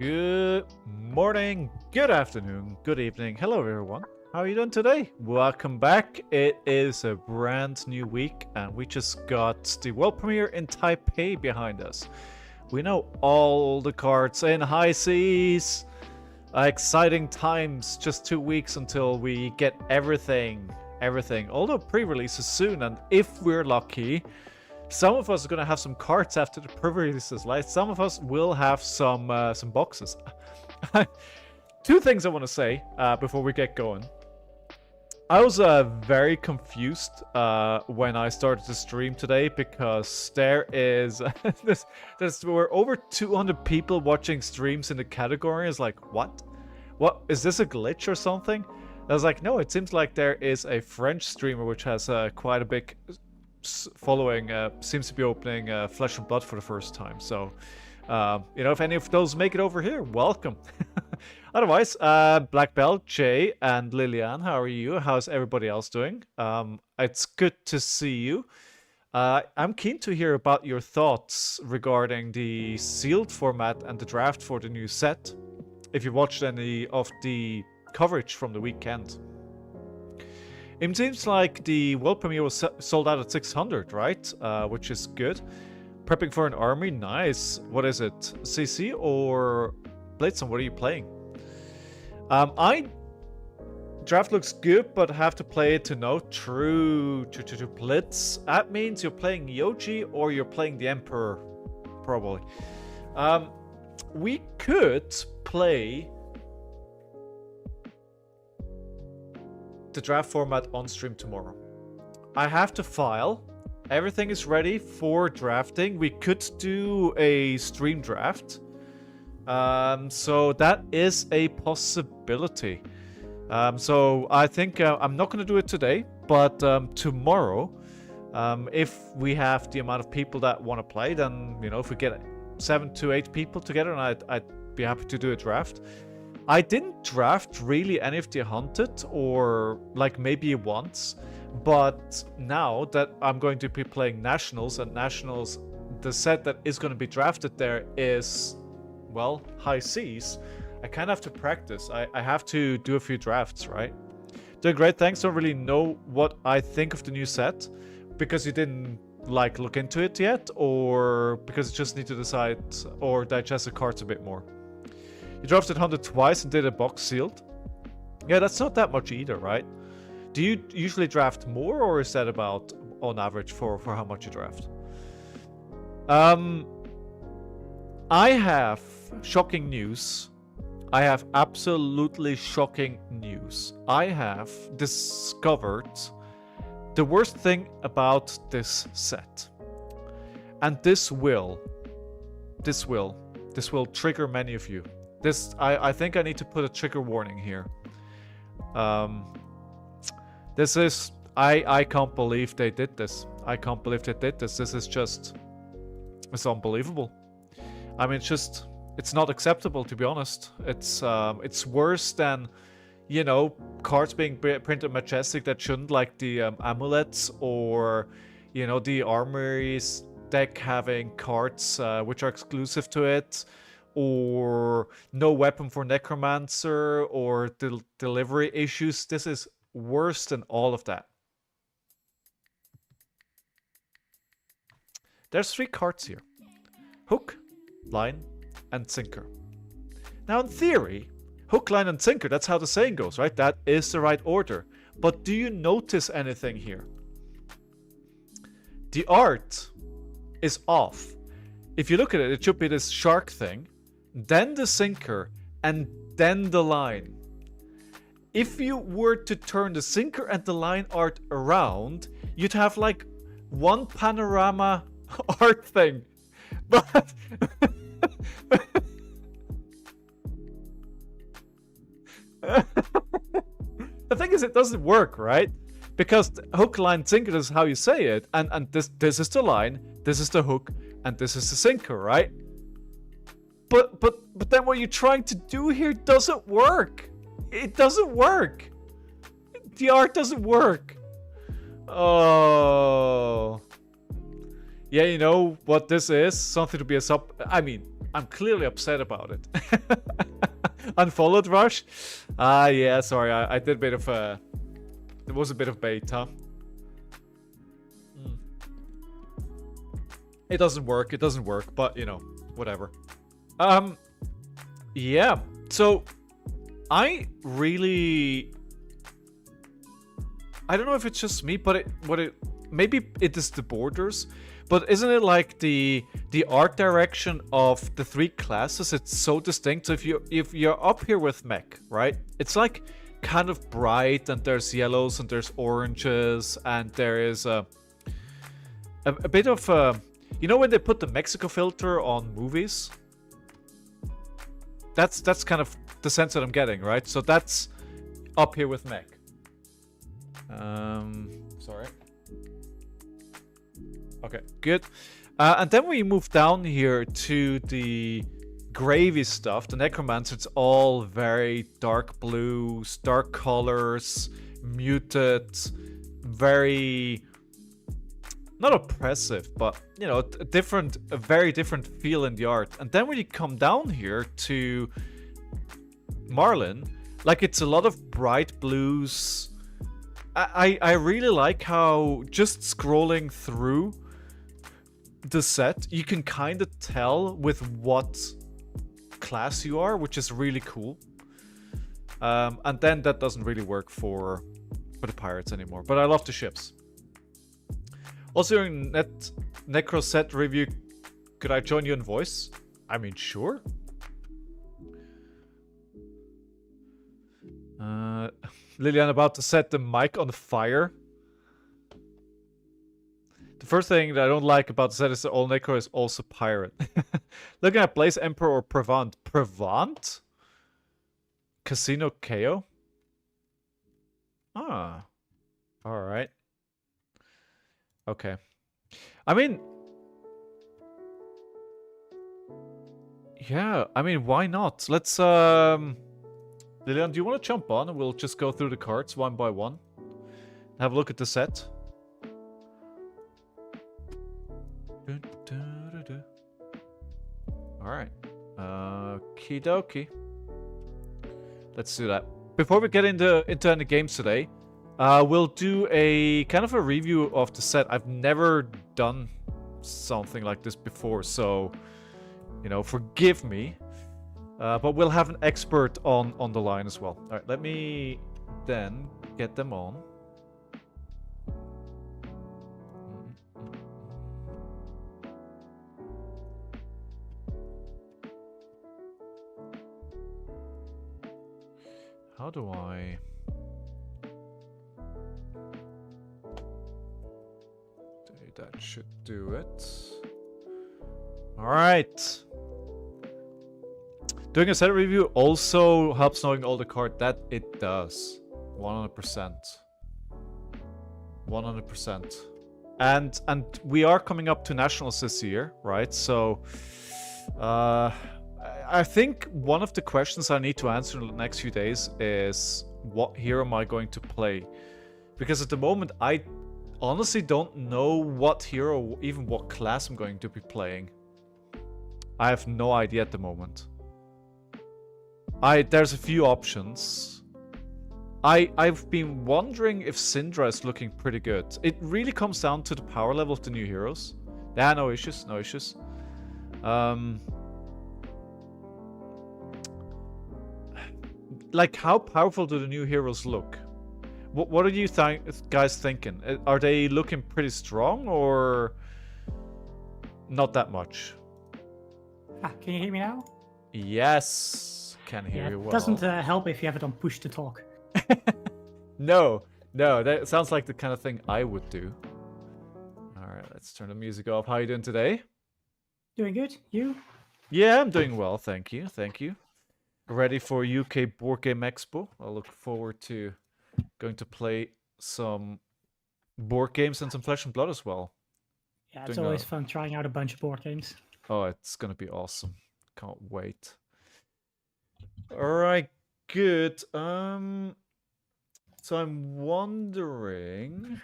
Good morning, good afternoon, good evening. Hello, everyone. How are you doing today? Welcome back. It is a brand new week, and we just got the world premiere in Taipei behind us. We know all the cards in high seas. Exciting times. Just 2 weeks until we get everything. Although pre-release is soon, and if we're lucky, some of us are gonna have some cards after the pre-releases. Like some of us will have some boxes. Two things I want to say before we get going. I was very confused when I started to stream today because there is we're over 200 people watching streams in the category. It's like, what is this, a glitch or something? I was like, no, it seems like there is a French streamer which has quite a big following, seems to be opening Flesh and Blood for the first time. So you know, if any of those make it over here, welcome. Otherwise, Black Belt, Jay, and Lillian, how are you? How's everybody else doing? It's good to see you. I'm keen to hear about your thoughts regarding the sealed format and the draft for the new set, if you watched any of the coverage from the weekend. It seems like the world premiere was sold out at 600, right? Which is good. Prepping for an army, nice. What is it, CC or Blitzen? What are you playing? Draft looks good, but have to play it to know. True. Blitz. That means you're playing Yoji or you're playing the Emperor, probably. We could play the draft format on stream tomorrow. I have to file. Everything is ready for drafting. We could do a stream draft. So that is a possibility. So I think I'm not going to do it today, but tomorrow, if we have the amount of people that want to play, then, you know, if we get 7 to 8 people together, and I'd be happy to do a draft. I didn't draft really any of the Hunted, or like maybe once, but now that I'm going to be playing Nationals, and Nationals, the set that is going to be drafted there is, well, high seas, I kind of have to practice. I have to do a few drafts, right? Doing great, thanks. Don't really know what I think of the new set, because you didn't like look into it yet, or because you just need to decide or digest the cards a bit more. You drafted 100 twice and did a box sealed. Yeah, that's not that much either, right? Do you usually draft more, or is that about on average for how much you draft? I have shocking news. I have absolutely shocking news. I have discovered the worst thing about this set. And this will trigger many of you. I think I need to put a trigger warning here. This is, I can't believe they did this. I can't believe they did this. This is just, it's unbelievable. I mean, it's not acceptable, to be honest. It's worse than, you know, cards being printed majestic that shouldn't, like the amulets, or, you know, the armories deck having cards which are exclusive to it, or no weapon for necromancer, or delivery issues. This is worse than all of that. There's 3 cards here: hook, line, and sinker. Now, in theory, hook, line, and sinker, that's how the saying goes, right? That is the right order. But do you notice anything here? The art is off. If you look at it, it should be this shark thing, then the sinker, and then the line. If you were to turn the sinker and the line art around, you'd have like one panorama art thing. But the thing is, it doesn't work, right? Because hook, line, sinker is how you say it, and this is the line, this is the hook, and this is the sinker, right? But then what you're trying to do here doesn't work. It doesn't work. The art doesn't work. Oh. Yeah, you know what this is? Something to be a sub... I mean, I'm clearly upset about it. Unfollowed Rush? Yeah, sorry, I did a bit of a... There was a bit of bait, huh? It doesn't work, but, you know, whatever. Yeah, so... I don't know if it's just me, but maybe it is the borders, but isn't it like the art direction of the 3 classes? It's so distinct. So if you're up here with mech, right? It's like kind of bright, and there's yellows and there's oranges, and there is a bit of you know when they put the Mexico filter on movies? That's kind of the sense that I'm getting, right? So that's up here with mech. Sorry. Okay, good. And then we move down here to the gravy stuff. The Necromancer, it's all very dark blues, dark colors, muted, very... not oppressive, but, you know, a very different feel in the art. And then when you come down here to Marlin, like, it's a lot of bright blues. I really like how just scrolling through the set, you can kind of tell with what class you are, which is really cool. And then that doesn't really work for the pirates anymore. But I love the ships. Also, during Necro set review, could I join you in voice? I mean, sure. Lillian about to set the mic on fire. The first thing that I don't like about the set is that all Necro is also pirate. Looking at Blaze Emperor or Prevant. Prevant? Casino KO? Ah. Alright. Okay. I mean... yeah, I mean, why not? Let's, Lilian, do you want to jump on and we'll just go through the cards one by one? Have a look at the set. Alright. Okie dokie. Let's do that. Before we get into any games today, we'll do a kind of a review of the set. I've never done something like this before, so, you know, forgive me. But we'll have an expert on the line as well. Alright, let me then get them on. How do I... that should do it. Alright. Doing a set review also helps knowing all the cards. That it does. 100%. 100%. And we are coming up to Nationals this year, right? So, I think one of the questions I need to answer in the next few days is, what hero am I going to play? Because at the moment, I honestly don't know what hero, or even what class I'm going to be playing. I have no idea at the moment. There's a few options. I've been wondering if Syndra is looking pretty good. It really comes down to the power level of the new heroes. Yeah, no issues, no issues. Like, how powerful do the new heroes look? What are you guys thinking? Are they looking pretty strong, or not that much? Can you hear me now? Yes, can hear you well. It doesn't help if you have it on push to talk. No, that sounds like the kind of thing I would do. Alright, let's turn the music off. How are you doing today? Doing good. You? Yeah, I'm doing well, thank you, thank you. Ready for UK Board Game Expo. I look forward to going to play some board games and some Flesh and Blood as well. Yeah, it's always fun trying out a bunch of board games. Oh, it's gonna be awesome. Can't wait. Alright, good. So I'm wondering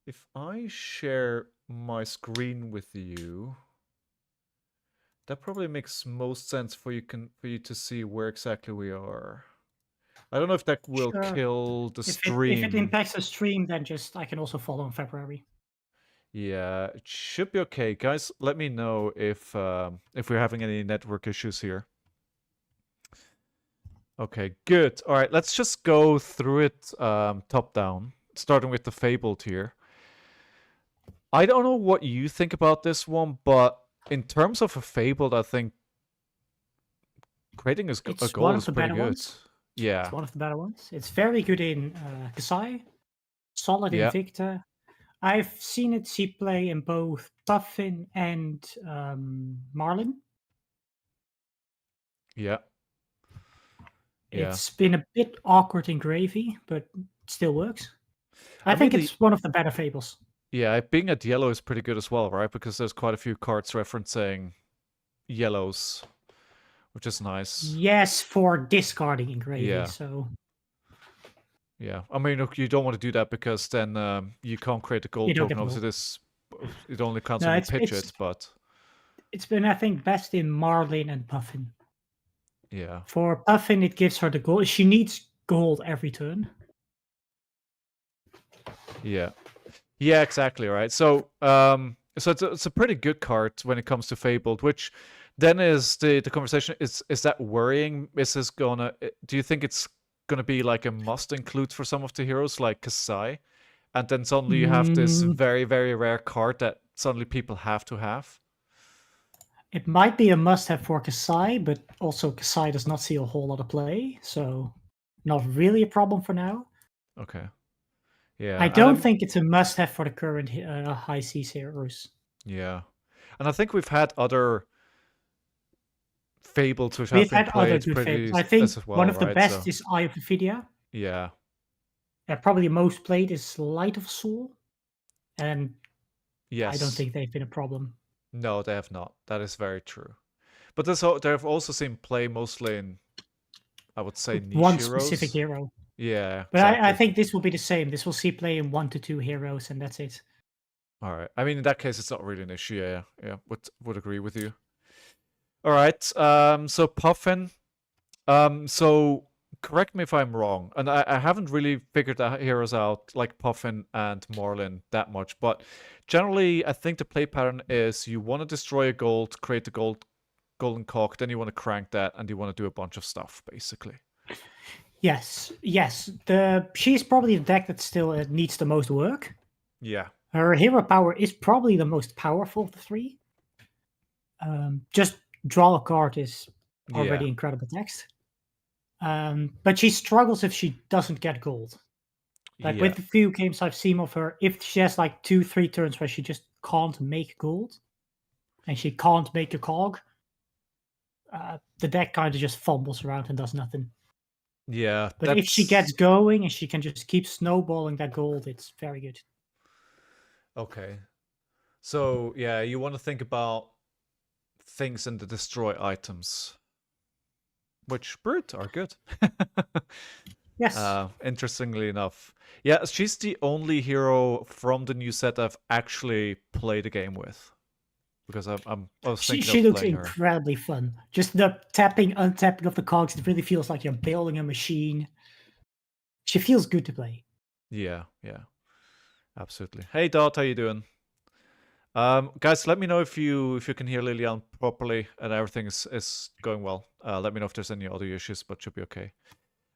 if I share my screen with you, That probably makes most sense for you to see where exactly we are. I don't know if that will Sure. kill the If it stream. impacts the stream, then just I can also follow in February. Yeah, it should be okay, guys. Let me know if we're having any network issues here. Okay, good. All right, let's just go through it top down, starting with the Fabled here. I don't know what you think about this one, but in terms of a Fabled, I think creating a It's one goal of is the pretty better good. ones. It's Yeah, one of the better ones. It's very good in Kasai, solid in yeah, Victor. I've seen it see play in both Puffin and Marlin. yeah. Yeah. It's been a bit awkward in Gravy, but it still works. I I mean think it's one of the better fables. yeah, being at yellow is pretty good as well, right? Because there's quite a few cards referencing yellows, which is nice. Yes, for discarding in Gravy. Yeah. So Yeah. I mean, look, you don't want to do that because then you can't create a you gold don't get token. the Obviously, gold. it only counts No, when you pitch it's it, but it's been I think best in Marlin and Puffin. yeah. For Puffin, it gives her the gold. She needs gold every turn. Yeah. Yeah, exactly, right. So so it's a pretty good card when it comes to Fabled, which then is the conversation is that worrying? Is this gonna do you think it's gonna be like a must include for some of the heroes like Kasai? And then suddenly you have this Mm, very, very rare card that suddenly people have to have? it might be a must-have for Kasai, but also Kasai does not see a whole lot of play, so not really a problem for now. Okay. I Yeah, and don't think it's a must-have for the current high seas heroes. yeah. And I think we've had other Fables which have We've been had other played good pretty fables. I think as one well, of the right? best So is Eye of Ophidia. yeah. Probably the most played is Light of Soul, and I don't Yes. think they've been a problem. No, they have not. That is very true. But they've also seen play mostly in, I would say, niche One specific heroes. hero. Yeah, But I exactly. think this will be the same. This will see play in 1 to 2 heroes, and that's it. All right. I mean, in that case, it's not really an issue. Yeah, yeah. Would agree with you. All right. So Puffin. So correct me if I'm wrong, and I haven't really figured the heroes out like Puffin and Marlin that much, but generally I think the play pattern is you want to destroy a gold, create the golden cock, then you want to crank that, and you want to do a bunch of stuff basically. Yes, yes. She's probably the deck that still needs the most work. Yeah. Her hero power is probably the most powerful of the three. Just draw a card is already Yeah. incredible text. But she struggles if she doesn't get gold. Like Yeah. with the few games I've seen of her, if she has like 2-3 turns where she just can't make gold and she can't make a cog, the deck kind of just fumbles around and does nothing. Yeah. But if she gets going and she can just keep snowballing that gold, it's very good. Okay. So yeah, you want to think about things in the destroy items, which Brute are good. Yes. Interestingly enough. Yeah, she's the only hero from the new set I've actually played a game with. Because I was thinking She of looks playing her. incredibly fun. Just the tapping, untapping of the cogs, it really feels like you're building a machine. She feels good to play. Yeah, yeah. Absolutely. Hey Dot, how you doing? Guys, let me know if you can hear Lilian properly and everything is going well. Let me know if there's any audio issues, but should be okay.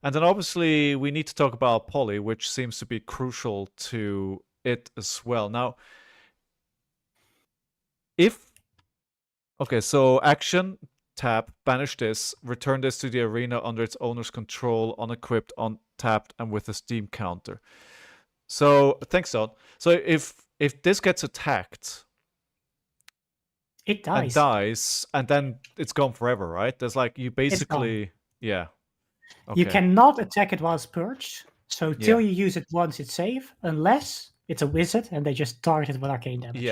And then obviously we need to talk about Poly, which seems to be crucial to it as well. Now, okay, so action, tap, banish this, return this to the arena under its owner's control, unequipped, untapped, and with a Steam counter. So thanks, Don. So if this gets attacked, it dies, and then it's gone forever, right? There's like you basically, yeah. Okay. You cannot attack it while it's purged. So till you use it once, it's safe, unless it's a wizard and they just target it with arcane damage.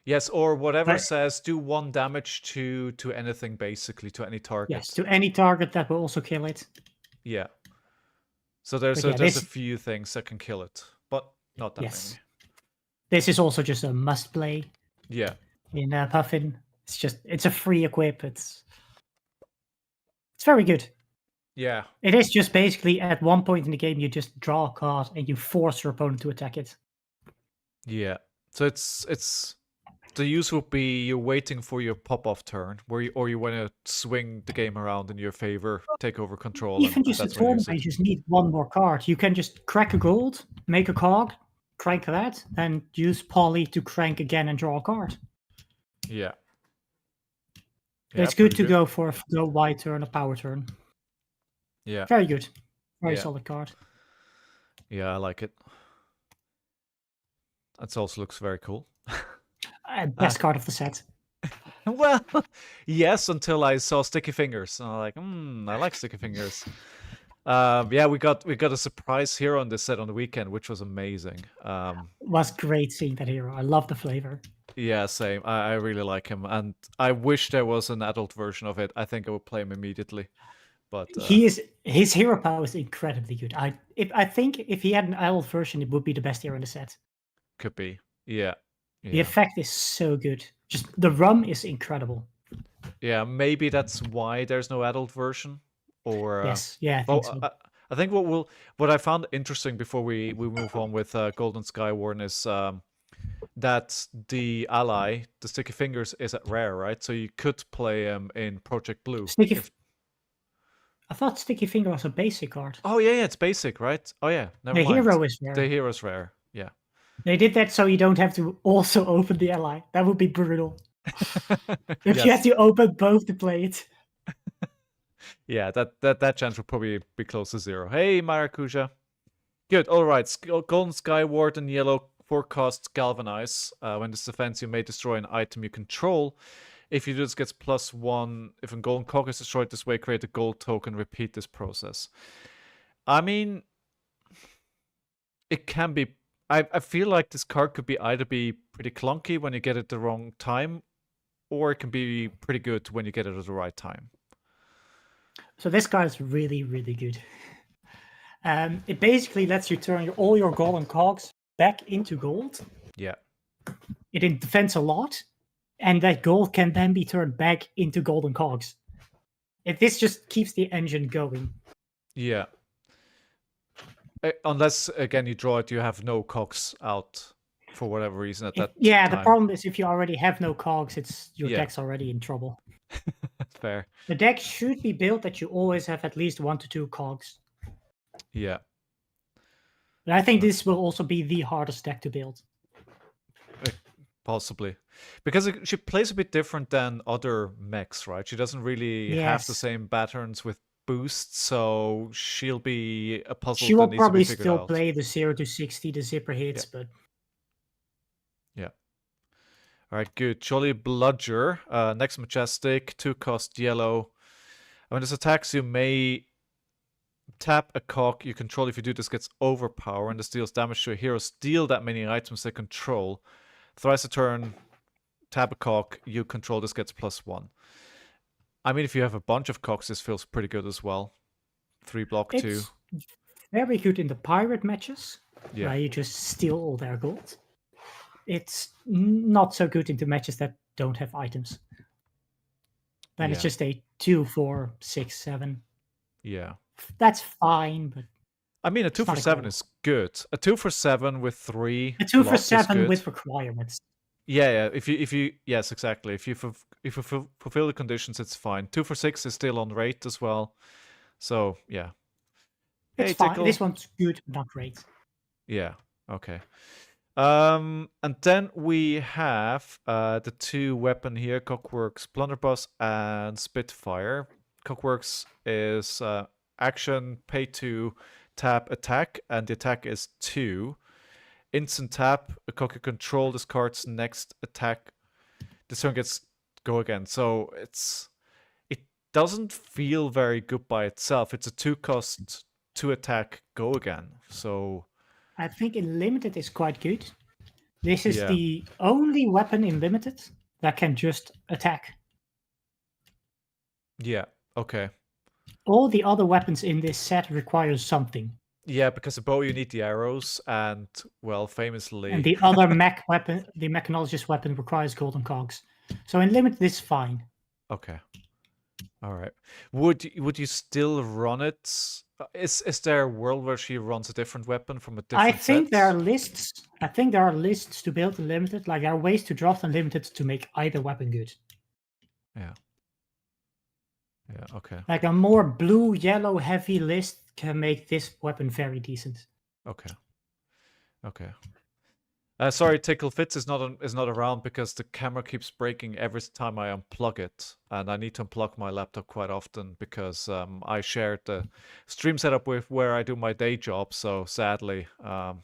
Yes, or whatever says do 1 damage to anything, basically, to any target. Yes, to any target that will also kill it. Yeah. So there's a few things that can kill it, but not that many. This is also just a must play. Yeah. In Puffin. it's a free equip. It's very good. Yeah. It is just basically at one point in the game you just draw a card and you force your opponent to attack it. Yeah. So it's the use would be you're waiting for your pop-off turn, where you want to swing the game around in your favor, take over control, Even and just a that's when you turn use where you it. just need one more card. You can just crack a gold, make a cog, crank that, and use Poly to crank again and draw a card. Yeah. It's good to go for a go wide turn, a power turn. Yeah. Very good. Very Yeah. solid card. Yeah, I like it. That also looks very cool. Best card of the set. Well, yes, until I saw Sticky Fingers. And I'm like, I like Sticky Fingers. Yeah, we got a surprise hero on this set on the weekend, which was amazing. It was great seeing that hero. I love the flavor. Yeah, same. I really like him, and I wish there was an adult version of it. I think I would play him immediately. But his hero power is incredibly good. I think if he had an adult version, it would be the best hero in the set. Could be. Yeah. The effect is so good. Just the rum is incredible. Yeah, maybe that's why there's no adult version. Or yes, yeah. I think so. I think what I found interesting before we move on with Golden Skywarden is that the ally, the Sticky Fingers, is at rare, right? So you could play him in Project Blue. I thought Sticky Finger was a basic card. Oh yeah, it's basic, right? Oh yeah, never mind. The hero is rare. The hero's rare. Yeah. They did that so you don't have to also open the ally. That would be brutal. If you had to open both to play it. Yeah, that chance would probably be close to 0. Hey, Maracuja. Good. All right. Golden Skywarden yellow 4 costs Galvanize. When this defense, you may destroy an item you control. If you do this, gets +1. If a golden cog is destroyed this way, create a gold token. Repeat this process. I mean, it can be. I feel like this card could either be pretty clunky when you get it the wrong time, or it can be pretty good when you get it at the right time. So this card is really, really good. It basically lets you turn all your golden cogs back into gold. Yeah. It defends a lot, and that gold can then be turned back into golden cogs. This just keeps the engine going. Yeah. Unless, again, you draw it, you have no cogs out for whatever reason at that time. The problem is if you already have no cogs, your deck's already in trouble. Fair. The deck should be built that you always have at least 1 to 2 cogs. Yeah. But I think this will also be the hardest deck to build. Possibly. Because she plays a bit different than other mechs, right? She doesn't really have the same patterns with boosts, so she'll be a puzzle. She will probably still play the 0 to 60, the zipper hits, but... Yeah. All right, good. Jolly Bludger. Next Majestic, 2 cost yellow. When this attacks, you may tap a cog you control. If you do this, gets overpower, and this deals damage to a hero. Steal that many items they control. Thrice a turn, tap a cog you control. This gets +1. I mean, if you have a bunch of cogs, this feels pretty good as well. 3 block, 2. It's very good in the pirate matches, where you just steal all their gold. It's not so good into matches that don't have items. Then it's just a 2, 4, 6, 7. Yeah. That's fine, but... I mean, a 2 for 7 is good. A 2 for 7 with 3. A 2 for 7 with requirements. Yeah. If you yes, exactly. If you fulfill the conditions, it's fine. 2 for 6 is still on rate as well. So yeah, it's fine. Tickle. This one's good, but not great. Yeah. Okay. And then we have the 2 weapon here: Cockworks, Blunderbuss, and Spitfire. Cockworks is action, pay 2. Tap, attack, and the attack is 2. Instant tap, a cog you control discards next attack. This turn gets go again. So it doesn't feel very good by itself. It's a 2 cost, 2 attack, go again. So I think in limited is quite good. This is the only weapon in limited that can just attack. Yeah, okay. All the other weapons in this set require something. Yeah, because the bow you need the arrows, and well, famously... And the other mech weapon, the mechanologist weapon, requires golden cogs. So in limited, it's fine. Okay. All right. Would you still run it? Is there a world where she runs a different weapon from a I different think set? there are lists. I think there are lists to build unlimited. Like there are ways to draft unlimited to make either weapon good. Yeah. Yeah. Okay. Like a more blue yellow heavy list can make this weapon very decent. Okay. Okay. Sorry, Tickle Fits is not around because the camera keeps breaking every time I unplug it, and I need to unplug my laptop quite often because I shared the stream setup with where I do my day job. So sadly, I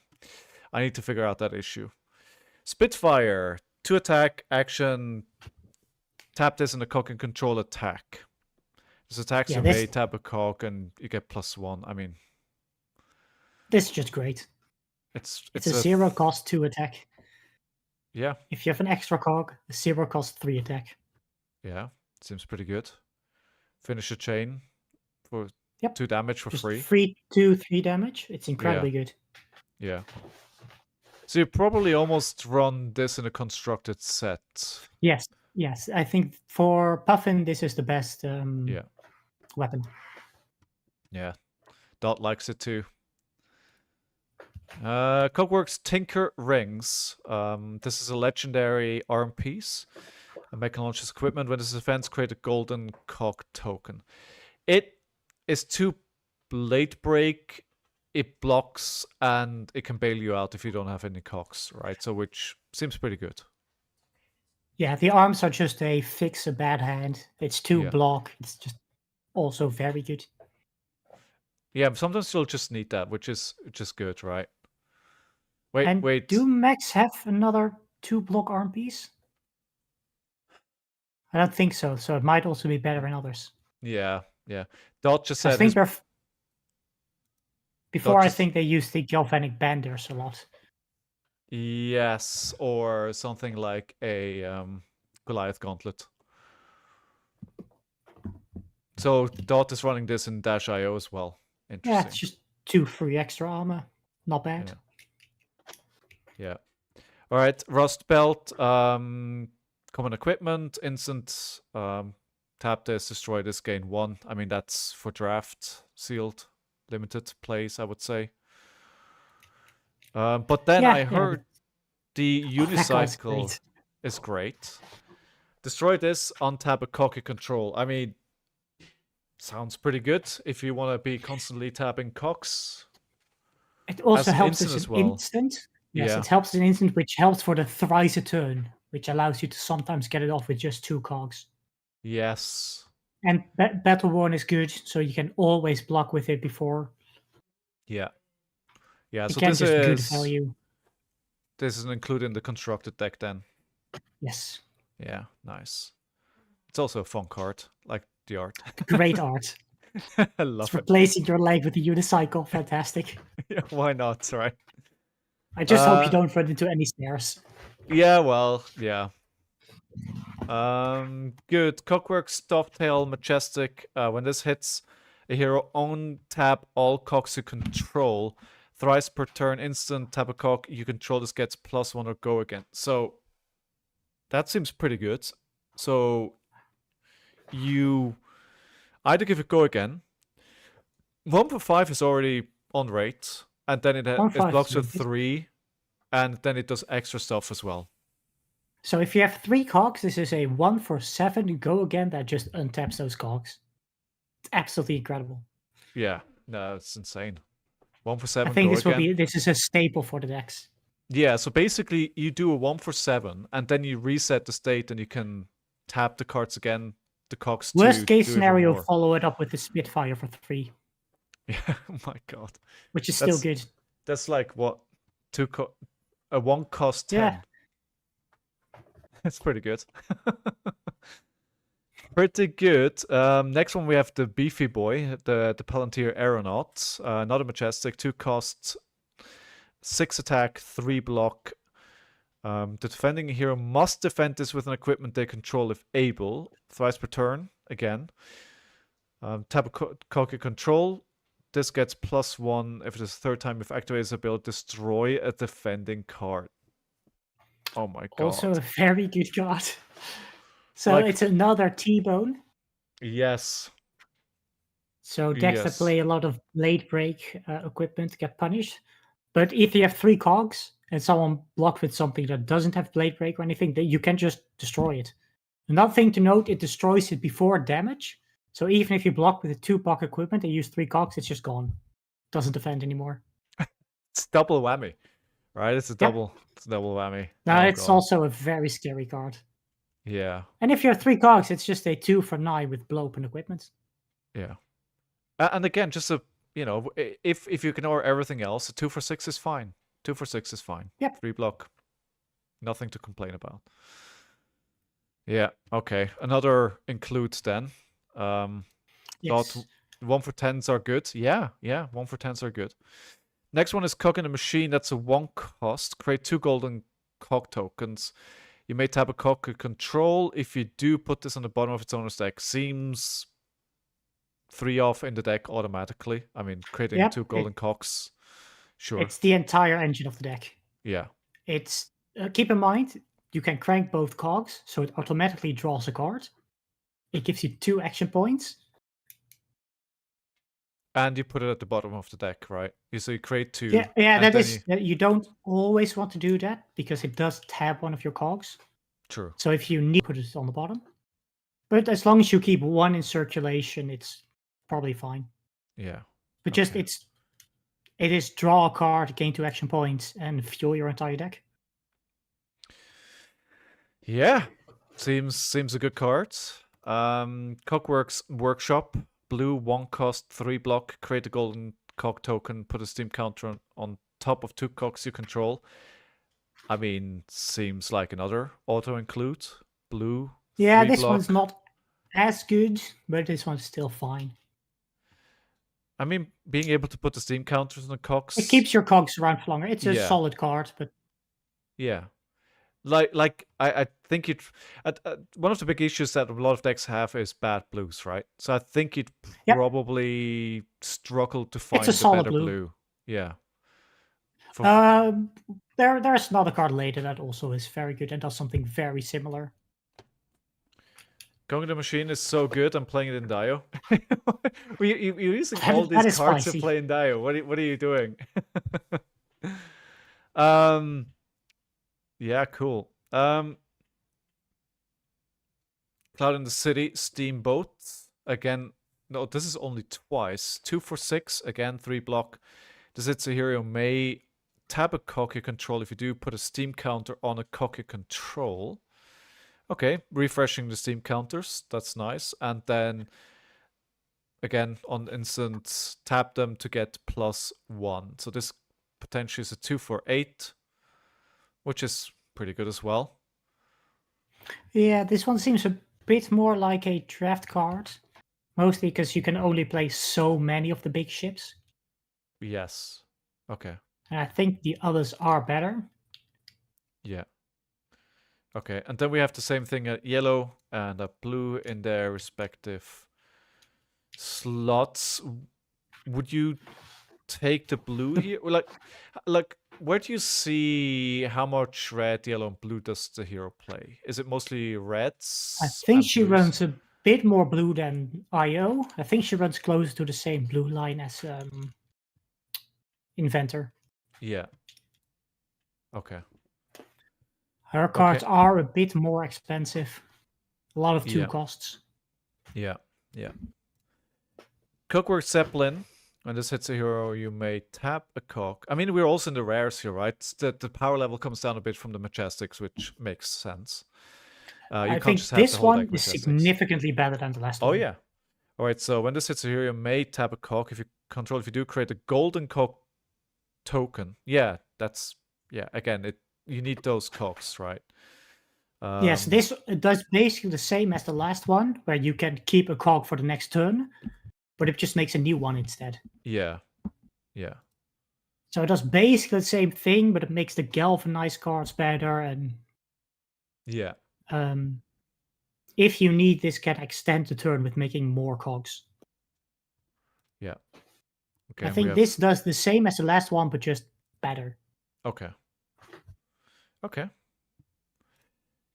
need to figure out that issue. Spitfire, 2 attack, action. Tap this and the cock and control attack. This attacks Yeah, you this may tap a cock and you get +1. I mean, this is just great. it's It's a 0 cost 2 attack. Yeah. If you have an extra cog, a 0 cost 3 attack. Yeah, seems pretty good. Finish a chain for Yep. 2 damage for Just free. 3, 2, 3 damage. It's incredibly good. Yeah. So you probably almost run this in a constructed set. Yes, yes. I think for Puffin, this is the best Yeah. weapon. Yeah. Dot likes it too. Cogworks Tinker Rings. This is a legendary arm piece. A mech can launch this equipment. When this event, create a golden cog token. It is 2 blade break. It blocks and it can bail you out if you don't have any cogs, right? So which seems pretty good. Yeah, the arms are just a fix a bad hand. It's 2 Yeah. block. It's just also very good. Yeah, sometimes you'll just need that, which is just good, right? Wait, And wait. do mechs have another 2 block arm piece? I don't think so. So it might also be better in others. Yeah, yeah. Dot just I said think they're before. I just- think they used the galvanic benders a lot. yes, or something like a Goliath gauntlet. So Dot is running this in Dash.io as well. Interesting. Yeah, it's just 2 free extra armor. Not bad. Yeah. All right, Rust Belt, common equipment, instant, tap this, destroy this, gain 1. I mean, that's for draft, sealed, limited plays, I would say. But then I heard the unicycle is great. Destroy this, untap a cocky control. I mean, sounds pretty good if you want to be constantly tapping cocks. It also helps instant as as an well. instant. Yes, Yeah. it helps as an instant, which helps for the thrice a turn, which allows you to sometimes get it off with just 2 cogs. Yes. And Battle Worn is good, so you can always block with it before. Yeah. Yeah, so Again, this just good is value. This is included in the constructed deck then. Yes. Yeah, nice. It's also a fun card, like the art. Great art. I love It's it. replacing your leg with a unicycle. Fantastic. Yeah, why not, right? I just hope you don't run into any snares. Yeah, well, yeah. Good. Cockworks, Dovetail, Majestic. When this hits, a hero own tap all cocks you control. Thrice per turn, instant tap a cock you control. This gets +1 or go again. So that seems pretty good. So you either give it go again. 1 for 5 is already on rate, and then it blocks with 3, and then it does extra stuff as well. So if you have 3 cogs, this is a 1 for 7 go again that just untaps those cogs. It's absolutely incredible. Yeah, no, it's insane. 1 for 7. I think go this is a staple for the decks. Yeah, so basically you do a 1 for 7, and then you reset the state, and you can tap the cards again. The cogs. Worst case scenario, follow it up with the Spitfire for 3. Yeah, oh my god. Which is still good. That's like what? A 1 cost 10. Yeah. That's pretty good. Pretty good. Next one we have the Beefy Boy, the Palantir Aeronaut. Not a Majestic, 2 cost, 6 attack, 3 block. The defending hero must defend this with an equipment they control if able. Thrice per turn, again. Tap a cocky control. This gets +1 if it is the 3rd time if activated ability, destroy a defending card. Oh my god. Also a very good card. So Like- it's another T-bone. Yes. So decks that Yes. play a lot of blade break equipment get punished. But if you have 3 cogs and someone blocked with something that doesn't have blade break or anything, then you can just destroy it. Another thing to note, it destroys it before damage. So even if you block with a 2-cog equipment and use 3 cogs, it's just gone. Doesn't defend anymore. It's double whammy, right? It's a Yep. double whammy. Now Oh, it's God. also a very scary card. Yeah. And if you have 3 cogs, it's just a 2 for 9 with blow open equipment. Yeah. And again, just a if you ignore everything else, a 2 for 6 is fine. 2 for 6 is fine. Yep. 3 block. Nothing to complain about. Yeah, okay. Another includes then. Yes. Thought 1 for 10s are good. Yeah, 1 for 10s are good. Next one is Cog in a Machine. That's a 1 cost. Create 2 golden Cog tokens. You may tap a Cog you control. If you do, put this on the bottom of its owner's deck. Seems 3 off in the deck automatically. I mean, creating Yep, 2 golden Cogs. Sure. It's the entire engine of the deck. Yeah. It's keep in mind you can crank both cogs, so it automatically draws a card. It gives you 2 action points. And you put it at the bottom of the deck, right? So you create 2. Yeah, and that then is. You don't always want to do that because it does tab one of your cogs. True. So if you need, put it on the bottom. But as long as you keep 1 in circulation, it's probably fine. Yeah. But just it is draw a card, gain 2 action points, and fuel your entire deck. Yeah. Seems a good card. Cogworks Workshop. Blue, 1 cost, 3 block. Create a golden Cog token. Put a Steam counter on top of 2 cogs you control. I mean, seems like another auto include. Blue. Yeah, 3 this block. one's not as good, but this one's still fine. I mean, being able to put the Steam counters on the cogs. It keeps your cogs around for longer. It's a solid card, but yeah. Like I think you'd one of the big issues that a lot of decks have is bad blues, right? So I think you'd probably struggle to find it's a solid better blue. Yeah. There's another card later that also is very good and does something very similar. Going to the Machine is so good. I'm playing it in Dio. You're using all That these is cards spicy. to play in Dio. What are you doing? Yeah, cool. Cloud in the City, Steamboat. Again, no, this is only twice. 2 for 6, again, 3 block. The Zitsuhiro may tap a cog you control. If you do, put a Steam counter on a cog you control. Okay, refreshing the Steam counters. That's nice. And then, again, on instant, tap them to get +1. So this potentially is a 2 for 8. Which is pretty good as well. Yeah, this one seems a bit more like a draft card. Mostly because you can only play so many of the big ships. Yes. Okay. And I think the others are better. Yeah. Okay, and then we have the same thing, a yellow and a blue in their respective slots. Would you take the blue here? Like, where do you see how much red, yellow, and blue does the hero play? Is it mostly reds? I think and she blues? runs a bit more blue than IO. I think she runs closer to the same blue line as Inventor. Yeah. Okay. Her cards are a bit more expensive. A lot of 2 costs. Yeah. Cogwork Zeppelin. When this hits a hero, you may tap a cog. I mean, we're also in the rares here, right? The power level comes down a bit from the Majestics, which makes sense. I think this one is significantly better than the last one. Oh, yeah. All right, so when this hits a hero, you may tap a cog. If you do, create a golden cog token. Yeah, again, you need those cogs, right? Yes, this does basically the same as the last one, where you can keep a cog for the next turn, but it just makes a new one instead. Yeah. So it does basically the same thing, but it makes the galvanized cards better, and yeah. If you need this, can extend the turn with making more cogs. Yeah. Okay. I think this does the same as the last one, but just better. Okay.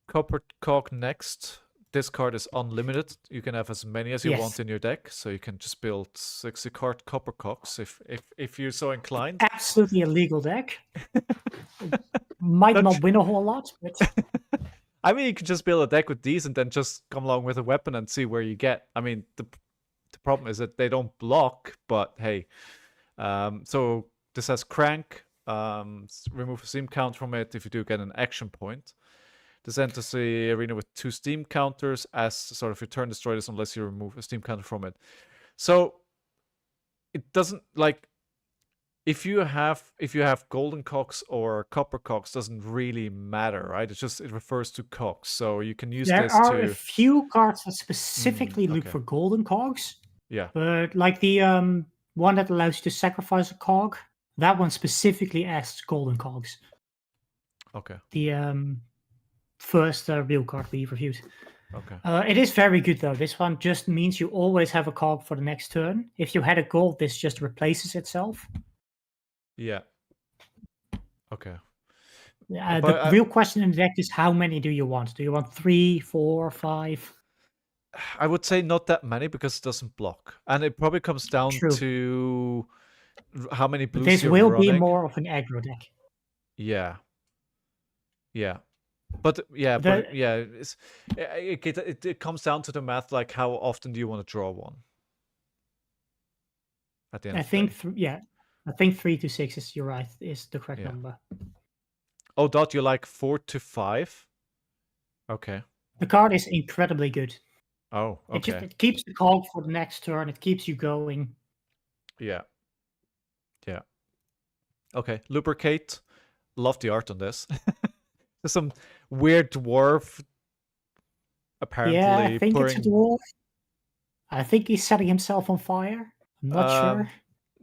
Copper cog next. this card is unlimited. You can have as many as you Yes. want in your deck, so you can just build 60 card copper cocks if you're so inclined. Absolutely a legal deck. Might not win a whole lot, but I mean, you can just build a deck with these and then just come along with a weapon and see where you get. I mean, the problem is that they don't block, but hey. So this has crank. Remove a steam count from it if you do get an action point. This enters the arena with 2 steam counters as sort of your turn destroy this unless you remove a steam counter from it. So it doesn't like if you have golden cocks or copper cocks doesn't really matter, right? It refers to cocks, so you can use there this are to a few cards that specifically look okay. for golden cogs. Yeah. But like the one that allows you to sacrifice a cog, that one specifically asks golden cogs. Okay. The first real card we reviewed. Okay. It is very good though. This one just means you always have a cog for the next turn. If you had a gold, this just replaces itself. Yeah. Okay. The real question in the deck is how many do you want? Do you want 3, 4, 5? I would say not that many because it doesn't block, and it probably comes down True. to how many blues This you're will running. be more of an aggro deck. Yeah. Yeah. But it comes down to the math, like how often do you want to draw one? At the end I of the think day. I think 3 to 6 is you're right, is the correct number. Oh, Dot, you like 4 to 5? Okay. The card is incredibly good. Oh, okay. It keeps the cog for the next turn. It keeps you going. Yeah. Yeah. Okay. Lubricate. Love the art on this. There's some weird dwarf apparently. Yeah, I think it's a dwarf. I think he's setting himself on fire. I'm not sure.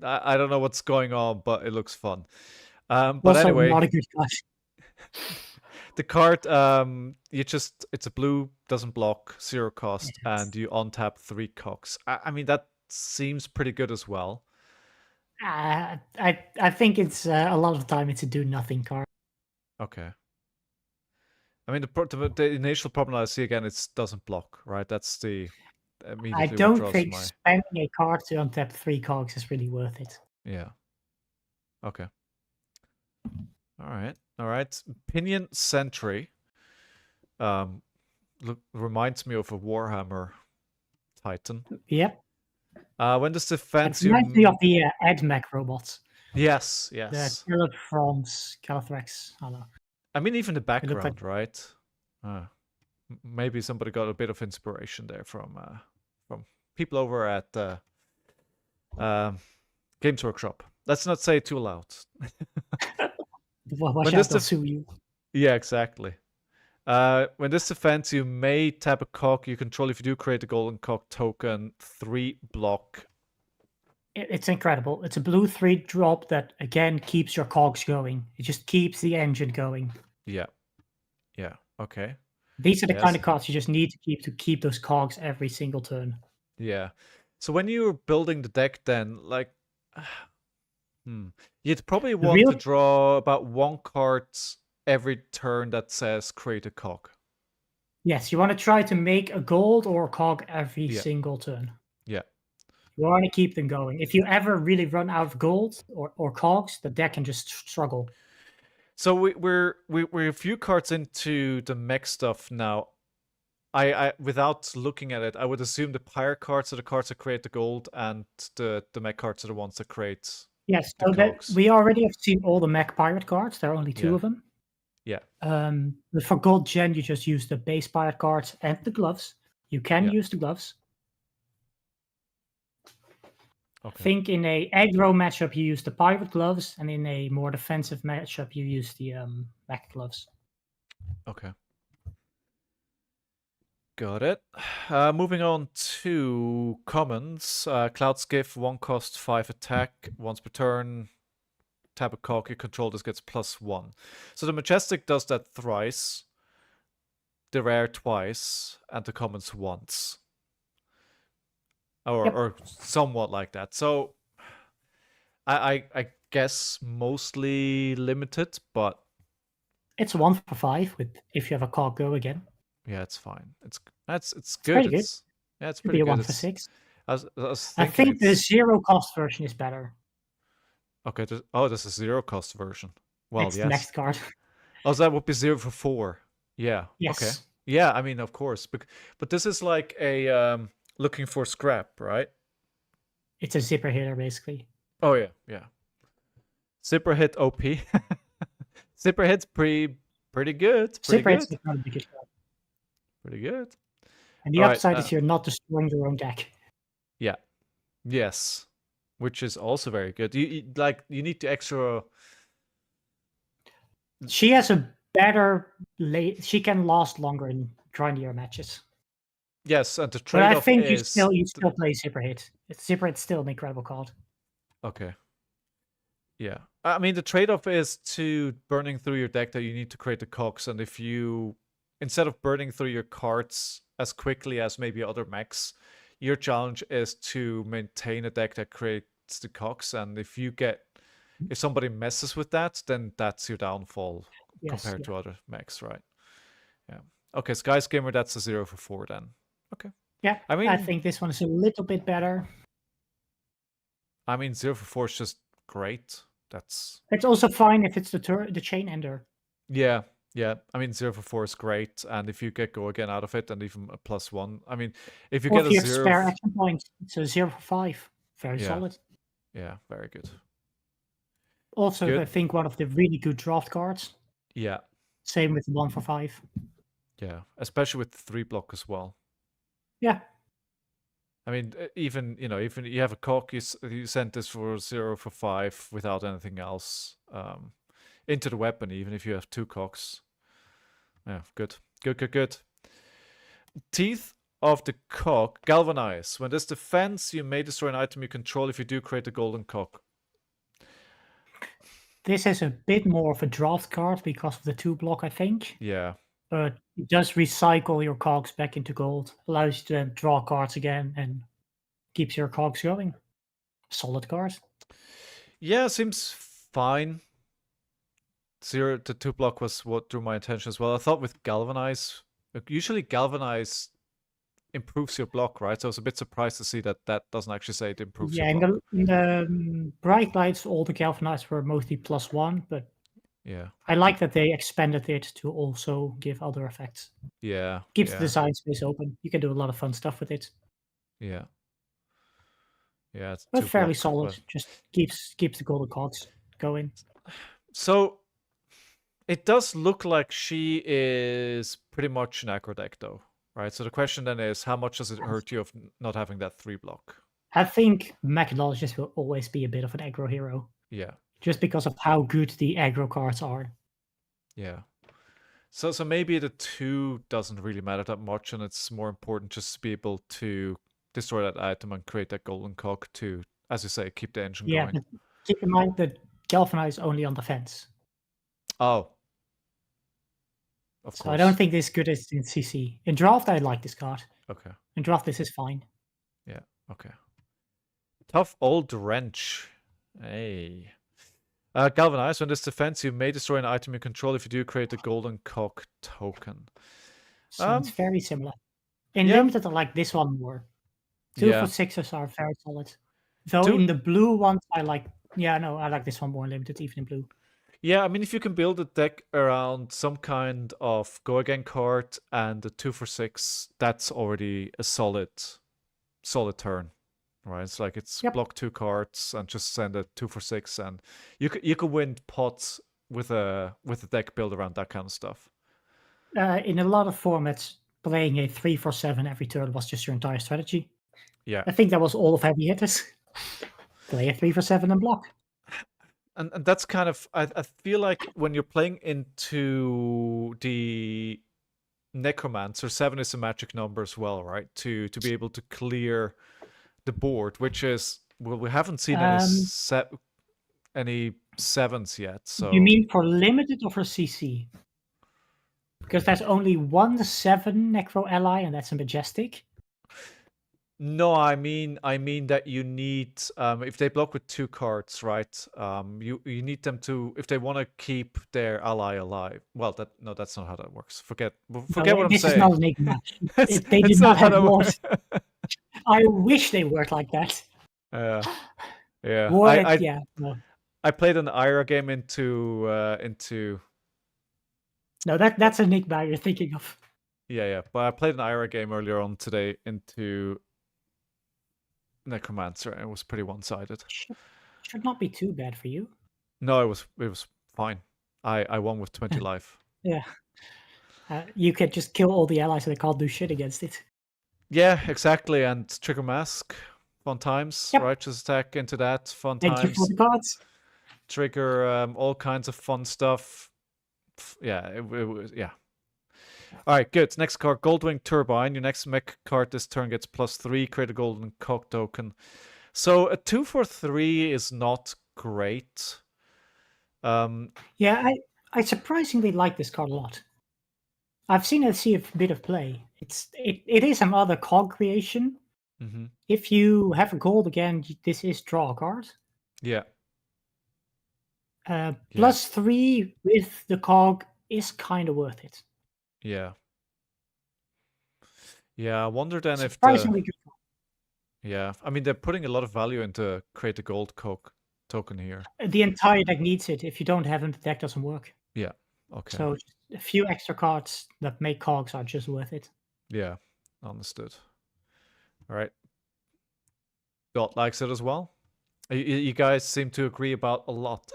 I don't know what's going on, but it looks fun. But also anyway, not a good clash. The card, it's a blue, doesn't block, 0 cost, and you untap 3 cocks. I mean, that seems pretty good as well. I think it's a lot of the time it's a do nothing card. Okay. I mean, the initial problem I see again, it doesn't block, right? That's the I don't think spending a card to untap 3 cogs is really worth it. Yeah. Okay. All right. Pinion Sentry. Reminds me of a Warhammer Titan. Yep. When does the fancy... It reminds me of the AdMech robots. Yes. The Killer France, Calathrax. I don't know. I mean, even the background, right? Maybe somebody got a bit of inspiration there from people over at Games Workshop. Let's not say it too loud. Watch out, they'll sue you. Yeah, exactly. When this defense, you may tap a cock you control. If you do create a golden cock token, 3 block. It's incredible. It's a blue 3 drop that again keeps your cogs going. It just keeps the engine going. Yeah. Okay. These are the kind of cards you just need to keep those cogs every single turn. Yeah. So when you're building the deck, then like, you'd probably want to draw about 1 card every turn that says create a cog. Yes, you want to try to make a gold or a cog every single turn. Yeah. You want to keep them going. If you ever really run out of gold or cogs, the deck can just struggle. So we're a few cards into the mech stuff now. I without looking at it, I would assume the pirate cards are the cards that create the gold, and the mech cards are the ones that create. Yes, so we already have seen all the mech pirate cards. There are only 2 of them. Yeah. But for gold gen, you just use the base pirate cards and the gloves. You can use the gloves. Okay. I think in a aggro matchup you use the pirate gloves, and in a more defensive matchup you use the mech gloves. Okay. Got it. Moving on to commons. Cloud Skiff, 1 cost, 5 attack. Once per turn, tap a cog you control, this gets +1. So the Majestic does that thrice, the rare twice, and the commons once. Or somewhat like that. So I guess mostly limited, but it's 1 for 5 with if you have a cog go again. Yeah, it's fine. It's It's good. pretty good. It's it's Could be pretty a good. 1 for 6. I was I thinking think the it's 0 cost version is better. okay. There's a 0 cost version. Well, It's the yes. next card. Oh, so that would be 0 for 4. Yeah. Okay. Yes. Yeah. I mean, of course, but this is like a looking for scrap, right? It's a zipper hitter, basically. Oh yeah, yeah. Zipper hit OP. Zipper hit's pretty good. Pretty Zipper hits good. is not the biggest one. Pretty good. And the All right. upside is you're not destroying your own deck. Yeah. Yes. Which is also very good. You need to extra. She has a better she can last longer in grindier matches. Yes, and the But trade-off I think is you still play Zipper Hit. Zipper Hit's still an incredible card. okay. Yeah. I mean, the trade-off is to burning through your deck that you need to create the cogs, and if you instead of burning through your cards as quickly as maybe other mechs, your challenge is to maintain a deck that creates the cogs, and if somebody messes with that, then that's your downfall compared to other mechs, right? Yeah. Okay, Sky's Gamer, that's a 0 for 4 then. Okay. Yeah, I think this one is a little bit better. I mean, 0 for 4 is just great. It's also fine if it's the chain ender. Yeah, yeah. I mean, 0 for 4 is great, and if you get go again out of it, and even a +1, I mean, if you or get if a you have 0, spare action points, it's a 0 for 5. Very solid. Yeah, very good. Also, Good. I think one of the really good draft cards. Yeah. Same with 1 for 5. Yeah, especially with the 3 block as well. Yeah. I mean, even you have a cock, you send this for 0 for 5 without anything else into the weapon, even if you have 2 cocks. Yeah, good. Good. Teeth of the cock, galvanize. When this defense, you may destroy an item you control if you do create a golden cock. This is a bit more of a draft card because of the 2 block, I think. Yeah. But it does recycle your cogs back into gold, allows you to then draw cards again, and keeps your cogs going. Solid card. Yeah, seems fine. The 2 block was what drew my attention as well. I thought with galvanize, usually galvanize improves your block, right? So I was a bit surprised to see that doesn't actually say it improves your block. In the bright lights, all the galvanized were mostly +1, but yeah, I like that they expanded it to also give other effects. Yeah. Keeps the design space open. You can do a lot of fun stuff with it. Yeah. Yeah, it's but fairly block, solid. but... Just keeps the golden cogs going. So it does look like she is pretty much an aggro deck, though, right? So the question then is, how much does it hurt you of not having that 3 block? I think Mechologist will always be a bit of an aggro hero. Yeah. Just because of how good the aggro cards are. Yeah. So maybe the 2 doesn't really matter that much, and it's more important just to be able to destroy that item and create that golden cock to, as you say, keep the engine going. But keep in mind that Galvanize only on defense. Oh. Of course. So I don't think this is good as in CC. In draft, I like this card. Okay. In draft, this is fine. Yeah, okay. Tough Old Wrench. Hey. Galvanize. When this defense, you may destroy an item you control if you do create a golden cock token. Sounds very similar. In limited, I like this one more. 2 for 6s are very solid. Though in the blue ones, I like this one more in limited, even in blue. Yeah, I mean, if you can build a deck around some kind of go again card and the 2 for 6, that's already a solid turn, right? It's like it's block 2 cards and just send a 2 for 6, and you could win pots with a deck built around that kind of stuff. In a lot of formats, playing a 3 for 7 every turn was just your entire strategy. Yeah, I think that was all of heavy hitters. Play a 3 for 7 and block. And that's kind of, I feel like when you're playing into the Necromancer, 7 is a magic number as well, right? To be able to clear the board, which is, well, we haven't seen any 7s yet. So you mean for limited or for CC? Because there's only one 7 Necro ally, and that's a Majestic. No, I mean that you need if they block with 2 cards, right? You need them to, if they want to keep their ally alive. Well, that's not how that works. Forget No, what I'm this is saying. not an egg match. it's They do it's not not how have that wars. works. I wish they worked like that. Yeah, yeah. What? Yeah, no, I played an IRA game into no. That's a Nick bag you're thinking of. yeah. But I played an IRA game earlier on today into Necromancer, and it was pretty one-sided. Should not be too bad for you. No, it was fine. I won with 20 life. Yeah. You could just kill all the allies and they can't do shit against it. Yeah, exactly. And Trigger Mask, fun times. Yep. Righteous attack into that, fun Thank you for times. the cards. Trigger all kinds of fun stuff. Yeah, it was, yeah. All right, good. Next card, Goldwing Turbine. Your next mech card this turn gets +3, create a golden cock token. So a 2 for 3 is not great. Yeah, I surprisingly like this card a lot. I've seen it see a bit of play. It is another cog creation. Mm-hmm. If you have a gold again, this is draw a card. Yeah. +3 with the cog is kind of worth it. Yeah. Yeah, I wonder then if Surprisingly good. yeah, I mean they're putting a lot of value into create a gold coke token here. The entire deck needs it. If you don't have them, the deck doesn't work. Yeah. Okay. So a few extra cards that make cogs are just worth it. Yeah, understood. All right. God likes it as well. You guys seem to agree about a lot.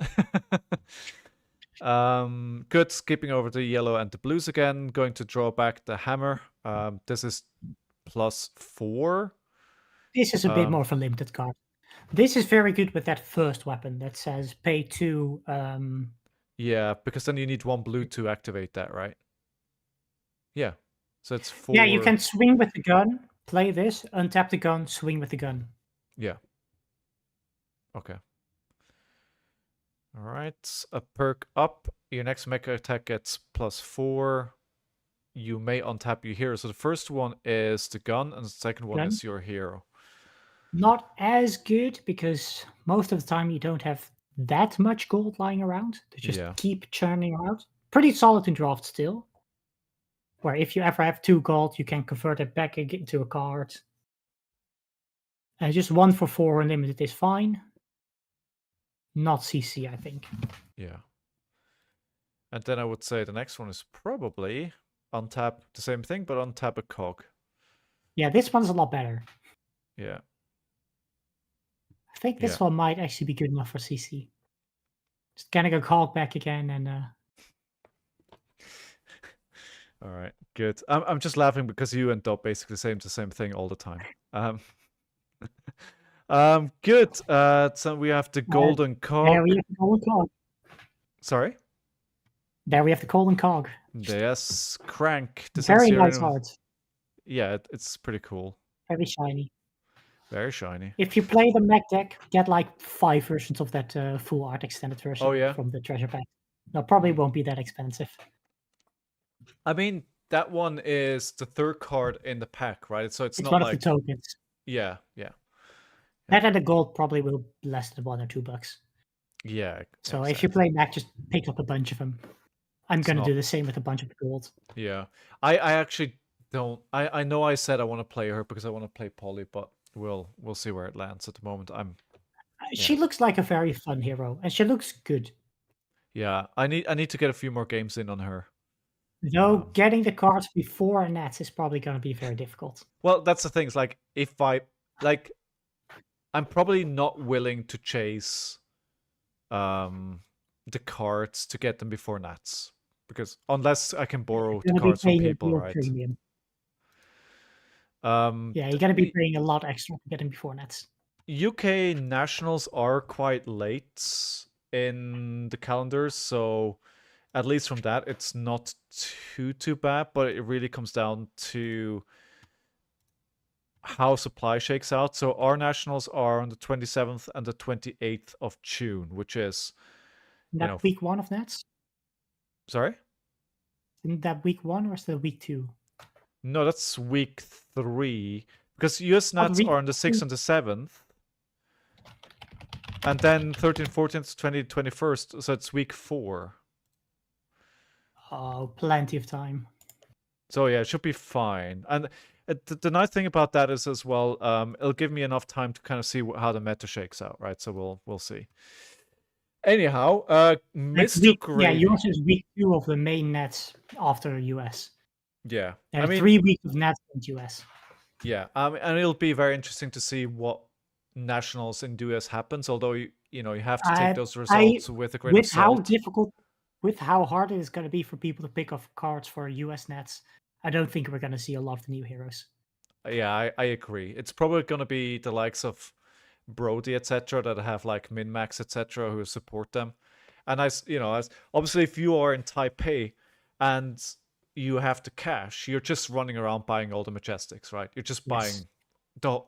Good. Skipping over the yellow and the blues again. Going to draw back the hammer. This is +4. This is a bit more of a limited card. This is very good with that first weapon that says pay 2. Yeah, because then you need 1 blue to activate that, right? Yeah. So it's 4. Yeah, you can swing with the gun, play this, untap the gun, swing with the gun. Yeah. Okay. All right. A perk up. Your next mecha attack gets +4. You may untap your hero. So the first one is the gun, and the second one is your hero. Not as good because most of the time you don't have that much gold lying around to just keep churning out. Pretty solid in draft still. Where if you ever have 2 gold, you can convert it back into a card. Just 1 for 4 unlimited is fine. Not CC, I think. Yeah. And then I would say the next one is probably untap the same thing, but untap a cog. Yeah, this one's a lot better. Yeah. I think this one might actually be good enough for CC. Just getting a cog back again and All right, good. I'm just laughing because you and Dob basically say the same thing all the time. Good. So we have the golden cog. There we have the golden cog. Sorry? There we have the golden cog. Yes, Crank. Very nice art. Yeah, it's pretty cool. Very shiny. Very shiny. If you play the mech deck, get like 5 versions of that full art extended version from the treasure pack. No, probably won't be that expensive. I mean, that one is the 3rd card in the pack, right? So it's not one like of the tokens. Yeah. That and the gold probably will less than $1 or $2. Yeah. So exactly. if you play mech, just pick up a bunch of them. I'm going to do the same with a bunch of the gold. Yeah. I actually don't. I know I said I want to play her because I want to play Polly, but we'll see where it lands. At the moment, She looks like a very fun hero, and she looks good. Yeah, I need to get a few more games in on her. Though getting the cards before Nats is probably going to be very difficult. Well, that's the thing. It's like if I'm probably not willing to chase the cards to get them before Nats, because unless I can borrow the cards from people, right? Premium. Yeah, you're going to be paying a lot extra to get them before Nats. UK nationals are quite late in the calendars, so at least from that, it's not too bad. But it really comes down to how supply shakes out. So our nationals are on the 27th and the 28th of June, which is week 1 of Nats. Sorry? Isn't that week 1 or is that week 2? No, that's week 3 Because US What nats week? are on the 6th and the 7th. And then 13th, 14th, 20th, 21st. So it's week 4. Oh, plenty of time. So yeah, it should be fine. And the nice thing about that is as well, it'll give me enough time to kind of see how the meta shakes out, right? So we'll see. Anyhow, Mr. Gravy. yours is week 2 of the main nets after US. Yeah, There I are mean, 3 weeks of nets in US. yeah, and it'll be very interesting to see what nationals in US happens. Although you have to take those results with a grain of salt. With how hard it is going to be for people to pick off cards for US nets, I don't think we're going to see a lot of the new heroes. Yeah, I agree. It's probably going to be the likes of Brody, etc., that have like min-max, etc., who support them. And as obviously, if you are in Taipei and you have to cash, you're just running around buying all the Majestics, right? You're just buying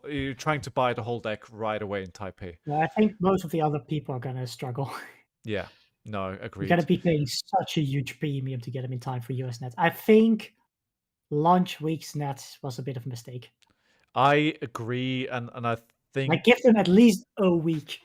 you're trying to buy the whole deck right away in Taipei. Yeah, I think most of the other people are going to struggle. Yeah, no, agreed. You're going to be paying such a huge premium to get them in time for US nets. I think launch week's nets was a bit of a mistake. I agree, and I think like give them at least a week.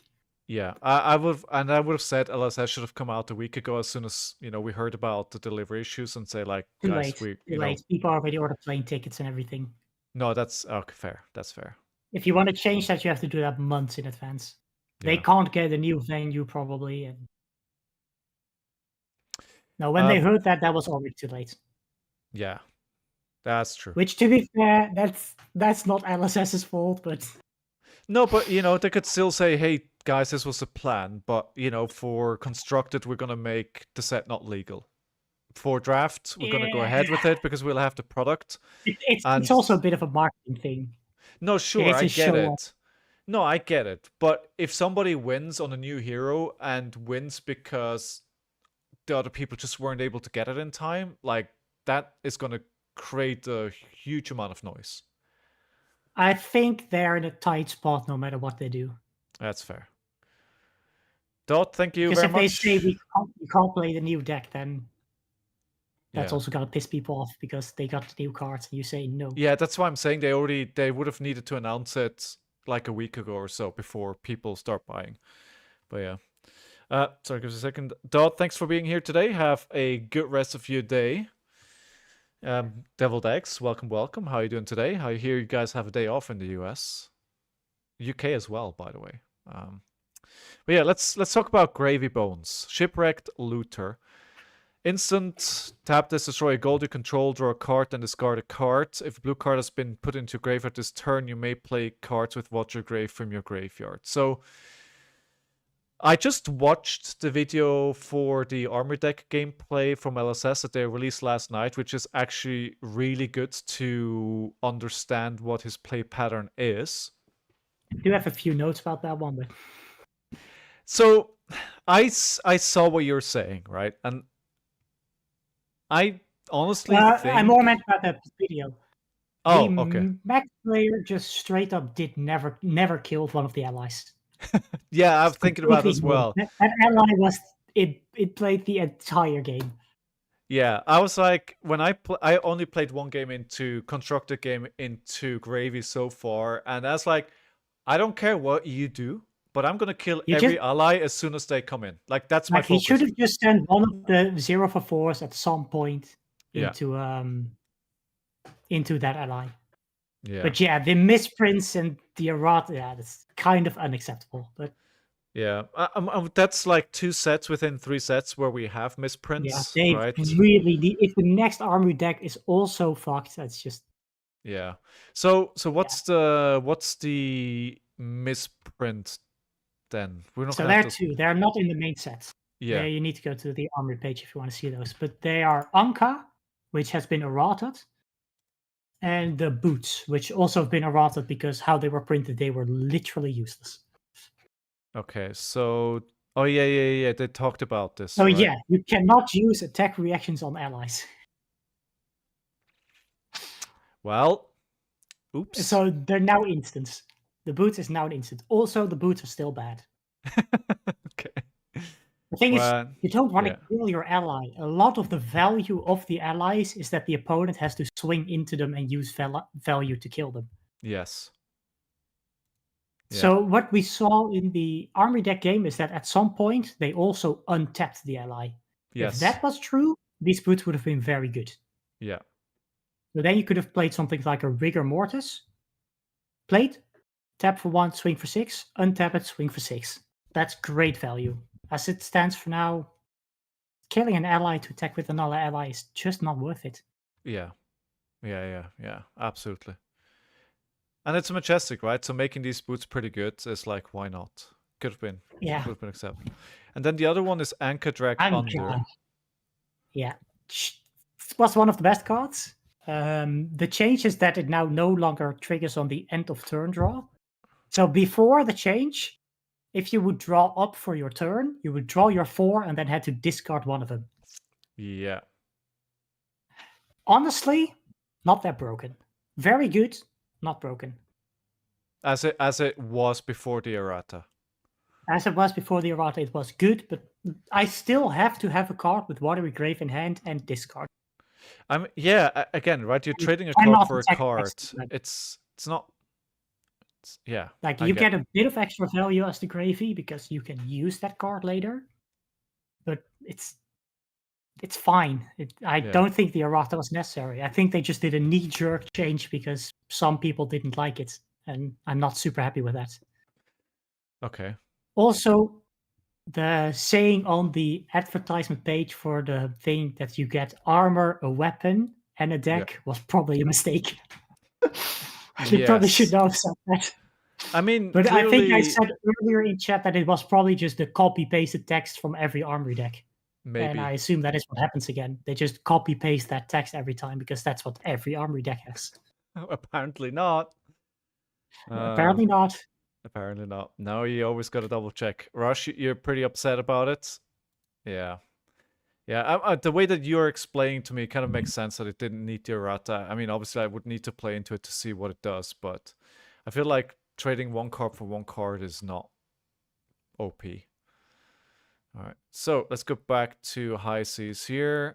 Yeah, I would have said LSS should have come out a week ago as soon as we heard about the delivery issues and say like, Too guys, late. Too late. People already ordered plane tickets and everything. No, that's okay. Fair. That's fair. If you want to change that, you have to do that months in advance. They can't get a new venue probably. And no, when they heard that was already too late. Yeah, that's true. Which, to be fair, that's not LSS's fault, but no, but they could still say, "Hey, guys, this was a plan," but for constructed, we're gonna make the set not legal. For draft, we're gonna go ahead with it because we'll have the product. It's also a bit of a marketing thing. No, sure, I get it. No, I get it. But if somebody wins on a new hero and wins because the other people just weren't able to get it in time, like that is going to create a huge amount of noise. I think they're in a tight spot no matter what they do. That's fair. Dot, thank you very much. Because if they say we can't play the new deck, then that's also going to piss people off because they got the new cards and you say no. Yeah, that's why I'm saying they would have needed to announce it like a week ago or so before people start buying. But yeah. Sorry, give us a second. Dot, thanks for being here today. Have a good rest of your day. Deviled Eggs, welcome. How are you doing today? I hear you guys have a day off in the US. UK as well, by the way. But yeah, let's talk about Gravy Bones. Shipwrecked Looter. Instant, tap this, destroy a gold you control, draw a card, then discard a card. If a blue card has been put into your graveyard this turn, you may play cards with Watcher Grave from your graveyard. So, I just watched the video for the armor deck gameplay from LSS that they released last night, which is actually really good to understand what his play pattern is. I do have a few notes about that one, but... So, I saw what you're saying, right? And I honestly think... I more meant about that video. Oh, okay. Max player just straight up never killed one of the allies. Yeah, I'm thinking about it as well. That ally it played the entire game. Yeah, I was like, when I only played one game into constructed game into Gravy so far, and I was like, I don't care what you do, but I'm gonna kill every ally as soon as they come in. Like that's my focus. He should have just sent one of the 0-for-4s at some point into that ally. Yeah. But yeah, the misprints and the errata, that's kind of unacceptable. But yeah, that's like 2 sets within 3 sets where we have misprints. Yeah, right? Really. If the next army deck is also fucked, that's just. Yeah. So what's the misprint then? We're not. So there are 2. They're not in the main set. Yeah. You need to go to the armory page if you want to see those. But they are Anka, which has been errated, and the boots, which also have been errated because how they were printed, they were literally useless. Okay, so yeah, they talked about this. So right? yeah, you cannot use attack reactions on allies. Well, oops. So they're now instants. The boots is now an instant. Also, the boots are still bad. Okay. The thing is, you don't want to kill your ally. A lot of the value of the allies is that the opponent has to swing into them and use value to kill them. Yes. Yeah. So what we saw in the army deck game is that at some point they also untapped the ally. If Yes. that was true, these boots would have been very good. Yeah. So then you could have played something like a Rigor Mortis. Played, tap for 1, swing for 6, untap it, swing for 6. That's great value. As it stands for now, killing an ally to attack with another ally is just not worth it. Yeah. Yeah. Absolutely. And it's a majestic, right? So making these boots pretty good is like, why not? Could have been. Yeah. Could have been acceptable. And then the other one is Anchor Drag Under. Yeah. It was one of the best cards. The change is that it now no longer triggers on the end of turn draw. So before the change, if you would draw up for your turn, you would draw your 4 and then had to discard one of them. Yeah. Honestly, not that broken. Very good, not broken. As it was before the errata. As it was before the errata, it was good, but I still have to have a card with Watery Grave in hand and discard. Again, right? You're trading a card for a card. It's not. Yeah. Like you get a bit of extra value as the Gravy because you can use that card later, but it's fine. I don't think the errata was necessary. I think they just did a knee-jerk change because some people didn't like it, and I'm not super happy with that. Okay. Also, the saying on the advertisement page for the thing that you get armor, a weapon, and a deck was probably a mistake. You probably should know that. I mean, but clearly... I think I said earlier in chat that it was probably just the copy-pasted text from every armory deck. Maybe. And I assume that is what happens again. They just copy-paste that text every time because that's what every armory deck has. Apparently not. Apparently not. Apparently not. No, you always got to double check. Rush, you're pretty upset about it. Yeah. Yeah, the way that you're explaining to me kind of makes sense that it didn't need the errata. I mean, obviously I would need to play into it to see what it does, but I feel like trading one card for one card is not OP. All right, so let's go back to high seas here.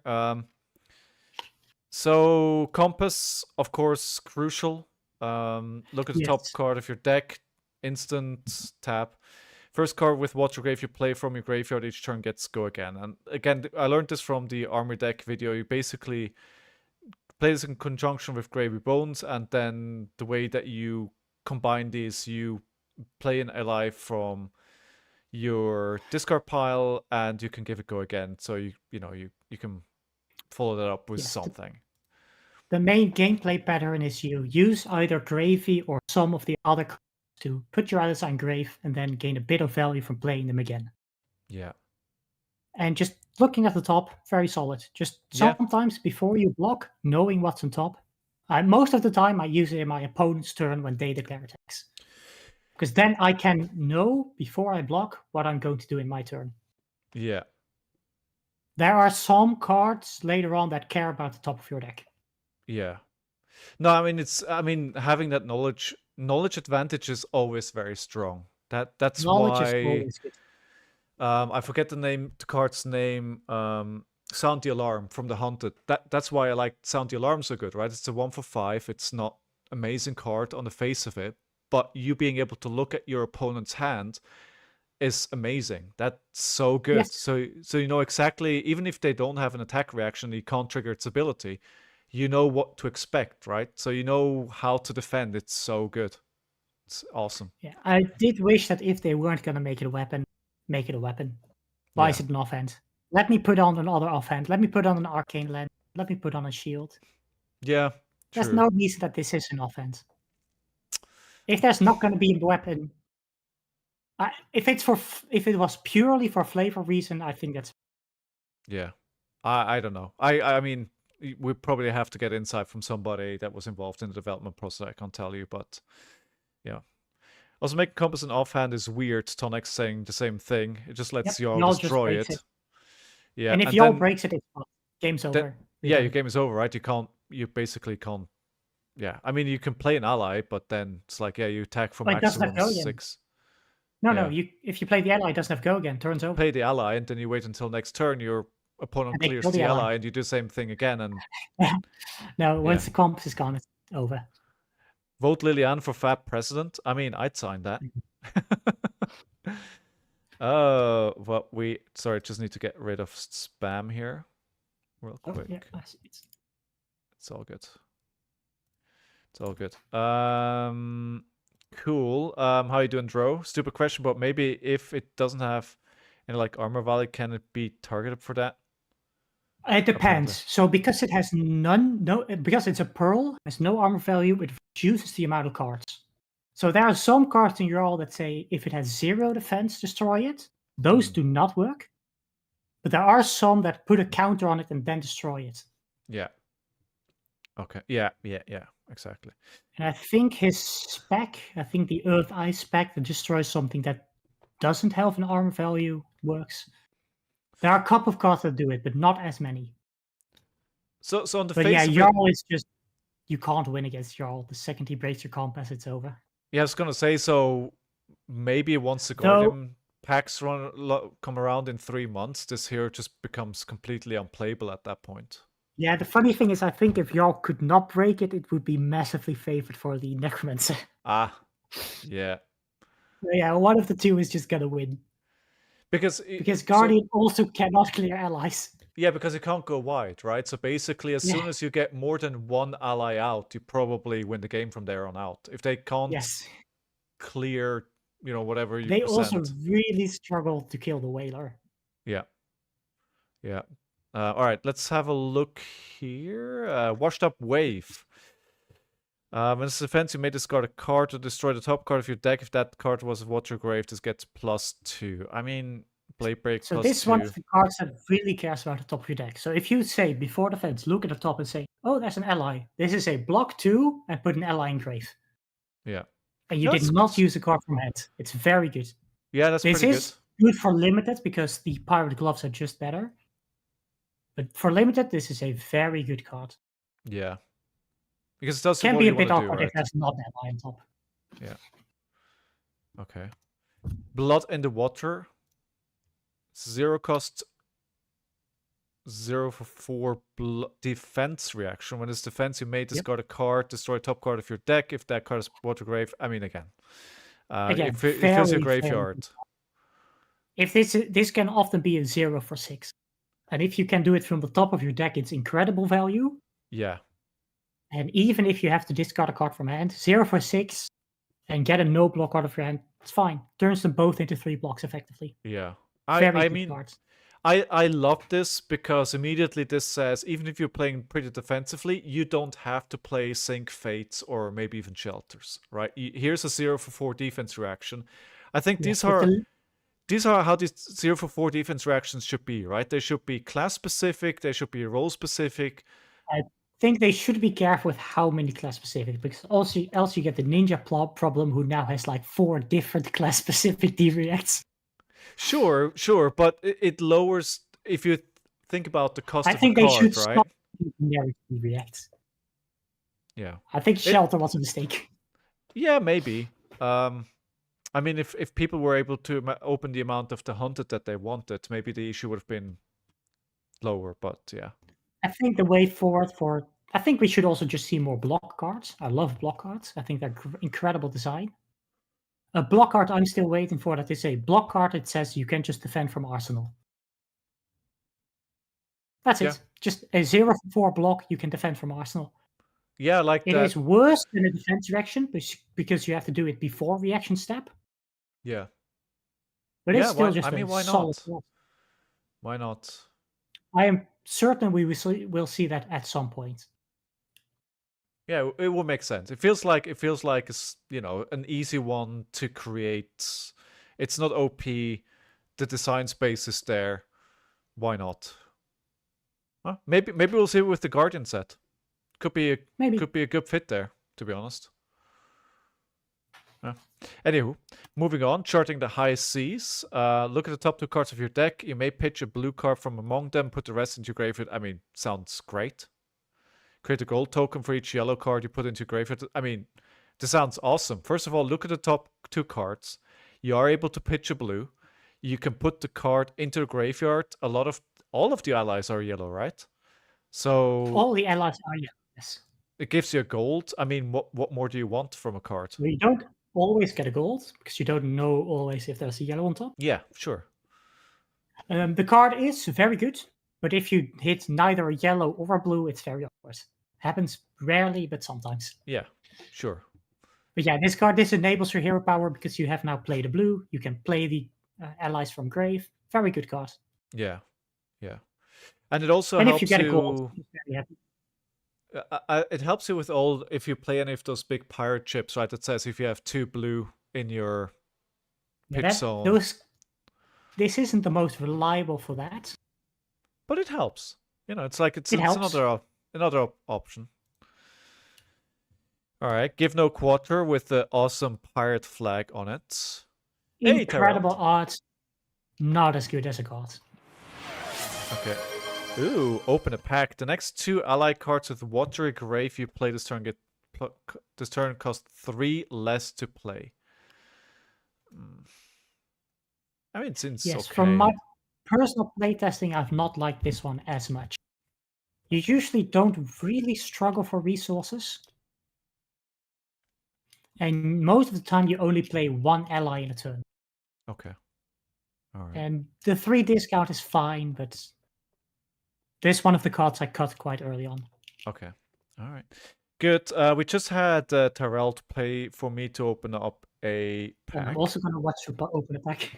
So Compass, of course, crucial. Look at the top card of your deck. Instant tap. First card with Water Grave you play from your graveyard each turn gets go again. And again, I learned this from the Army deck video. You basically play this in conjunction with Gravy Bones, and then the way that you combine these, you play an ally from your discard pile, and you can give it go again. So you can follow that up with something. The main gameplay pattern is you use either Gravy or some of the other cards to put your allies on grave and then gain a bit of value from playing them again. Yeah. And just looking at the top, very solid. Just sometimes before you block, knowing what's on top. Most of the time, I use it in my opponent's turn when they declare attacks. Because then I can know before I block what I'm going to do in my turn. Yeah. There are some cards later on that care about the top of your deck. Yeah. No, I mean having that knowledge advantage is always very strong. That's knowledge why is always good. I forget the card's name. Sound the Alarm from the Haunted. That's why I like Sound the Alarm so good, right? It's a 1 for 5. It's not amazing card on the face of it, but you being able to look at your opponent's hand is amazing. That's so good. Yes. So you know exactly, even if they don't have an attack reaction, you can't trigger its ability. You know what to expect, right? So you know how to defend. It's so good. It's awesome. Yeah, I did wish that if they weren't going to make it a weapon, make it a weapon. Why is it an offhand? Let me put on another offhand. Let me put on an arcane lens. Let me put on a shield. Yeah, There's no reason that this is an offhand. If there's not going to be a weapon, if it was purely for flavor reason, I think that's. Yeah, I don't know. I mean, we probably have to get insight from somebody that was involved in the development process. I can't tell you, but yeah. Also, making Compass an offhand is weird. Tonex saying the same thing. It just lets y'all destroy it. Yeah, and if y'all breaks it, it's game's over. Your game is over, right? You basically can't. Yeah, I mean, you can play an ally, but then it's like, you attack for maximum 6. No, if you play the ally, it doesn't have go again. Turns over. Play the ally, and then you wait until next turn. Your opponent clears the ally, and you do the same thing again. And no, once the Compass is gone, it's over. Vote Liliane for Fab president. I mean, I'd sign that. Well, sorry, just need to get rid of spam here real Oh, quick. yeah, I see it. It's all good. It's all good. Cool. How you doing, Dro? Stupid question, but maybe if it doesn't have any like armor value, can it be targeted for that? It depends. So because it has because it's a pearl, has no armor value, it reduces the amount of cards. So there are some cards in your all that say if it has 0 defense, destroy it. Those do not work. But there are some that put a counter on it and then destroy it. Yeah. Okay. Yeah. Exactly. And I think his spec, the Earth Ice spec that destroys something that doesn't have an armor value works. There are a couple of cards that do it, but not as many. So on the But face yeah, of Jarl is just, you can't win against Jarl. The second he breaks your compass, it's over. Yeah, I was gonna say, so maybe once the Guardian packs come around in 3 months, this hero just becomes completely unplayable at that point. Yeah, the funny thing is, I think if Jarl could not break it, it would be massively favored for the Necromancer. Ah, yeah. So yeah, one of the two is just gonna win. Because Guardian also cannot clear allies. Yeah, because you can't go wide, right? So basically, as soon as you get more than one ally out, you probably win the game from there on out. If they can't clear, whatever you They percent. also really struggle to kill the Whaler. Yeah. All right, let's have a look here. Washed Up Wave. When it's defense, you may discard a card to destroy the top card of your deck. If that card was a water grave, this gets +2. I mean, Blade Break so +2. This is one of the cards that really cares about the top of your deck. So if you say before defense, look at the top and say, oh, there's an ally. This is a block 2 and put an ally in grave. Yeah. And you did not use a card from hand. It's very good. Yeah, that's pretty good. This is good for limited because the Pirate Gloves are just better. But for limited, this is a very good card. Yeah. Because it does can be a bit awkward if there's not that line on top. Yeah. Okay. Blood in the Water. 0 cost, 0 for 4 defense reaction. When it's defense, you may discard a card, destroy top card of your deck. If that card is water grave, I mean, again, it fills your graveyard. If this can often be a 0 for 6. And if you can do it from the top of your deck, it's incredible value. Yeah. And even if you have to discard a card from hand, 0 for 6, and get a no block card of your hand, it's fine. Turns them both into 3 blocks effectively. Yeah. I mean, I love this because immediately this says, even if you're playing pretty defensively, you don't have to play Sink Fates or maybe even Shelters, right? Here's a 0 for 4 defense reaction. I think these are how these 0 for 4 defense reactions should be, right? They should be class specific, they should be role specific. I think they should be careful with how many class specific, because else you get the ninja problem who now has like 4 different class specific D-reacts. Sure, but it lowers, if you think about the cost of a card, right? I think they should stop generic D-reacts. Yeah. I think Shelter was a mistake. Yeah, maybe. I mean, if people were able to open the amount of the hunted that they wanted, maybe the issue would have been lower, but yeah. I think the way forward I think we should also just see more block cards. I love block cards. I think they're incredible design. A block card I'm still waiting for, that is a block card that says you can just defend from Arsenal. That's it. Just a 0 for 4 block, you can defend from Arsenal. Yeah, like it is worse than a defense reaction because you have to do it before reaction step. Yeah. But it's still just why solid not? Why not? I am certain we will see that at some point. Yeah, it will make sense. It feels like it's, an easy one to create. It's not OP. The design space is there. Why not? Huh? Maybe we'll see it with the Guardian set. Could be a good fit there, to be honest. Anywho, moving on, charting the high seas. Look at the top 2 cards of your deck. You may pitch a blue card from among them, put the rest into your graveyard. I mean, sounds great. Create a gold token for each yellow card you put into your graveyard. I mean, this sounds awesome. First of all, look at the top 2 cards. You are able to pitch a blue. You can put the card into the graveyard. All of the allies are yellow, right? So all the allies are yellow, yes. It gives you a gold. I mean, what more do you want from a card? You don't always get a gold because you don't know always if there's a yellow on top. Yeah, sure. The card is very good, but if you hit neither a yellow or a blue, it's very awkward. Happens rarely, but sometimes. Yeah, sure. But yeah, this enables your hero power because you have now played a blue. You can play the allies from grave. Very good card. Yeah, yeah. And it also And if helps you get a you. gold, you're very happy. It helps you with all if you play any of those big pirate ships, right? It says if you have 2 blue in your Yeah, pitch zone, this isn't the most reliable for that. but it helps. It's like it's It helps. another option. All right, give no quarter with the awesome pirate flag on it. Incredible Hey, art, not as good as a card. Okay. Ooh, open a pack. The next 2 ally cards with watery grave you play this turn this turn cost 3 less to play. I mean, it seems Yes, okay. from my personal playtesting, I've not liked this one as much. You usually don't really struggle for resources. And most of the time, you only play 1 ally in a turn. Okay. All right. And the 3 discount is fine, but this one of the cards I cut quite early on. Okay. All right. Good. We just had Tyrell to play for me to open up a pack. And I'm also going to watch you open a pack.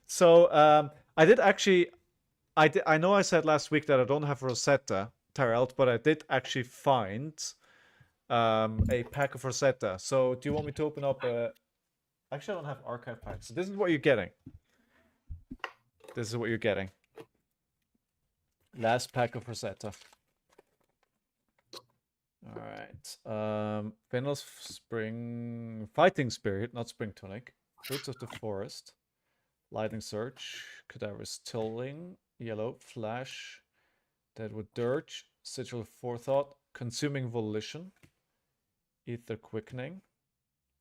So I did actually. I know I said last week that I don't have Rosetta Tyrell, but I did actually find a pack of Rosetta. So do you want me to open up a? Actually, I don't have archive packs. So this is what you're getting. This is what you're getting. Last pack of Rosetta. All right. Final's Spring Fighting Spirit, not Spring Tonic. Fruits of the Forest. Lightning Surge. Cadaverous Tilling. Yellow. Flash. Deadwood Dirge. Sigil Forethought. Consuming Volition. Ether Quickening.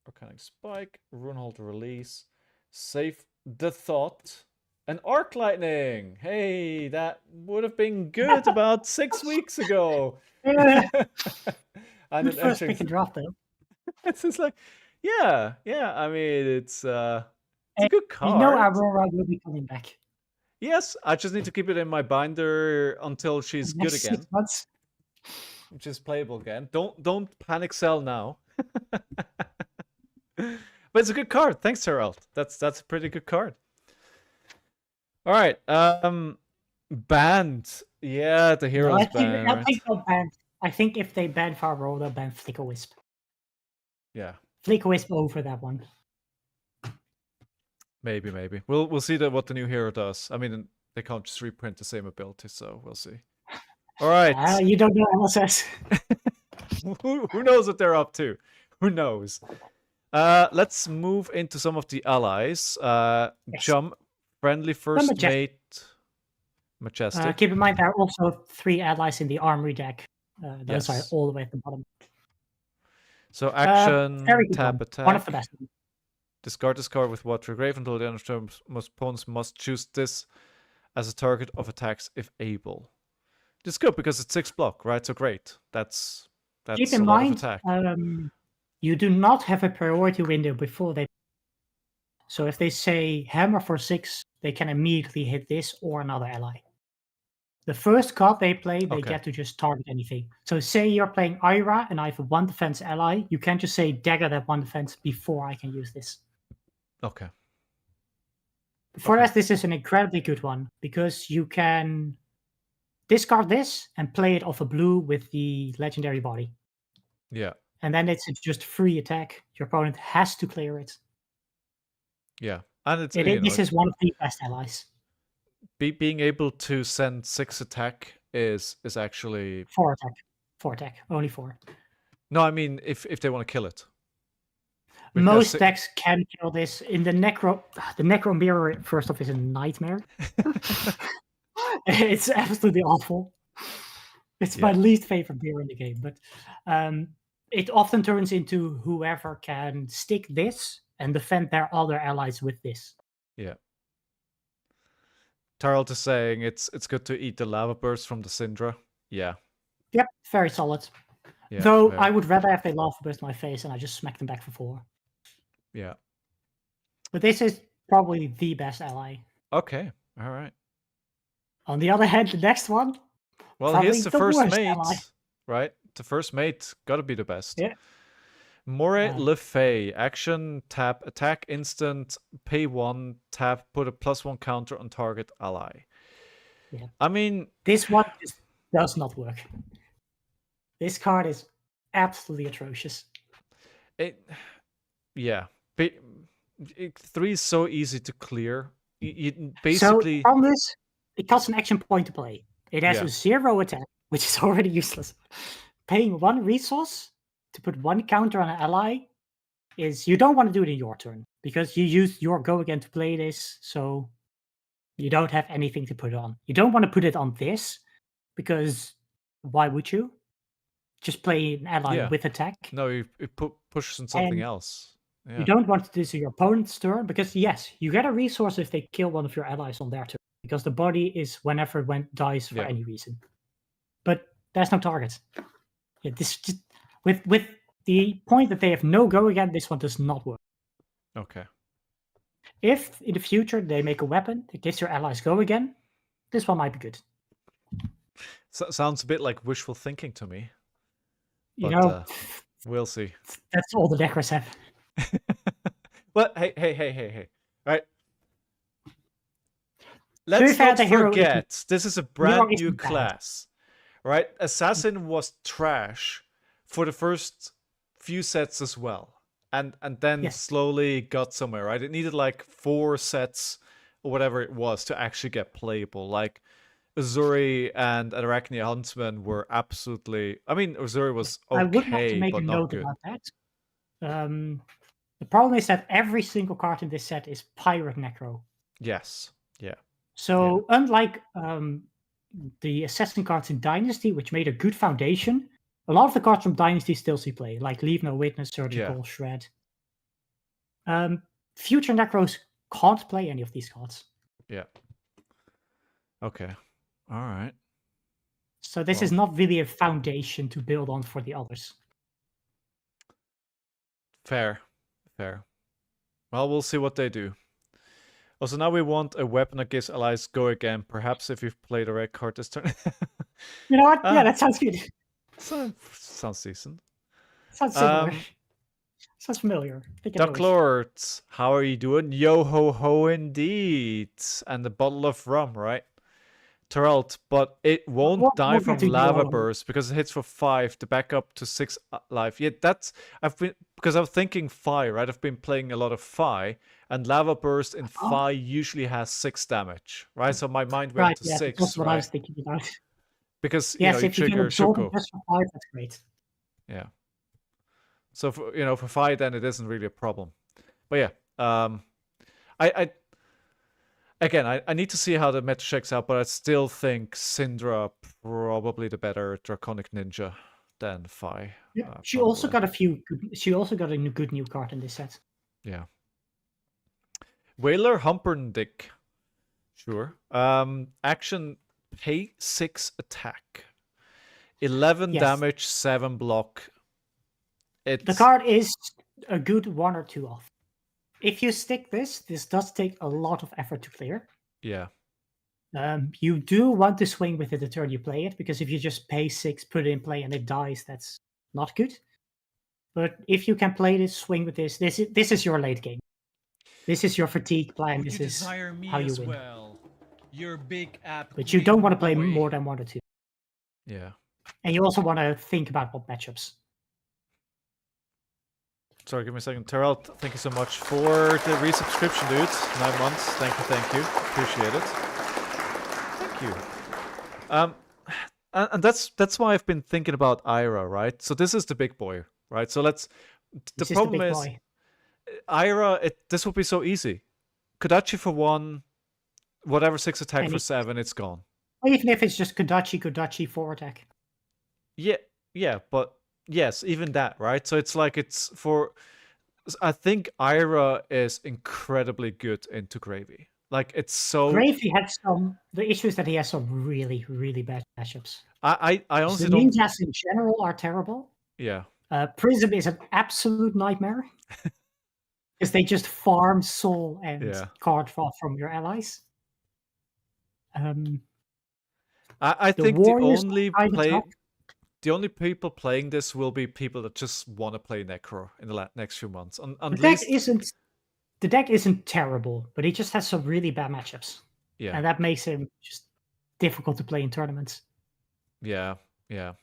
Organic Spike. Runehold Release. Save the Thought. And Arc Lightning! Hey, that would have been good about 6 weeks ago. And it first actually, pick and draft though. it's just like, yeah. I mean, it's a good card. You know Aurora will be coming back. Yes, I just need to keep it in my binder until she's good again. 6 months. Which is playable again. Don't panic sell now. But it's a good card. Thanks, Harold. That's a pretty good card. All right. Banned. Yeah, the heroes banned. I think they'll ban. I think if they ban Farrow, they'll ban Flicker Wisp. Yeah. Flicker Wisp over that one. Maybe. We'll see what the new hero does. I mean, they can't just reprint the same ability, so we'll see. All right. You don't know LSS. Who knows what they're up to? Who knows? Let's move into some of the allies. Yes. Jump. Friendly First Mate. Majestic. Keep in mind there are also 3 allies in the armory deck. Those are all the way at the bottom. So action, tap, attack. One of the best. Discard this card with water grave until the end of turn. Most opponents must choose this as a target of attacks if able. This is good because it's 6 block, right? So great. That's Keep in a lot mind, of attack. You do not have a priority window before they. So if they say hammer for 6, they can immediately hit this or another ally. The first card they play, they get to just target anything. So say you're playing Ira and I have a 1 defense ally, you can't just say dagger that 1 defense before I can use this. Okay. For us, this is an incredibly good one because you can discard this and play it off a blue with the legendary body. Yeah. And then it's just free attack. Your opponent has to clear it. Yeah. And this is one of the best allies. Being able to send 6 attack is actually 4 attack. 4 attack. Only 4. No, I mean if they want to kill it. Because most decks can kill this. In the Necro Mirror, first off, is a nightmare. It's absolutely awful. It's my least favorite mirror in the game, but it often turns into whoever can stick this and defend their other allies with this. Yeah. Tarlt is saying it's good to eat the lava burst from the Syndra. Yeah. Yep, very solid. Yeah, Though very. I would rather have they Lava Burst in my face and I just smack them back for 4. Yeah. But this is probably the best ally. Okay. All right. On the other hand, the next one, Well, probably here's the the first worst mate, ally. right? The first mate gotta be the best. Yeah. Moray Le Fay. Action, tap, attack instant, pay 1, tap, put a +1 counter on target ally. Yeah. I mean, this one just does not work. This card is absolutely atrocious. Yeah. 3 is so easy to clear. You basically. So on this, it costs an action point to play. It has Yeah. a 0 attack, which is already useless. Paying 1 resource to put 1 counter on an ally is you don't want to do it in your turn because you use your go again to play this, so you don't have anything to put on. You don't want to put it on this because why would you? Just play an ally with attack. No, you push on something else. Yeah. You don't want to do this in your opponent's turn because yes, you get a resource if they kill one of your allies on their turn because the body is whenever it dies for any reason. But there's no target. Yeah, this just with the point that they have no go again, this one does not work. Okay. If in the future they make a weapon that gives your allies go again, this one might be good. Sounds a bit like wishful thinking to me. You but, know, we'll see. That's all the deckers have. Well, hey. Right. Let's not forget, this is a brand new class. Right? Assassin was trash for the first few sets as well. And then slowly got somewhere, right? It needed like 4 sets or whatever it was to actually get playable. Like Uzuri and Arachne Huntsman were absolutely. I mean, Uzuri was okay, I would have to make a note about that. The problem is that every single card in this set is Pirate Necro. Yes. Yeah. So unlike the Assassin cards in Dynasty, which made a good foundation, a lot of the cards from Dynasty still see play, like Leave No Witness, Surgical, Shred. Future Necros can't play any of these cards. Yeah. Okay. All right. So this is not really a foundation to build on for the others. Fair. Well, we'll see what they do. Also, now we want a weapon that gives allies go again. Perhaps if you've played a red card this turn. You know what? Yeah, that sounds good. Sounds decent. Sounds similar. Sounds familiar. Duck Lords, how are you doing? Yo ho ho indeed. And a bottle of rum, right? Terrelt, but it won't die from lava burst because it hits for 5 to back up to 6 life. Yeah, because I'm thinking Fi, right? I've been playing a lot of Fi, and lava burst in Fi usually has 6 damage, right? So my mind went to 6. That's what I was thinking about. Because you trigger Shuko. Just for 5, that's great. Yeah. So for Fi, then it isn't really a problem. But yeah, I need to see how the meta checks out, but I still think Syndra probably the better Draconic Ninja than Fi. Yeah, she also got a good new card in this set. Yeah. Whaler Humperdinck. Sure. Action, pay 6 attack. 11 damage, 7 block. The card is a good 1 or 2 off. If you stick this does take a lot of effort to clear. Yeah. You do want to swing with it the turn you play it, because if you just pay 6, put it in play, and it dies, that's not good. But if you can play this, swing with this. This is your late game. This is your fatigue plan. This is how you win. Your big app. But you don't want to play more than 1 or 2. Yeah. And you also want to think about what matchups. Sorry, give me a second. Terrell, thank you so much for the resubscription, dude. 9 months. Thank you. Appreciate it. Thank you. And that's why I've been thinking about Ira, right? So this is the big boy, right? So the problem is Ira, this would be so easy. Kodachi for 1, whatever 6 attack for 7, it's gone. Even if it's just Kodachi 4 attack. Yeah, but yes, even that, right? So it's like I think Ira is incredibly good into Gravy. Like, it's so... Gravy had some. The issue is that he has some really, really bad matchups. I The honestly don't... ninjas in general are terrible. Yeah. Prism is an absolute nightmare. Because they just farm soul and Yeah. card draw from your allies. I The think the warriors only are kinda tough. the only people playing this will be people that just want to play Necro in the next few months. The At deck least... isn't terrible, but he just has some really bad matchups. Yeah. And that makes him just difficult to play in tournaments. Yeah. Yeah.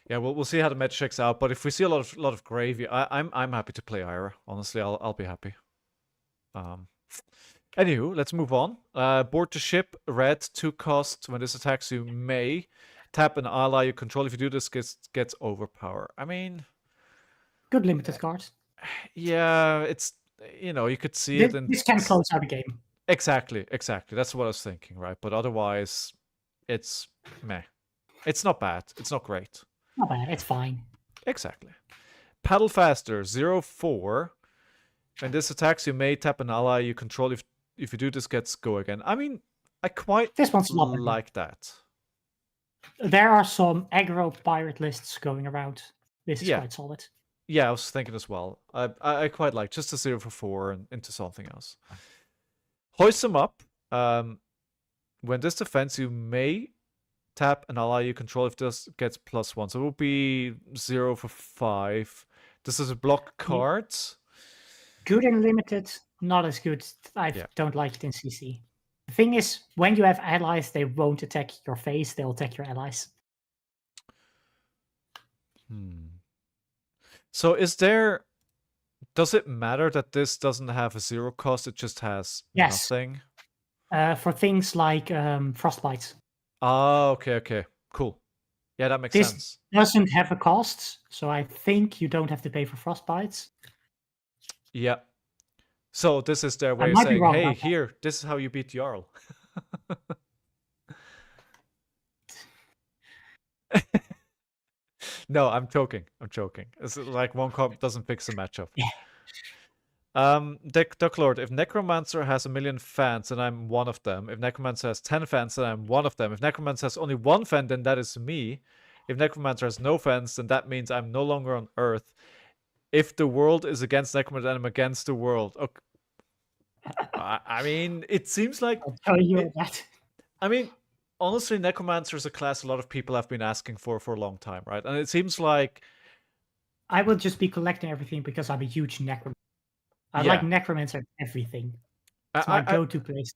Yeah, we'll see how the match checks out. But if we see a lot of gravy, I'm happy to play Ira. Honestly, I'll be happy. Anywho, let's move on. Board to ship, red, 2 cost. When this attacks, you may tap an ally you control. If you do this, gets overpower. I mean, Good limited cards. yeah, it's, you could see it in... This can close out a game. Exactly. That's what I was thinking, right? But otherwise, it's meh. It's not bad. It's not great. Not bad. It's fine. Exactly. Paddle faster, 0/4. When this attacks, you may tap an ally you control. If you do this, gets go again. I mean, I quite This one's not bad. like that. There are some aggro pirate lists going around. This is quite solid. Yeah, I was thinking as well. I quite like just a 0/4 and into something else. Hoist them up. When this defends, you may tap an ally you control if this gets +1. So it will be 0/5. This is a block card. Good and limited, not as good. I don't like it in CC. The thing is, when you have allies, they won't attack your face, they'll attack your allies. So does it matter that this doesn't have a 0 cost, it just has nothing? For things like Frostbite. Oh, okay. Cool. Yeah, that makes sense. This doesn't have a cost, so I think you don't have to pay for Frostbites. Yeah. So this is their way of saying, hey, here, this is how you beat Jarl. No, I'm joking. It's like one card doesn't fix the matchup. Duck Lord, if Necromancer has 1 million fans, then I'm one of them. If Necromancer has 10 fans, then I'm one of them. If Necromancer has only 1 fan, then that is me. If Necromancer has no fans, then that means I'm no longer on Earth. If the world is against Necromancer, then I'm against the world. Okay. I mean, it seems like... I'll tell you that. I mean, honestly, Necromancer is a class a lot of people have been asking for a long time, right? And it seems like... I will just be collecting everything because I'm a huge Necromancer. I like Necromancer everything. It's my go-to place.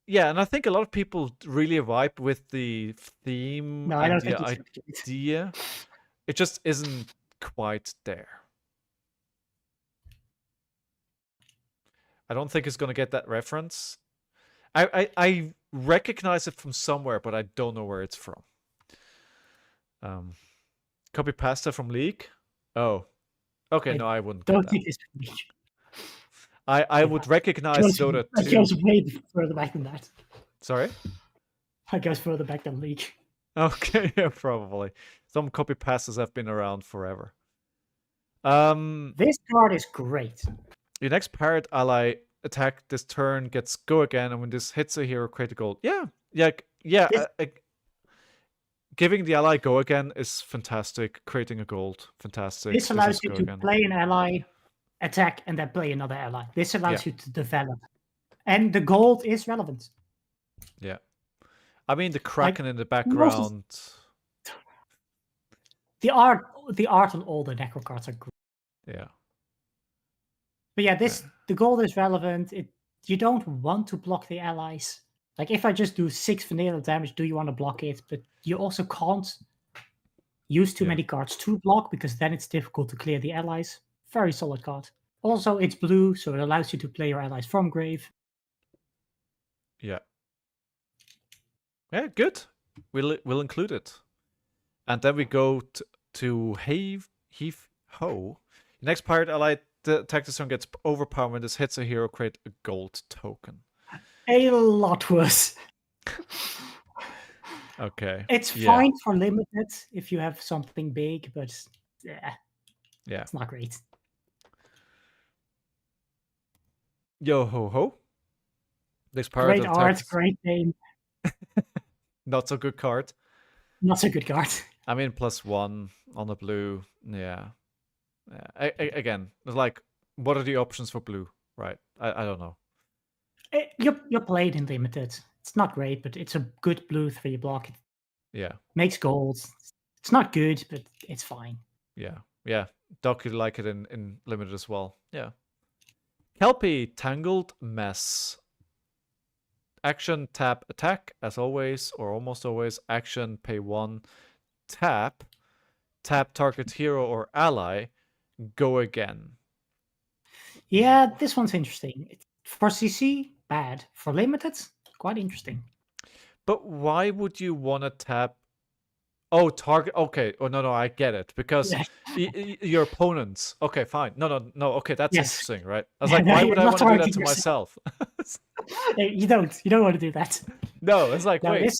Yeah, and I think a lot of people really vibe with the theme and the idea. It just isn't quite there. I don't think it's going to get that reference. I recognize it from somewhere, but I don't know where it's from. Copy pasta from League? Oh. Okay, no, I wouldn't get that. Think it's from League. I would recognize Dota 2. It goes way further back than that. Sorry? It goes further back than League. Okay, yeah, probably. Some copy pastas have been around forever. This card is great. Your next pirate ally attack this turn gets go again, and when this hits a hero, critical. Giving the ally go again is fantastic. Creating a gold, fantastic. This allows you to play an ally, attack, and then play another ally. This allows you to develop. And the gold is relevant. Yeah. I mean, the Kraken in the background. The art on all the Necro cards are great. Yeah. But yeah, the gold is relevant. You don't want to block the allies. Like, if I just do 6 vanilla damage, do you want to block it? But you also can't use too many cards to block, because then it's difficult to clear the allies. Very solid card. Also, it's blue, so it allows you to play your allies from grave. Yeah. Yeah, good. We'll include it. And then we go to Heave Ho. Next pirate ally attack this turn gets overpowered. When this hits a hero, create a gold token. A lot worse. Okay. It's fine for limited if you have something big, but it's not great. Yo ho ho. This pirate Great attack art, is great name. not so good card. Not so good card. I mean, +1 on the blue. Yeah. Again, it's like, what are the options for blue? Right. I don't know. You played in limited. It's not great, but it's a good blue 3 block. It Yeah. makes gold. It's not good, but it's fine. Yeah. Yeah. Doc, you like it in limited as well. Yeah. Kelpie, Tangled Mess. Action, tap, attack, as always, or almost always. Action, pay 1, tap. Tap target hero or ally. Go again. Yeah, this one's interesting. For CC, bad. For limited, quite interesting. But why would you want to tap? Oh, target. Okay. Oh, no, I get it. Because your opponents. Okay, fine. No. Okay, that's Yes. interesting, right? I was like, why would You're I not want to do that targeting to yourself. myself? You don't want to do that. No, it's like, No, wait.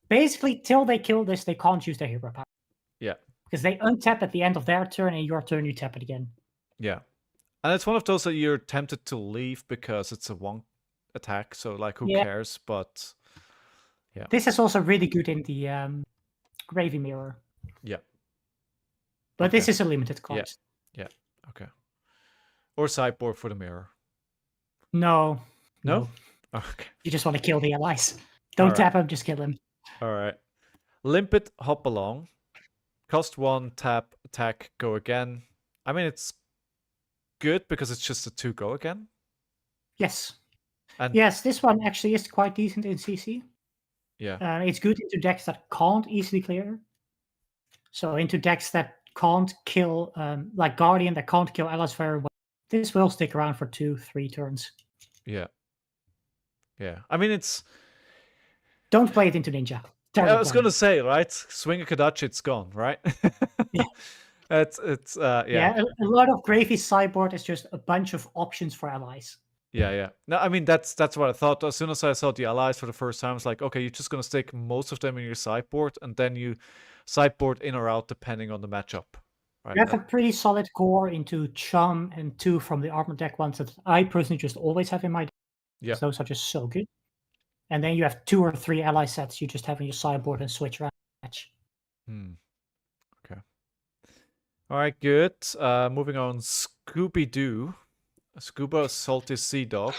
basically, till they kill this, they can't use their hero power. Yeah. Because they untap at the end of their turn, and your turn you tap it again. Yeah. And it's one of those that you're tempted to leave because it's a one attack, so like who cares? But yeah. This is also really good in the Gravy Mirror. Yeah. But this is a limited card. Yeah. Okay. Or sideboard for the mirror. No. Okay. You just want to kill the allies. Don't tap him, just kill him. Alright. Limpet Hop Along. Cost 1, tap, attack, go again. I mean, it's good because it's just a 2 go again. Yes. And yes, this one actually is quite decent in CC. Yeah. It's good into decks that can't easily clear. So into decks that can't kill, like Guardian, that can't kill allies very well. This will stick around for 2-3 turns. Yeah. Yeah. I mean, it's... Don't play it into Ninja. I was gonna say, right? Swing a Kadachi, it's gone, right? Yeah. It's Yeah, a lot of Gravy's sideboard is just a bunch of options for allies. Yeah. No, I mean, that's what I thought. As soon as I saw the allies for the first time, it's like, okay, you're just gonna stick most of them in your sideboard, and then you sideboard in or out depending on the matchup. Right? You have a pretty solid core into Chum and 2 from the armor deck ones that I personally just always have in my deck. Yeah. Those are just so good. And then you have 2 or 3 ally sets you just have in your sideboard and switch around the match. Okay. All right, good. Moving on, Scooby-Doo. Scuba Salty Sea Dog.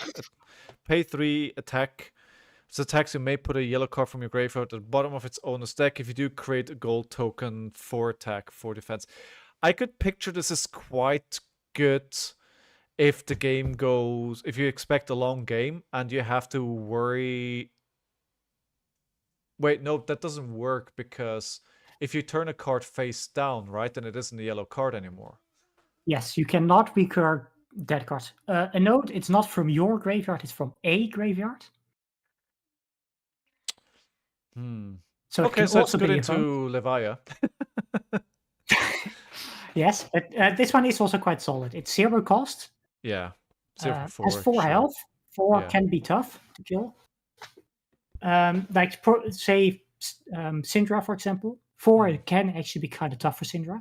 Pay 3, attack. It attacks, you may put a yellow card from your graveyard at the bottom of its owner's deck. If you do, create a gold token for attack, for defense. I could picture this as quite good if the game goes... If you expect a long game and you have to worry... Wait, no, that doesn't work because if you turn a card face down, right, then it isn't a yellow card anymore. Yes, you cannot recur that card. A note, it's not from your graveyard, it's from a graveyard. So okay, so it's good into Levia. Yes, but this one is also quite solid. It's 0 cost. Yeah. 0 for 4. Has 4 health. 4 can be tough to kill. Like, say, Syndra, for example. 4 can actually be kind of tough for Syndra.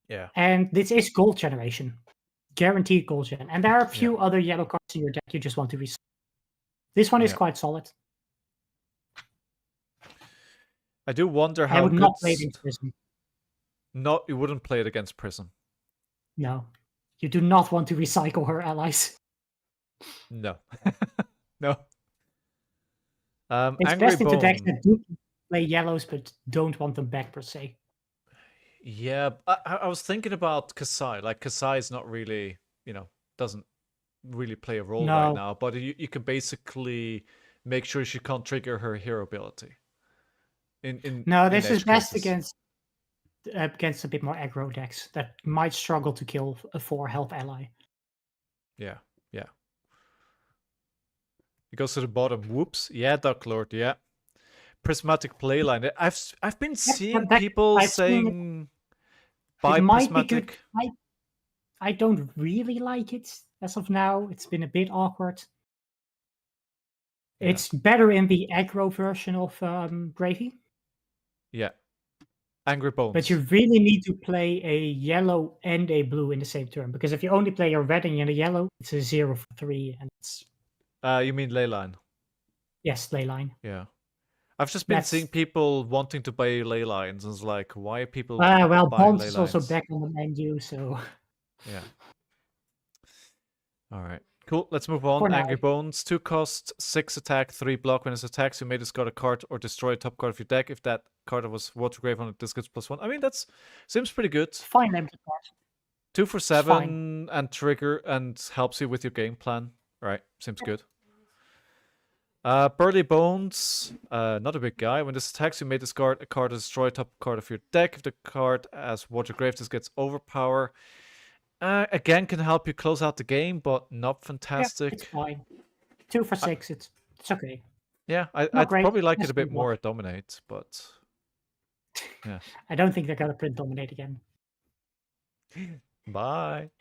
Yeah. And this is gold generation. Guaranteed gold gen. And there are a few other yellow cards in your deck you just want to recycle. This one is quite solid. I do wonder how I would not play it against Prism. No, you wouldn't play it against Prism. No. You do not want to recycle her allies. No. No. It's Angry best into Bone. decks that do play yellows but don't want them back per se. Yeah, I was thinking about Kasai. Like, Kasai is not really, doesn't really play a role right now, but you can basically make sure she can't trigger her hero ability. This is best against a bit more aggro decks that might struggle to kill a 4 health ally. Yeah. It goes to the bottom. Whoops. Yeah, Dark Lord. Yeah. Prismatic Playline. I've been seeing people saying buy Prismatic. I don't really like it as of now. It's been a bit awkward. Yeah. It's better in the aggro version of Gravy. Yeah. Angry Bones. But you really need to play a yellow and a blue in the same turn, because if you only play a red and a yellow, it's a 0 for 3, and it's You mean Leyline? yes, Leyline. Yeah. I've just been seeing people wanting to buy ley lines, and it's like, why are people well, buying Bonds ley is also lines? back on the menu, so Yeah. All right. Cool. Let's move on. For now. Angry Bones, 2 cost, 6 attack, 3 block. When it attacks, you may discard a card or destroy a top card of your deck. If that card was Watergrave on it, this gets +1. I mean, that's seems pretty good. fine limited card. 2 for fine. 7 and trigger and helps you with your game plan. Right. Seems good. Burly Bones, not a big guy. When this attacks, you may discard a card or destroy a top card of your deck. If the card has Watergrave, this gets overpower. Again, can help you close out the game, but not fantastic. Yeah, it's fine. 2 for 6, it's okay. Yeah, Not I'd great, probably like it just a bit good more luck. at Dominate, but yeah. I don't think they're gonna print Dominate again. Bye.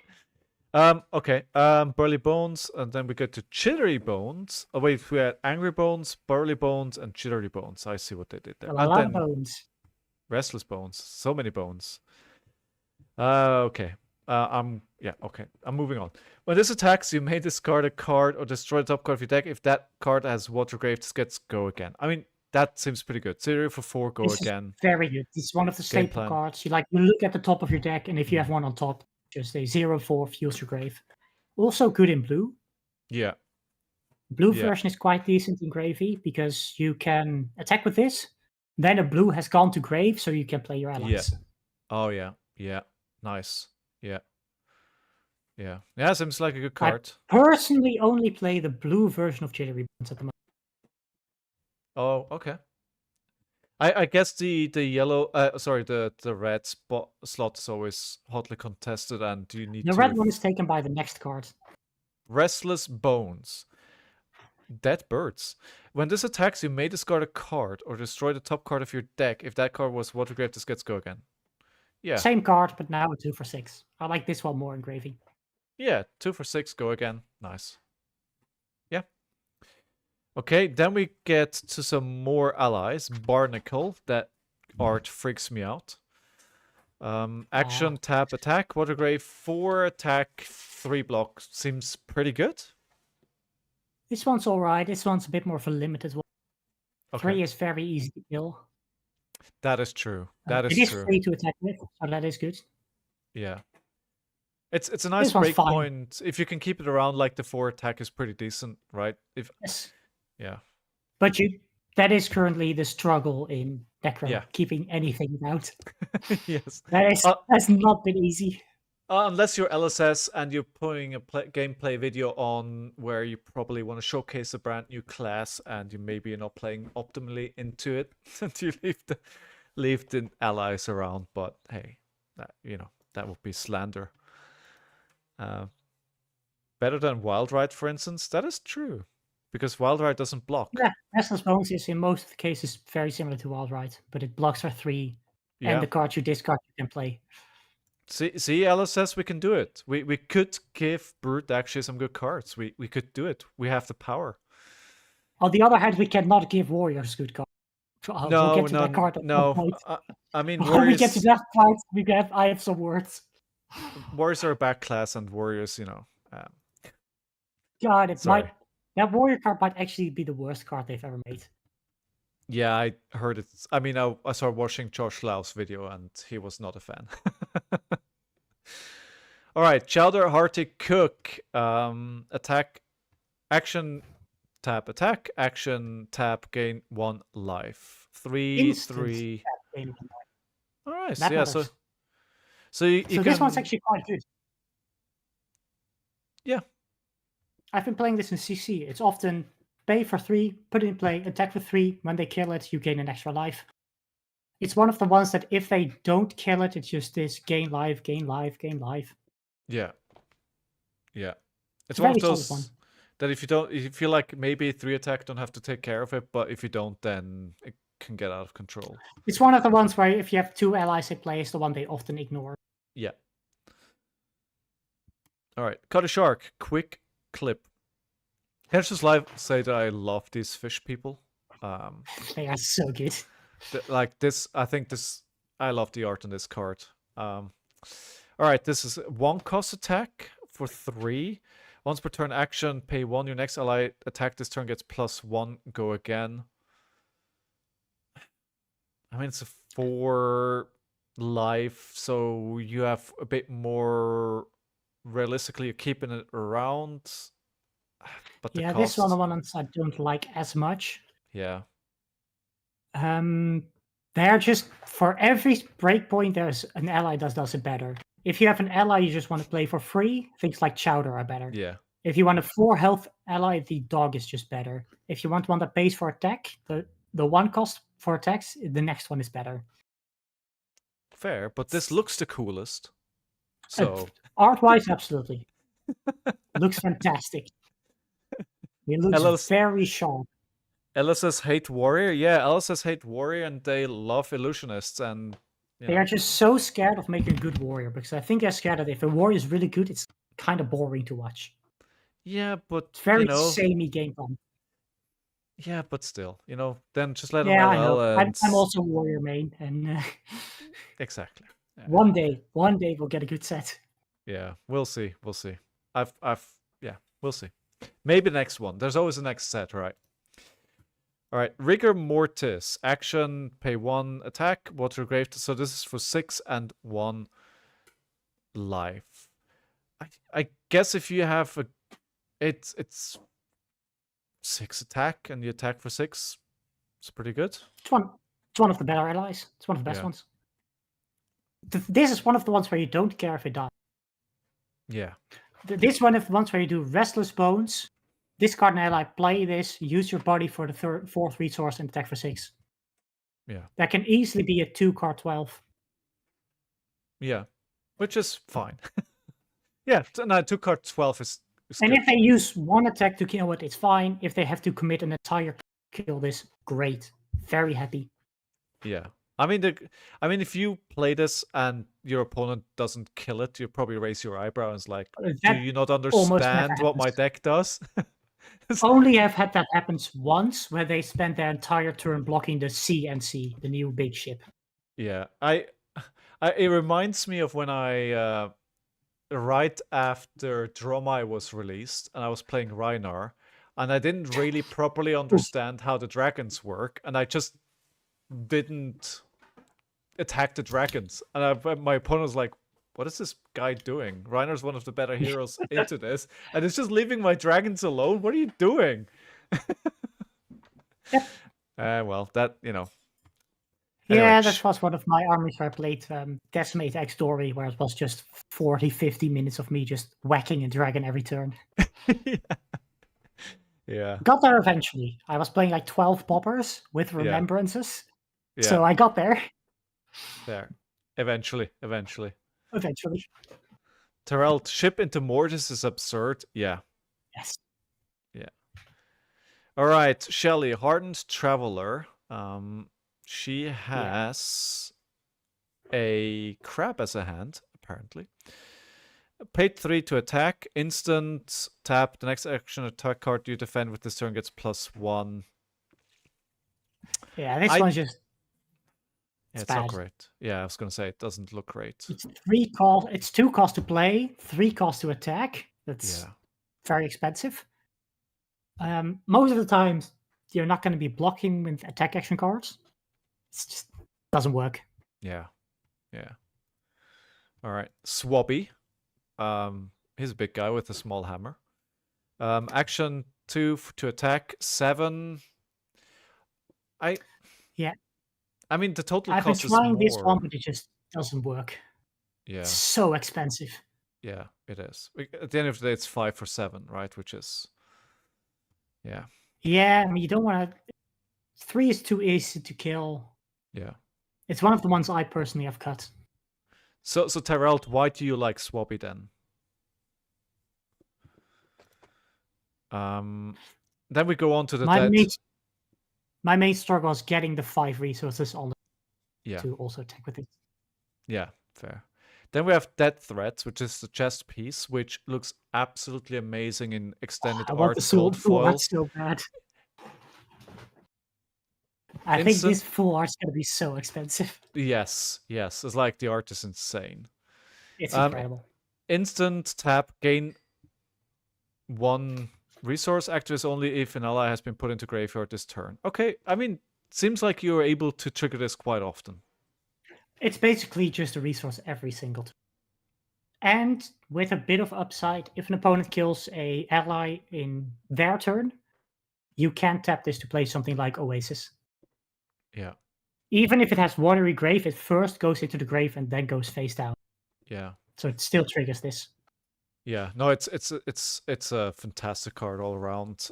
Okay. Burly Bones, and then we go to Chittery Bones. Oh wait, we had Angry Bones, Burly Bones, and Chittery Bones. I see what they did there. Well, a lot of bones. Restless Bones. So many bones. Okay. Okay. I'm moving on. When this attacks, you may discard a card or destroy the top card of your deck. If that card has Watergrave, this gets go again. I mean, that seems pretty good. 0 for 4, go This is again. very good. It's one of the Game staple plan. cards. You look at the top of your deck, and if you have one on top, just a 0/4 Fuse Your Grave. Also good in blue. Yeah. Blue Yeah. version is quite decent in Gravy because you can attack with this. Then a blue has gone to grave, so you can play your allies. Oh yeah. Yeah. Nice. Yeah. Yeah. Yeah, seems like a good card. Personally, only play the blue version of Jittery Bones at the moment. Oh, okay. I guess the yellow, the red slot is always hotly contested, and you need The to. red one is taken by the next card. Restless Bones. Dead Birds. When this attacks, you may discard a card or destroy the top card of your deck. If that card was Watergrave, this gets go again. Yeah. Same card, but now a 2 for 6. I like this one more in Gravy. Yeah, 2 for 6, go again. Nice. Yeah. Okay, then we get to some more allies. Barnacle. That art freaks me out. Action, tap, attack. Watergrave, 4 attack, 3 block. Seems pretty good. This one's alright. This one's a bit more of a limited one. Okay. 3 is very easy to kill. That is true. That is true. It is true. free to attack with, so that is good. Yeah. It's a nice This one's break fine. point. If you can keep it around, like the 4 attack is pretty decent, right? Yes. Yeah. But that is currently the struggle in Necro, Yeah. keeping anything out. Yes. That's not been easy. Unless you're LSS and you're putting a gameplay video on where you probably want to showcase a brand new class and you maybe not playing optimally into it, and you leave the allies around. But hey, that would be slander. Better than Wild Ride, for instance. That is true, because Wild Ride doesn't block. Yeah, Restless Bones is in most cases very similar to Wild Ride, but it blocks for 3, Yeah. and the cards you discard you can play. See, LSS, we can do it. We could give Brute actually some good cards. We could do it. We have the power. On the other hand, we cannot give Warriors good cards. No, we'll get to that card at some point. I mean, When we get to Warriors. that part, I have some words. Warriors are a back class, and Warriors, God, Sorry. that Warrior card might actually be the worst card they've ever made. Yeah, I heard it. I mean, I started watching Josh Lau's video, and he was not a fan. All right, Chowder Hearty Cook. Attack, action, tap, attack, action, tap, gain 1 life. 3, Instant 3. tap, gain 1 life. All right, That yeah. matters. So you can. This one's actually quite good. Yeah. I've been playing this in CC. It's often pay for 3, put it in play, attack for 3. When they kill it, you gain an extra life. It's one of the ones that if they don't kill it, it's just this gain life, gain life, gain life. Yeah. Yeah. It's a one of very solid those one. that if you feel like maybe 3 attack, don't have to take care of it, but if you don't, then it can get out of control. It's one of the ones where if you have 2 allies in play, it's the one they often ignore. Yeah. All right. Cut a Shark. Quick clip. Can I just say that I love these fish people? They are so good. Like this, I think this. I love the art on this card. All right, this is 1-cost attack for 3. Once per turn action, pay 1. Your next ally attack this turn gets +1. Go again. I mean, it's a 4 life, so you have a bit more. Realistically, you're keeping it around. But the Yeah, cost. this one of the ones I don't like as much. Yeah. They're just for every breakpoint, there's an ally that does it better. If you have an ally you just want to play for free, things like Chowder are better. Yeah. If you want a 4 health ally, the dog is just better. If you want one that pays for attack, the 1-cost for attacks, the next one is better. Fair, but this looks the coolest. So art-wise, absolutely. Looks fantastic. It looks very sharp. LSS hate warrior. Yeah, LSS hate warrior, and they love illusionists, and they are just so scared of making a good warrior because I think they're scared that if a warrior is really good, it's kind of boring to watch. Yeah, but it's very samey game plan. Yeah, but still, then just let them I know. LL and... I'm also warrior main, and exactly. Yeah. One day we'll get a good set. Yeah, we'll see. We'll see. Yeah, we'll see. Maybe next one. There's always a next set, right? All right, Rigor Mortis. Action, pay 1, attack, water grave. So this is for 6 and 1 life. I guess if you have a... It's 6 attack, and you attack for 6. It's pretty good. It's one of the better allies. It's one of the best ones. This is one of the ones where you don't care if it dies. Yeah. This one of the ones where you do Restless Bones, discard an ally, play this, use your body for the 4th resource, and attack for 6. Yeah. That can easily be a 2-card 12. Yeah, which is fine. Yeah, no, 2-card 12 is and good. if they use 1 attack to kill it, it's fine. If they have to commit an entire kill this, great. Very happy. Yeah. I mean, if you play this and your opponent doesn't kill it, you probably raise your eyebrow and it's like, do you not understand what my deck does? Only have had that happens once, where they spent their entire turn blocking the CNC, the new big ship. Yeah, it reminds me of when I right after Dromai was released, and I was playing Rhinar, and I didn't really properly understand how the dragons work, and I just didn't attack the dragons. And my opponent was like, what is this guy doing? Rhinar's one of the better heroes into this, and it's just leaving my dragons alone? What are you doing? Well, that, Anyway. Yeah, that was one of my armies where I played Decimate X Dory, where it was just 40-50 minutes of me just whacking a dragon every turn. Yeah. Got there eventually. I was playing like 12 poppers with remembrances. Yeah. So I got there. There. Eventually. Terrell, ship into Mortis is absurd. Yeah. Yes. Yeah. All right, Shelly, Hardened Traveler. She has a crab as a hand, apparently. Paid 3 to attack. Instant tap. The next action attack card you defend with this turn gets +1. Yeah, this one's just... It's not great. Yeah, I was going to say, it doesn't look great. It's 3 cost. It's 2 cost to play, 3 cost to attack. That's very expensive. Most of the times, you're not going to be blocking with attack action cards. It just doesn't work. Yeah. All right, Swabby. He's a big guy with a small hammer. Action 2 to attack 7. I mean, the total cost is more. I've been trying this one, but it just doesn't work. Yeah. It's so expensive. Yeah, it is. At the end of the day, it's 5 for 7, right? Which is... Yeah. Yeah, I mean, you don't want to... 3 is too easy to kill. Yeah. It's one of the ones I personally have cut. So Terrell, why do you like Swabby then? Then we go on to the my main struggle is getting the 5 resources on to also attack with it. Yeah, fair. Then we have Dead Threats, which is the chest piece, which looks absolutely amazing in extended art gold foil. That's so bad. I think Instant- this full art's gonna be so expensive. Yes, yes. It's like the art is insane. It's incredible. Instant tap, gain 1 resource. Activates only if an ally has been put into graveyard this turn. Okay, I mean, seems like you're able to trigger this quite often. It's basically just a resource every single turn. And with a bit of upside, if an opponent kills a ally in their turn, you can tap this to play something like Oasis. Yeah, Even if it has Watery Grave, it first goes into the grave and then goes face down. yeah. So it still triggers this. Yeah, no, it's a fantastic card all around.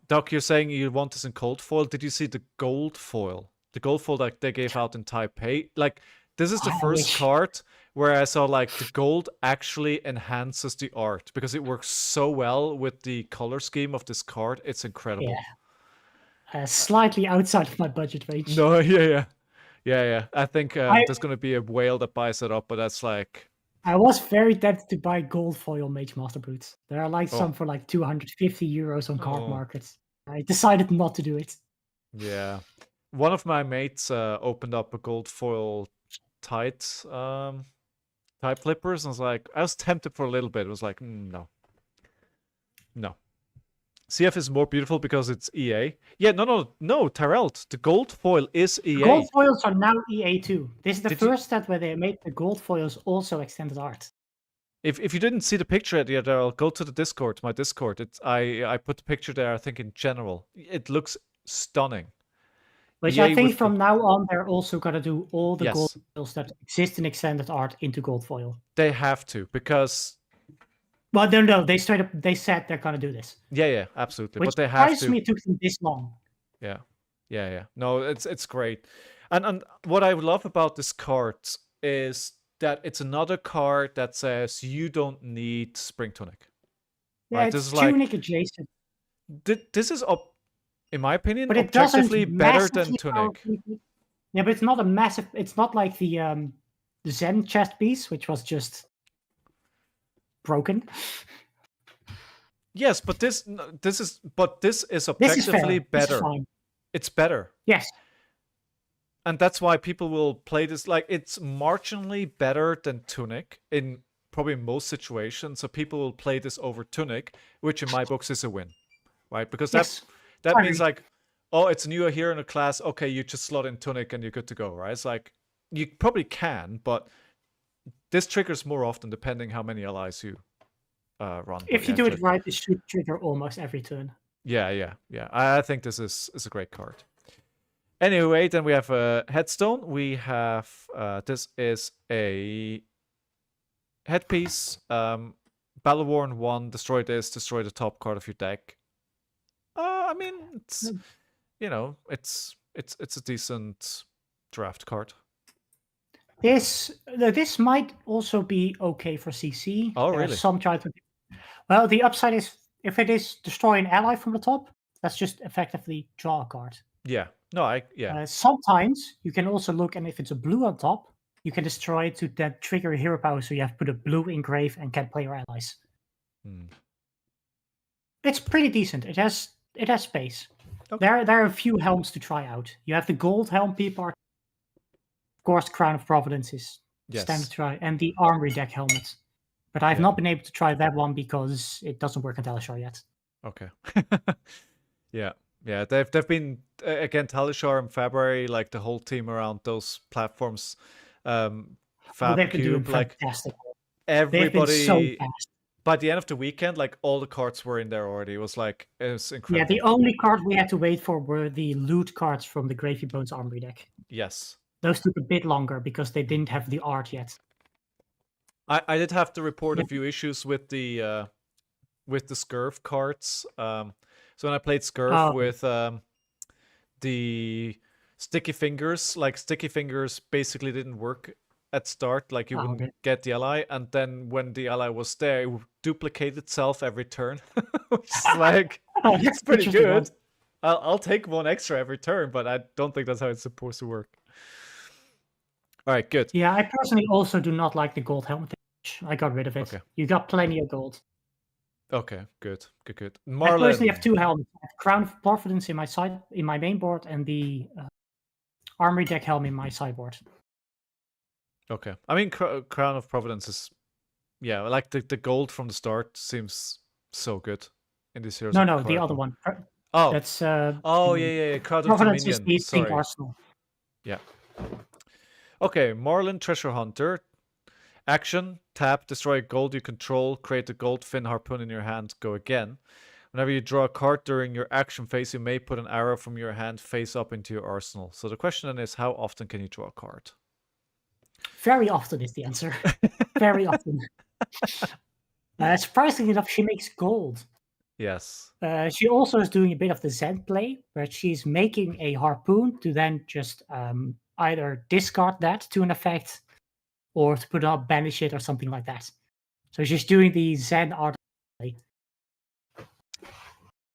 Doc, you're saying you want this in cold foil. Did you see the gold foil? The gold foil that they gave out in Taipei. Like, this is the I first wish. card where I saw like the gold actually enhances the art because it works so well with the color scheme of this card. It's incredible. Slightly outside of my budget range. No, yeah. I think there's gonna be a whale that buys it up, but that's like. I was very tempted to buy gold foil Mage Master Brutes. There are like some for like 250 euros on card markets. I decided not to do it. Yeah. One of my mates opened up a gold foil Tide flippers and I was tempted for a little bit. It was like, no. CF is more beautiful because it's EA. Yeah, no, Tyrell, the gold foil is EA. Gold foils are now EA too. This is the first step where they made the gold foils also extended art. If you didn't see the picture yet, Tyrell, go to the Discord, my Discord. I put the picture there, I think in general. It looks stunning. Which I think from now on they're also gonna do all the gold foils that exist in extended art into gold foil. They have to, because well, no, they said they're gonna do this. Yeah, absolutely. Which but they have to. Surprised me it took them this long. Yeah. No, it's great. And what I love about this card is that it's another card that says you don't need Spring Tunic. Yeah, right? It's Tunic adjacent. This is in my opinion, but objectively better than Tunic. Yeah, but it's not a massive. It's not like the Zen chest piece, which was just broken. Yes, but this is objectively better. It's better. Yes. And that's why people will play this. Like, it's marginally better than Tunic in probably most situations. So people will play this over Tunic, which in my books is a win, right? Because that means like, oh, it's new here in a class. Okay, you just slot in Tunic and you're good to go, right? It's like, you probably can, but this triggers more often depending how many allies you run. If you do it right, it should trigger almost every turn. Yeah. I think this is a great card. Anyway, then we have a headstone. We have this is a headpiece. Battle Worn 1. Destroy this. Destroy the top card of your deck. I mean, it's it's a decent draft card. This might also be okay for CC. Oh, really? Some try to. Well, the upside is if it is destroy an ally from the top, that's just effectively draw a card. Yeah. No, sometimes you can also look, and if it's a blue on top, you can destroy it to then trigger a hero power, so you have to put a blue in grave and can play your allies. It's pretty decent. It has space. Okay. There are a few helms to try out. You have the gold helm P-part. Of course, Crown of Providence is standard try, and the Armory deck helmet. But I've not been able to try that one because it doesn't work on Talishar yet. Okay. Yeah, they've been again Talishar in February, like the whole team around those platforms. They've been doing fantastic. Everybody. They've been so fast. By the end of the weekend, like all the cards were in there already. It was incredible. Yeah, the only card we had to wait for were the loot cards from the Gravy Bones Armory deck. Yes. Those took a bit longer because they didn't have the art yet. I did have to report a few issues with the Scurv cards. So when I played Scurv with the Sticky Fingers, Sticky Fingers basically didn't work at start. Like, you wouldn't get the ally, and then when the ally was there, it would duplicate itself every turn. Which is like, it's pretty good. I'll take one extra every turn, but I don't think that's how it's supposed to work. All right, good. Yeah, I personally also do not like the gold helmet. I got rid of it. Okay. You got plenty of gold. Okay, good. Marlon. I personally have two helmets. I have Crown of Providence in my main board, and the Armory deck helm in my sideboard. Okay. I mean, Crown of Providence is, yeah, like the gold from the start seems so good in this Heroes No, of no, the Chronicle. other one. Oh, That's oh yeah. Crowd of Providence is Dominion. the pink Sorry. arsenal. Yeah. Okay, Marlin Treasure Hunter. Action, tap, destroy a gold you control, create a gold fin harpoon in your hand, go again. Whenever you draw a card during your action phase, you may put an arrow from your hand face up into your arsenal. So the question then is, how often can you draw a card? Very often is the answer. Very often. Surprisingly enough, she makes gold. Yes. She also is doing a bit of the Zen play, where she's making a harpoon to then just either discard that to an effect, or to put up, banish it, or something like that. So she's doing the Zen art play.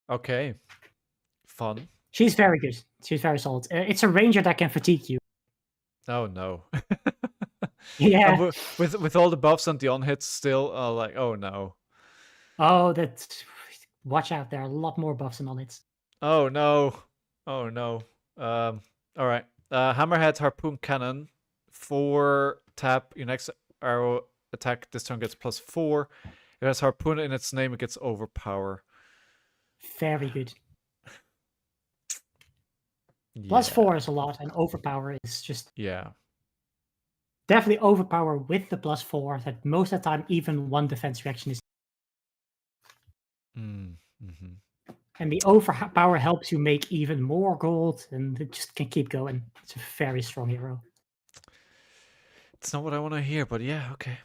Okay. Fun. She's very good. She's very solid. It's a ranger that can fatigue you. Oh no. Yeah. With all the buffs and the on hits still, like, oh no. Oh, that's. Watch out! There are a lot more buffs and on it. Oh no. Oh no. All right. Hammerhead Harpoon Cannon. 4 tap. Your next arrow attack this turn gets +4. If it has Harpoon in its name, it gets Overpower. Very good. Yeah. +4 is a lot, and Overpower is just Yeah. definitely Overpower with the +4. That most of the time, even one defense reaction is. Mm-hmm. And the Overpower helps you make even more gold, and it just can keep going. It's a very strong hero. It's not what I want to hear, but yeah, okay.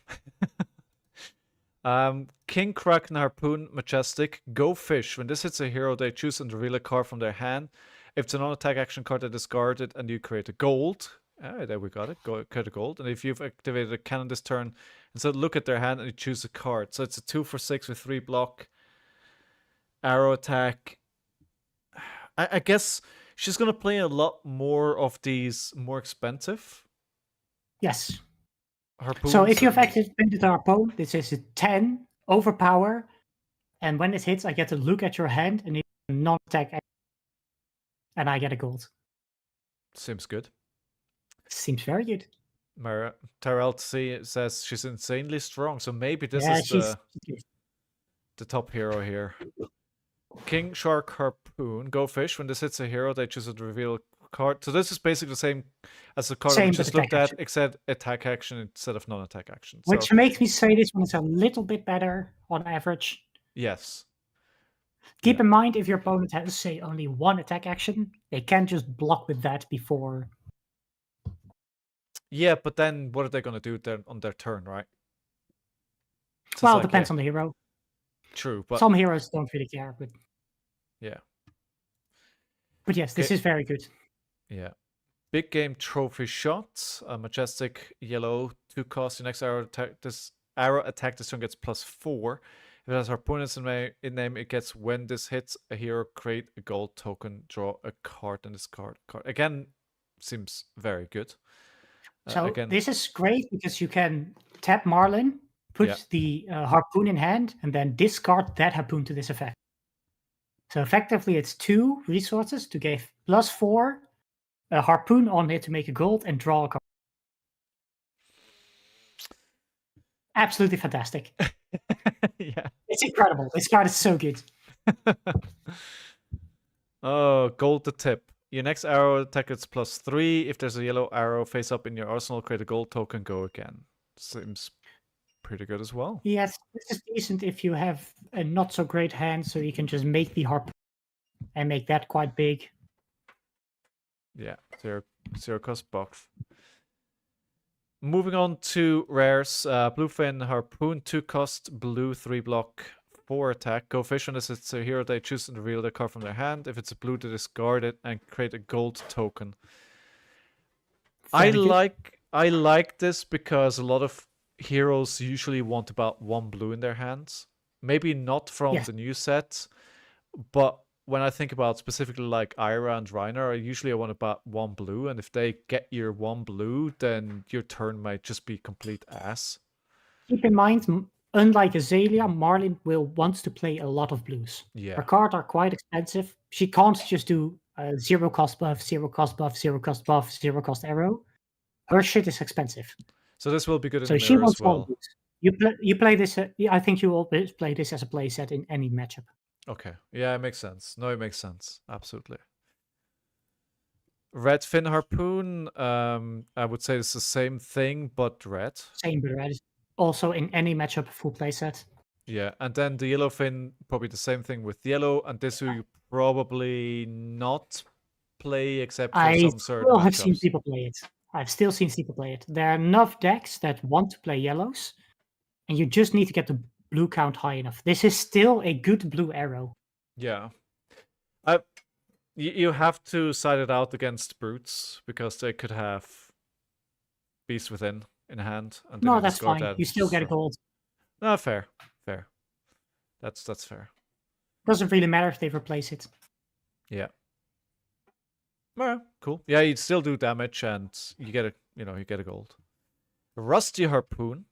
King Kraken Harpoon Majestic. Go Fish. When this hits a hero, they choose and reveal a card from their hand. If it's a non-attack action card, they discard it and you create a gold. There we got it. Create a gold. And if you've activated a cannon this turn, instead look at their hand and you choose a card. So it's a 2 for 6 with 3 block. Arrow attack. I guess she's gonna play a lot more of these more expensive. Yes. Harpoons. So if you've activated the Harpoon, this is a 10 Overpower, and when it hits, I get to look at your hand and it's a non-attack, and I get a gold. Seems good. Seems very good. Tyrell says she's insanely strong, so maybe this Yeah, is she's the top hero here. King Shark Harpoon. Go Fish. When this hits a hero, they choose to reveal a card. So this is basically the same as the card Same we with just attack looked at, action. except attack action instead of non-attack action. Which So, makes me say this one is a little bit better on average. yes. Keep in mind, if your opponent has, say, only one attack action, they can just block with that before. Yeah, but then what are they going to do then on their turn, right? So Well, it's it like, depends yeah, on the hero. true, but Some heroes don't really care, but yeah. But yes, this Okay. is very good. Yeah. Big Game Trophy Shot. A majestic yellow 2 cost. Your next arrow attack this turn gets +4. If it has Harpoon in name, it gets when this hits a hero, create a gold token, draw a card, and discard a card. Again, seems very good. So again, this is great because you can tap Marlin, put Yeah. the Harpoon in hand, and then discard that Harpoon to this effect. So effectively, it's 2 resources to give +4, a Harpoon on it to make a gold, and draw a card. Absolutely fantastic. yeah. It's incredible. This card is so good. Oh, gold the tip. Your next arrow attack is +3. If there's a yellow arrow face up in your arsenal, create a gold token, go again. Seems pretty good as well. Yes, this is decent if you have a not so great hand, so you can just make the Harpoon and make that quite big. Yeah, zero cost buff. Moving on to rares. Bluefin Harpoon, 2 cost, blue, 3 block, 4 attack. Go Fish. When it's a hero, they choose and reveal the card from their hand. If it's a blue, they discard it and create a gold token. Very good. I like this because a lot of heroes usually want about 1 blue in their hands. Maybe not from Yes. the new set, but when I think about specifically like Ira and Reiner, I want about 1 blue, and if they get your 1 blue, then your turn might just be complete ass. Keep in mind, unlike Azalea, Marlin wants to play a lot of blues. Yeah. Her cards are quite expensive. She can't just do zero cost buff, zero cost buff, zero cost buff, zero cost arrow. Her shit is expensive. So this will be good in So the she mirror as wants all well. boots. You play this. I think you always play this as a playset in any matchup. Okay. Yeah, it makes sense. No, it makes sense. Absolutely. Red fin harpoon. I would say it's the same thing, but red. Same with red. Also in any matchup, full playset. Yeah, and then the yellow fin, probably the same thing with yellow, and this will you probably not play except for I some certain still have seen matchups. people play it. I've still seen people play it. There are enough decks that want to play yellows, and you just need to get the blue count high enough. This is still a good blue arrow. Yeah. You have to side it out against brutes because they could have Beast Within in hand, and then No, you that's discard fine. that. You still get a so- gold. No, fair. That's fair. Doesn't really matter if they replace it. Yeah. Alright, cool. Yeah, you still do damage, and you get a gold. Rusty harpoon.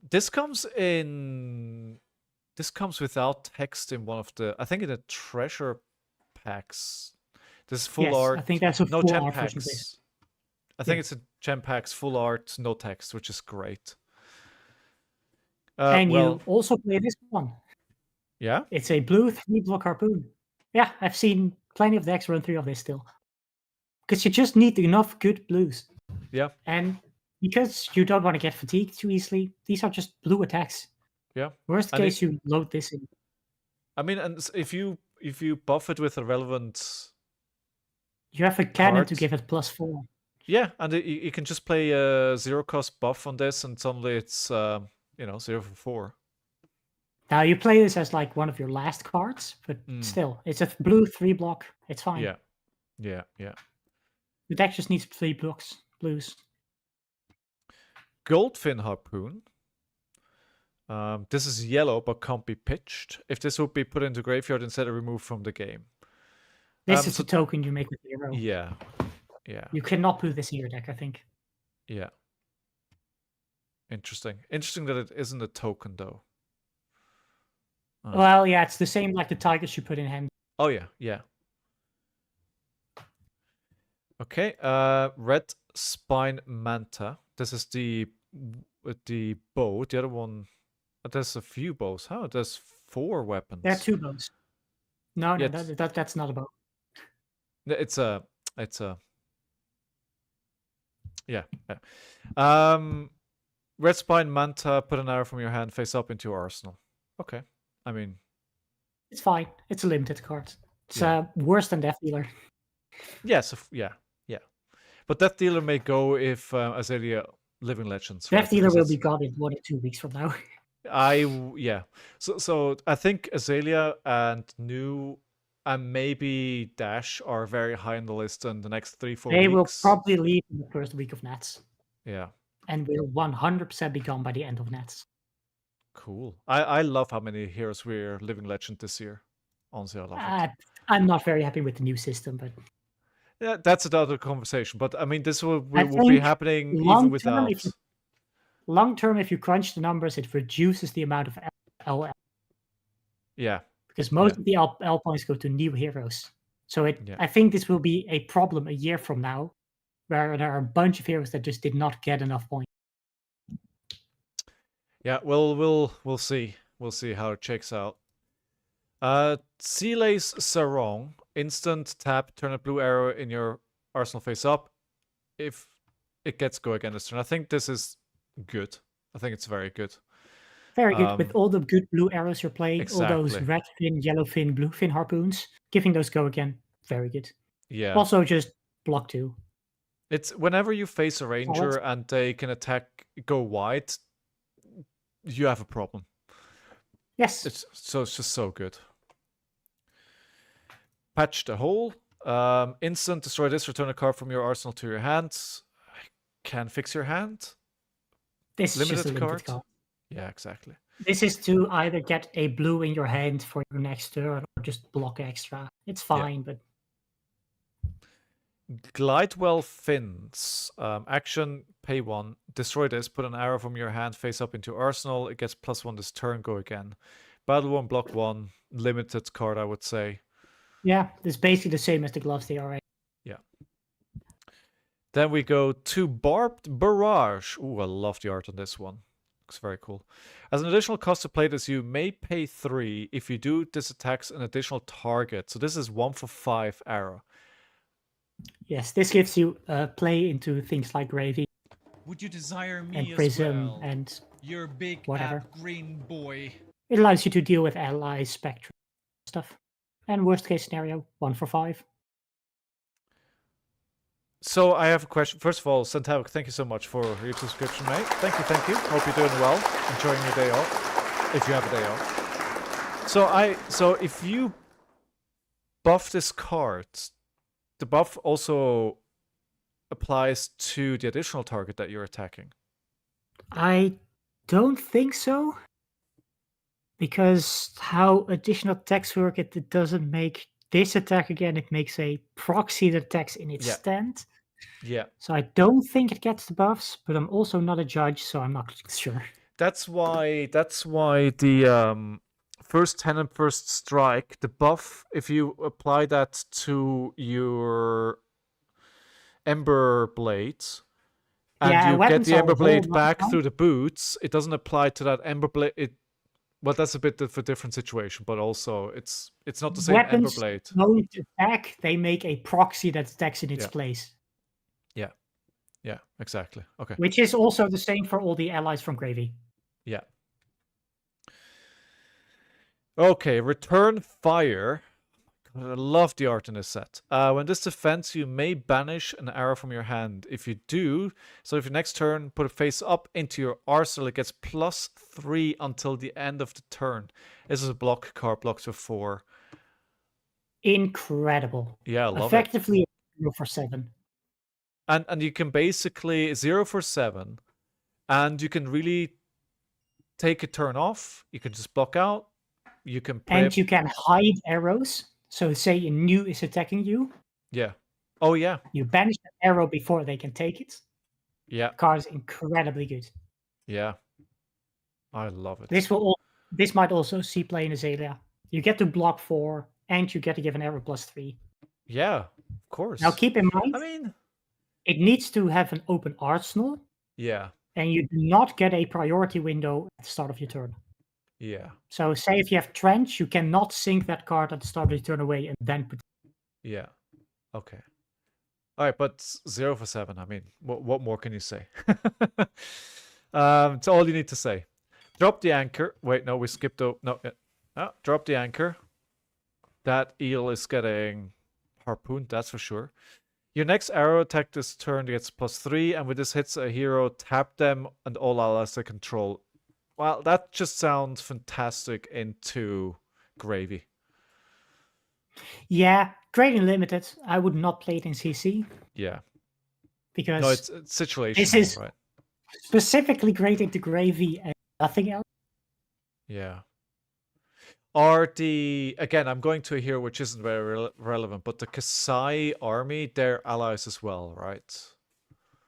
This comes without text in one of the. I think in the treasure packs. This is full Yes, art. I think that's a no full gem art version of this. packs. I think Yeah. it's a gem packs, full art, no text, which is great. And well, you also play this one. yeah, It's a blue 3-block harpoon. Yeah, I've seen plenty of decks run 3 of this still. Because you just need enough good blues. yeah, And because you don't want to get fatigued too easily, these are just blue attacks. yeah. Worst And case, you load this in. I mean, and if you buff it with a relevant, You have a cannon to Cards. give it +4. yeah, and you can just play a 0-cost buff on this, and suddenly it's 0 for 4. Now you play this as like one of your last cards, but still, it's a blue 3-block. It's fine. Yeah. The deck just needs 3 blues. Goldfin harpoon. This is yellow but can't be pitched. If this would be put into graveyard instead of removed from the game. This is a token you make with the arrow. Yeah. You cannot put this in your deck, I think. Yeah. Interesting that it isn't a token though. Well, yeah, it's the same like the tigers you put in hand. Oh yeah. Okay, red spine manta. This is the bow. The other one, there's a few bows. How? There's 4 weapons. There are 2 bows. No, Yeah, that's not a bow. It's a yeah. Red spine manta. Put an arrow from your hand face up into your arsenal. Okay. I mean, It's fine. It's a limited card. It's Yeah. Worse than Death Dealer. yes, yeah. But Death Dealer may go if Azalea Living Legends. Death right? Dealer Because will it's- be gone in 1 or 2 weeks from now. Yeah. So I think Azalea and New and maybe Dash are very high on the list in the next 3-4 They will weeks. probably leave in the first week of Nats. Yeah. And will 100% be gone by the end of Nats. Cool. I love how many heroes we're Living Legend this year. Honestly, I love it. I'm not very happy with the new system, but Yeah, that's another conversation. But I mean, this will be think happening even long-term, without. long term, if you crunch the numbers, it reduces the amount of LL Yeah. because most of the L points go to new heroes. So Yeah. I think this will be a problem a year from now, where there are a bunch of heroes that just did not get enough points. Yeah. We'll see. We'll see how it checks out. Sealace Sarong. Instant tap, turn a blue arrow in your arsenal face up. If it gets go again this turn. I think this is good. I think it's very good. Very good with all the good blue arrows you're playing, all those Exactly. red fin, yellow fin, blue fin harpoons, giving those go again. Very good. Yeah. Also, just block 2. It's whenever you face a ranger and they can attack, go wide, you have a problem. Yes. It's just so good. Patch the hole. Instant destroy this. Return a card from your arsenal to your hand. Can fix your hand. This is just a Limited limited card? card. Yeah, exactly. This is to either get a blue in your hand for your next turn or just block extra. It's fine, but Glidewell fins. Action, pay 1. Destroy this. Put an arrow from your hand face up into arsenal. It gets +1 this turn. Go again. Battle 1, block 1. Limited card, I would say. Yeah, it's basically the same as the gloves they are. Then we go to Barbed Barrage. Ooh, I love the art on this one. Looks very cool. As an additional cost to play this, you may pay 3. If you do, this attacks an additional target. So this is 1 for 5 arrow. Yes, this gives you play into things like Gravy Would you desire me and as Prism well? and Your big whatever. app green boy. It allows you to deal with allies, Spectre stuff. And worst case scenario, 1 for 5. So I have a question. First of all, Santavic, thank you so much for your subscription, mate. Thank you, thank you. Hope you're doing well, enjoying your day off, if you have a day off. So if you buff this card, the buff also applies to the additional target that you're attacking. I don't think so. Because how additional attacks work, it doesn't make this attack again. It makes a proxy that attacks in its Yeah. stand. Yeah. So I don't think it gets the buffs, but I'm also not a judge, so I'm not sure. That's why the first 10 and first strike, the buff, if you apply that to your Ember Blades, and Yeah, you get weapons the are Ember a whole Blade nother back time. through the boots, it doesn't apply to that Ember Blade. Well, that's a bit of a different situation, but also it's not the same Ember Weapons Blade. don't attack, they make a proxy that attacks in its Yeah. place. Yeah, exactly. Okay. Which is also the same for all the allies from Gravy. Yeah. Okay, Return Fire. I love the art in this set. When this defends, you may banish an arrow from your hand. If you do, so if your next turn, put it face up into your arsenal, it gets +3 until the end of the turn. This is a block card, blocks with 4. Incredible. Yeah, I love Effectively 0 for 7. And you can basically 0 for 7, and you can really take a turn off. You can just block out. You can play. And you can hide arrows. So say a new is attacking you. Yeah. Oh yeah. You banish the arrow before they can take it. Yeah. The card is incredibly good. Yeah. I love it. This might also see play in Azalea. You get to block 4, and you get to give an arrow +3. Yeah, of course. Now keep in mind, I mean, it needs to have an open arsenal, yeah. and you do not get a priority window at the start of your turn. Yeah. So say if you have Trench, you cannot sink that card at the start of your turn away and then put. Yeah. Okay. All right, but 0 for 7. I mean, what more can you say? It's all you need to say. Drop the anchor. Wait, no, we skipped. No, drop the anchor. That eel is getting harpooned, that's for sure. Your next arrow attack this turn gets +3, and with this hits a hero, tap them and all allies they control. Well, that just sounds fantastic into Gravy. Yeah, great in limited. I would not play it in CC. Yeah. Because no, it's situational, this is right? Specifically great into Gravy and nothing else. Yeah. Again, I'm going to a hero which isn't very relevant, but the Kasai army, they're allies as well, right?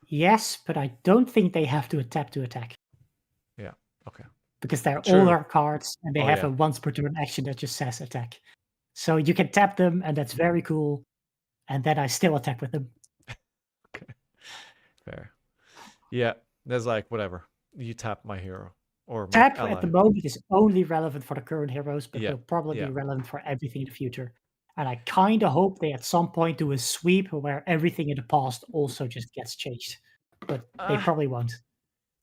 Yes, but I don't think they have to tap to attack. Yeah, okay. Because they're True. older cards and they have yeah. a once per turn action that just says attack. So you can tap them, and that's very cool. And then I still attack with them. Okay. Fair. Yeah, there's like, whatever. You tap my hero. Or my Tap ally. at the moment is only relevant for the current heroes, but Yeah, will probably yeah. be relevant for everything in the future. And I kind of hope they at some point do a sweep where everything in the past also just gets changed. But they probably won't.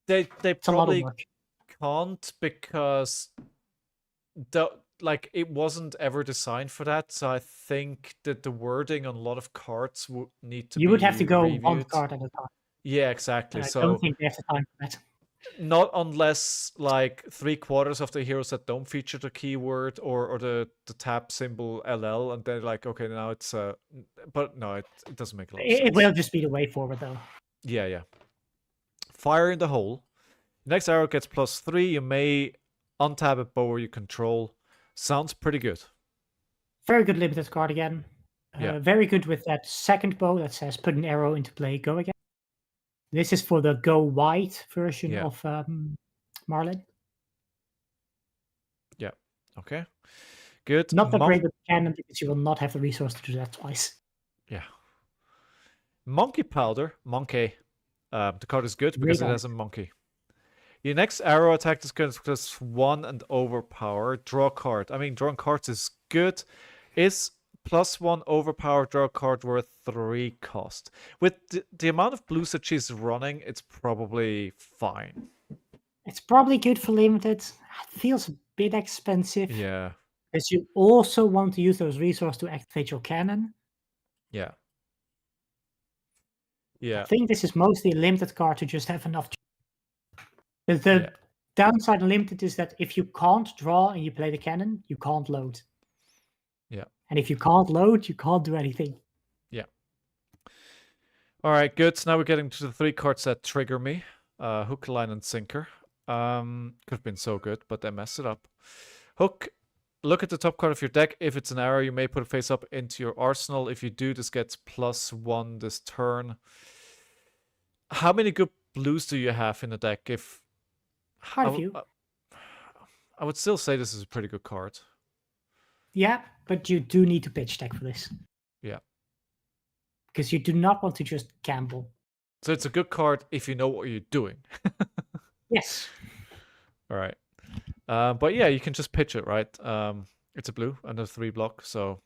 They It's a lot of probably work. can't, because it wasn't ever designed for that. So I think that the wording on a lot of cards would need to be You would have to go reviewed. one card at a time. Yeah, exactly. And I So don't think they have the time for that. not unless like 3/4 of the heroes that don't feature the keyword or the tap symbol LL, and they're like, okay, now it's but no, it doesn't make a lot of sense. It will just be the way forward, though. Yeah. Fire in the hole. Next arrow gets +3. You may untap a bow you control. Sounds pretty good. Very good limited card again. Yeah. Very good with that second bow that says put an arrow into play, go again. This is for the go wide version of Marlin. Yeah. Okay. Good. Not that great with cannon because you will not have the resource to do that twice. Yeah. Monkey Powder. Monkey. The card is good because it has a monkey. Your next arrow attack is going to +1 and overpower. Draw card. I mean, drawing cards is good. Is +1 overpower, draw a card worth 3 cost. With the amount of blues that she's running, it's probably fine. It's probably good for limited. It feels a bit expensive. Yeah. Because you also want to use those resources to activate your cannon. Yeah. Yeah. I think this is mostly a limited card to just have enough. The downside of limited is that if you can't draw and you play the cannon, you can't load. Yeah. And if you can't load, you can't do anything. Yeah. All right, good. So now we're getting to the 3 cards that trigger me. Hook, line, and sinker. Could have been so good, but I messed it up. Hook. Look at the top card of your deck. If it's an arrow, you may put it face up into your arsenal. If you do, this gets +1 this turn. How many good blues do you have in the deck? Quite a few. I would still say this is a pretty good card. Yeah, but you do need to pitch deck for this. Yeah. Because you do not want to just gamble. So it's a good card if you know what you're doing. Yes. All right. But yeah, you can just pitch it, right? It's a blue and a 3 block, so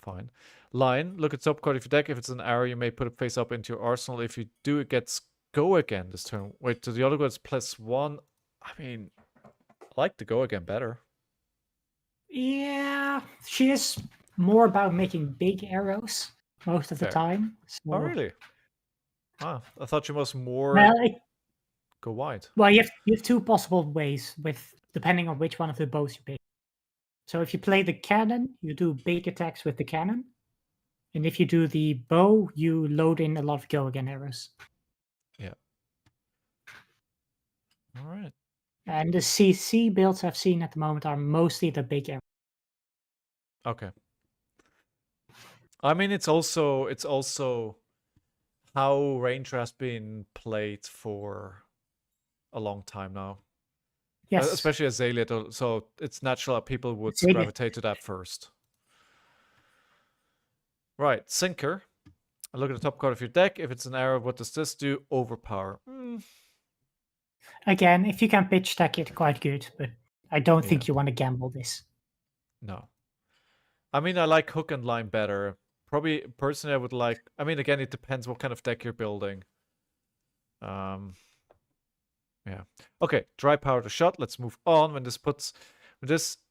fine. Line, look at top card of your deck. If it's an arrow, you may put it face up into your arsenal. If you do, it gets go again this turn. Wait, so the other one's +1. I mean, I like the go again better. Yeah, she is more about making big arrows most of the time. So... Oh, really? Ah, I thought you was more go wide. Well, you have 2 possible ways depending on which one of the bows you pick. So if you play the cannon, you do big attacks with the cannon. And if you do the bow, you load in a lot of go again arrows. Yeah. All right. And the CC builds I've seen at the moment are mostly the big arrows. Okay. I mean, it's also how Ranger has been played for a long time now. Yes. Especially Azalea, so it's natural that people would gravitate to that first. Right, Sinker. Look at the top card of your deck. If it's an arrow, what does this do? Overpower. Again, if you can pitch deck it, quite good, but I don't think you want to gamble this. No. I mean, I like hook and line better. Probably, personally, I would like... I mean, again, it depends what kind of deck you're building. Yeah. Okay, dry powder shot. Let's move on. When this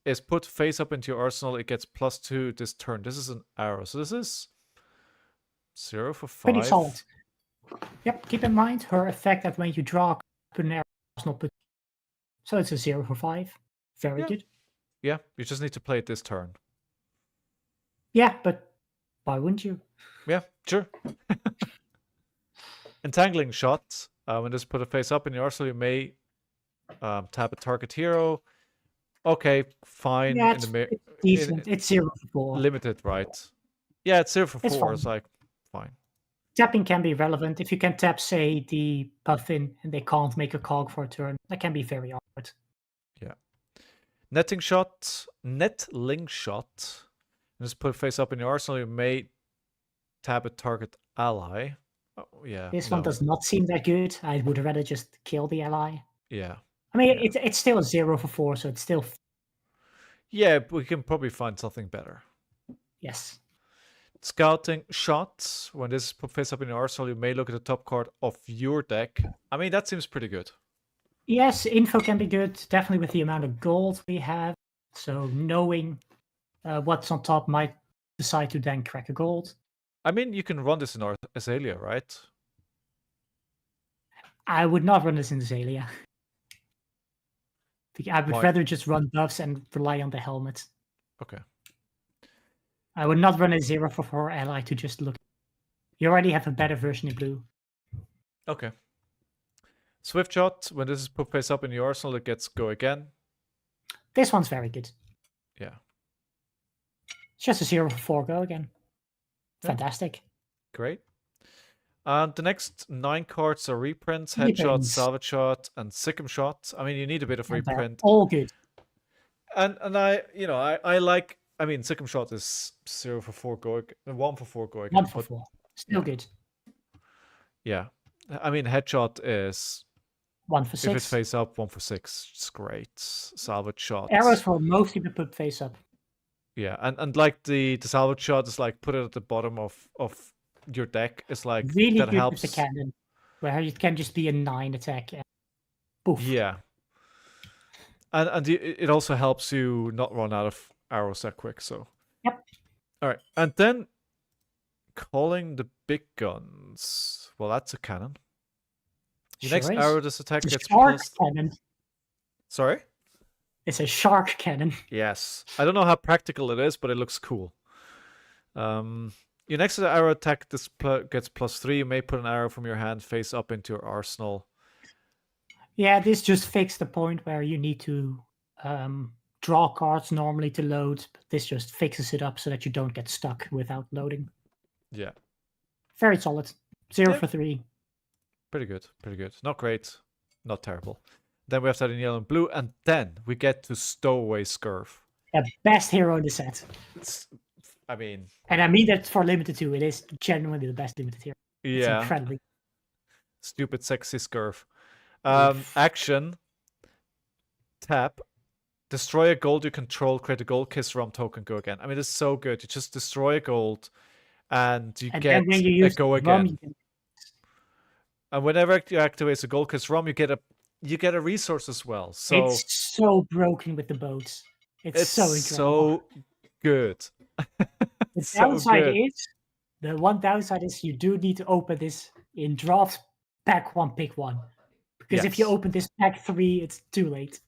is put face up into your arsenal, it gets +2 this turn. This is an arrow. So this is 0 for 5. Pretty solid. Yep, keep in mind her effect that when you draw, put an arrow, not put. So it's a 0 for 5. Very good. Yeah, you just need to play it this turn. Yeah, but why wouldn't you? Yeah, sure. Entangling shot. When this put a face up in your arsenal, you may tap a target hero. Okay, fine. Yeah, it's decent. It's 0 for 4. Limited, right? Yeah, it's 0 for 4. Fine. It's like, fine. Tapping can be relevant. If you can tap, say, the puffin and they can't make a cog for a turn, that can be very awkward. Yeah. Nettling shot. Just put face up in your arsenal, you may tap a target ally. Oh, yeah. This one does not seem that good. I would rather just kill the ally. Yeah. I mean, it's still a 0 for 4, so it's still... Yeah, we can probably find something better. Yes. Scouting shots. When this is put face up in your arsenal, you may look at the top card of your deck. I mean, that seems pretty good. Yes, info can be good, definitely with the amount of gold we have. So knowing what's on top might decide to then crack a gold. I mean, you can run this in Azalea, right? I would not run this in Azalea. I would rather just run buffs and rely on the helmet. Okay. I would not run a 0 for 4 ally to just look. You already have a better version in blue. Okay. Swift shot. When this is put face up in your arsenal, it gets go again. This one's very good. Yeah. It's just a 0 for 4 go again. Fantastic. Great. And the next 9 cards are reprints, headshot, salvage shot, and sick'em shot. I mean, you need a bit of reprint. All good. And I like I mean, Sikkim Shot is 0 for 4 go again, 1 for 4 go again. 1 for But 4. Still yeah. good. yeah, I mean, Headshot is 1 for if it's 6. face up, 1 for 6. It's great. Salvage Shot. Arrows will mostly be put face up. Yeah, and like the salvage shot is like put it at the bottom of your deck. It's like Really that good helps. with the cannon, where it can just be a 9 attack. And poof. Yeah, and it also helps you not run out of arrows that quick. So Yep. All right, and then calling the big guns. Well, that's a cannon. Your Sure next is. arrow this attack It's a gets shark plus. cannon. Sorry. It's a shark cannon. Yes, I don't know how practical it is, but it looks cool. Your next arrow attack gets +3. You may put an arrow from your hand face up into your arsenal. Yeah, this just fixed the point where you need to draw cards normally to load. But this just fixes it up so that you don't get stuck without loading. Yeah. Very solid. 0 Yeah. for 3. Pretty good. Pretty good. Not great. Not terrible. Then we have that in yellow and blue. And then we get to Stowaway Scurf. The best hero in the set. I mean... And I mean that for limited too. It is genuinely the best limited hero. It's Yeah. incredibly. Stupid sexy Scurf. Oof. Action. Tap. Destroy a gold you control. Create a gold kiss ROM token. Go again. I mean, it's so good. You just destroy a gold. And you And get then when you use a go the ROM, again. And whenever you activate a gold kiss ROM, you get a resource as well. So it's so broken with the boats. It's so incredible. so good. The so downside good. is, the one downside is you do need to open this in draft pack 1, pick 1. Because if you Yes. open this pack 3, it's too late.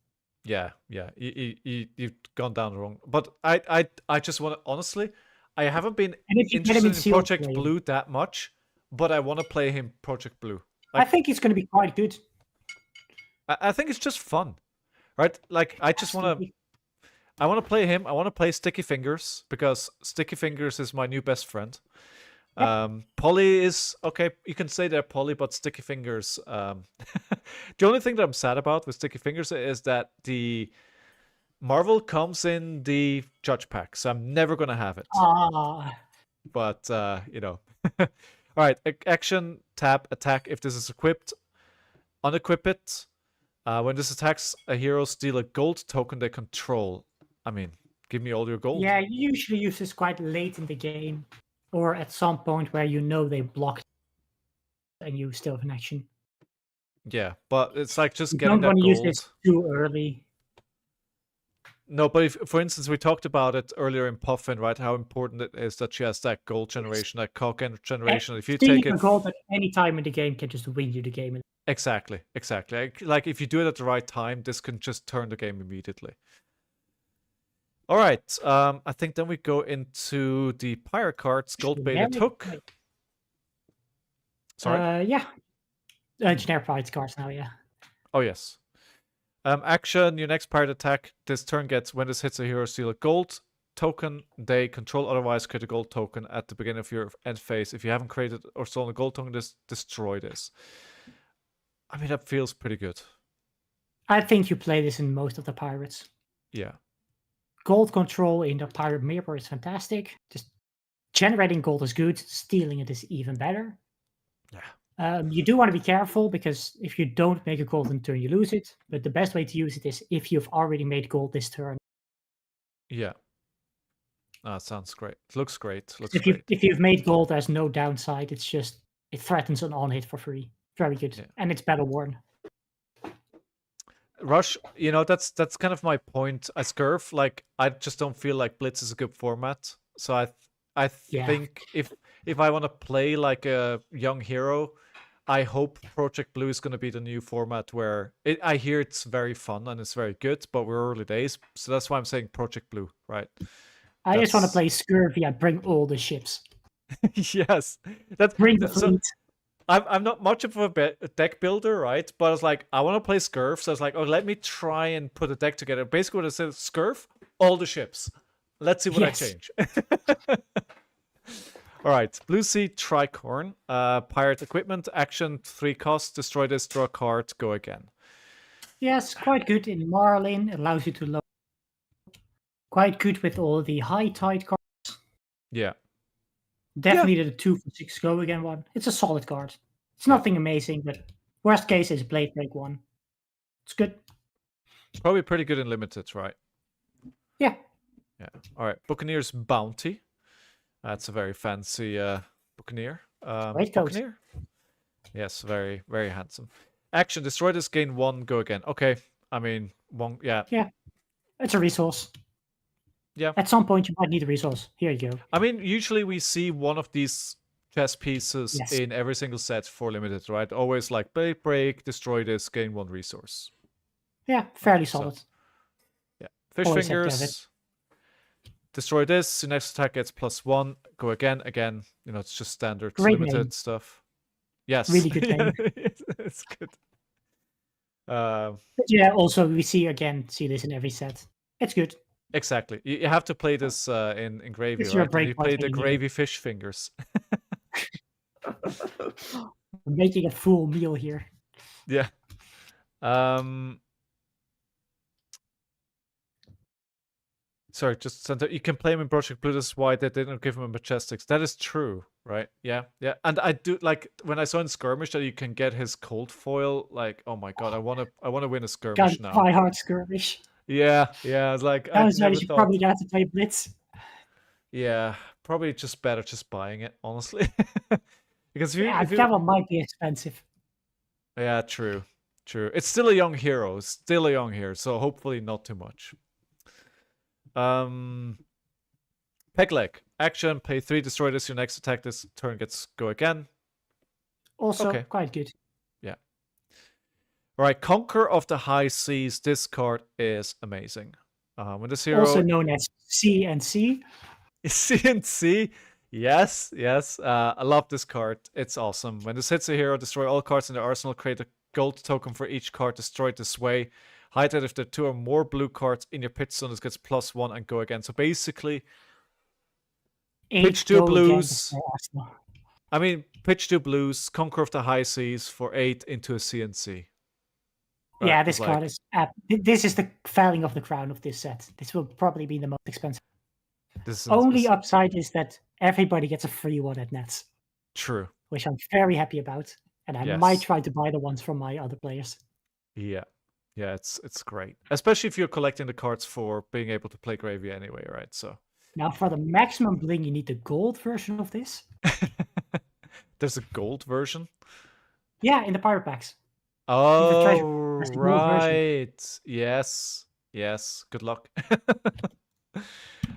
Yeah. You've gone down the wrong. But I just want to, honestly, I haven't been And if you get him interested in in Seal Project Flame, Blue that much, but I want to play him Project Blue. I think it's going to be quite good. I think it's just fun, right? Like I just want to. I want to play him. I want to play Sticky Fingers because Sticky Fingers is my new best friend. Yep. Polly is okay. You can say they're Polly, but Sticky Fingers. The only thing that I'm sad about with Sticky Fingers is that the Marvel comes in the Judge pack, so I'm never gonna have it. But you know, all right. Action, tap, attack. If this is equipped, unequip it. When this attacks a hero, steal a gold token they control. I mean, give me all your gold. Yeah, you usually use this quite late in the game, or at some point where you know they blocked and you still have an action. Yeah, but it's like just You getting don't that want to gold. use this too early. No, but if, for instance, we talked about it earlier in Puffin, right? How important it is that she has that gold generation, that cock generation. If you Stealing take it, a gold at any time in the game can just win you the game. exactly. Like if you do it at the right time, this can just turn the game immediately. All right. I think then we go into the pirate cards. Gold baited hook. Sorry. Yeah. Generic pirate cards now. Yeah. Oh yes. Action. Your next pirate attack. This turn gets when this hits a hero, steal a gold token they control. Otherwise, create a gold token at the beginning of your end phase. If you haven't created or stolen a gold token, destroy this. I mean, that feels pretty good. I think you play this in most of the pirates. Yeah. Gold control in the pirate mirror is fantastic. Just generating gold is good. Stealing it is even better. Yeah. You do want to be careful because if you don't make a golden turn, you lose it. But the best way to use it is if you've already made gold this turn. Yeah. That sounds great. It looks great. If you've made gold, there's no downside. It's just it threatens an on hit for free. Very good, Yeah. and it's battle worn. Rush, you know, that's kind of my point. As Curve, like I just don't feel like Blitz is a good format. So I think if I want to play like a young hero, I hope Project Blue is going to be the new format where I hear it's very fun and it's very good, but we're early days, so that's why I'm saying Project Blue, right? I just want to play Scurvy and bring all the ships. Yes, Bring the fleet. I'm not much of a deck builder, right? But it's like I want to play Scurf, so it's like, oh, let me try and put a deck together. Basically, what it says, Scurf, all the ships. Let's see what I change. All right, Blue Sea Tricorn, pirate equipment, action 3 costs, destroy this, draw a card, go again. Yes, quite good in Marlin. It allows you to load Quite good with all the high tide cards. Yeah. Definitely the 2 for 6 go again one. It's a solid card. It's Yeah. nothing amazing, but worst case is Blade Break 1. It's good. Probably pretty good in limited, right? Yeah. Yeah. All right. Buccaneer's Bounty. That's a very fancy Buccaneer. Great coat. Buccaneer. Yes, very, very handsome. Action, destroy this, gain 1, go again. Okay. I mean, 1, yeah. Yeah. It's a resource. Yeah. At some point, you might need a resource. Here you go. I mean, usually we see one of these chess pieces Yes. in every single set for limited, right? Always like break, destroy this, gain 1 resource. Yeah, fairly So, solid. yeah. Fish Always have to have fingers. Destroy this. Your next attack gets +1. Go again. Again, it's just standard Great limited name. stuff. Yes. Really good name. It's good. But yeah, also we see this in every set. It's good. Exactly. You have to play this in gravy, It's your right? And you breakpoint play when the you need it. gravy fish fingers. We're making a full meal here. Yeah. Sorry, just center. You can play him in Project Blue. That's why they didn't give him a Majestics. That is true, right? Yeah, yeah. And I do like when I saw in Skirmish that you can get his cold foil. Like, oh my god, I wanna win a Skirmish Got now. try hard skirmish. Yeah, yeah. I was like, I Downside never is you thought. probably got to play Blitz. Yeah, probably just better just buying it, honestly. Because if you that one might be expensive. yeah, true. It's still a young hero. So hopefully not too much. Peg leg. Action, pay 3, destroy this. Your next attack this turn gets go again. Also, Okay. quite good. Yeah. Alright, Conquer of the High Seas. This card is amazing. When this hero Also known as CNC. CNC. Yes. I love this card. It's awesome. When this hits a hero, destroy all cards in the arsenal, create a gold token for each card destroyed this way. Hide that if there are 2 or more blue cards in your pitch zone, this gets +1 and go again. So basically, pitch 2 blues. I mean, pitch 2 blues, Conquer of the High Seas for 8 into a CNC. Right, Yeah, this card is. This is the felling of the crown of this set. This will probably be the most expensive. Only upside is that everybody gets a free one at Nets. True. Which I'm very happy about. And I might try to buy the ones from my other players. Yeah. Yeah, it's great. Especially if you're collecting the cards for being able to play Gravy anyway, right? So now for the maximum bling, you need the gold version of this. There's a gold version? Yeah, in the pirate packs. Oh, right. Yes. Good luck. All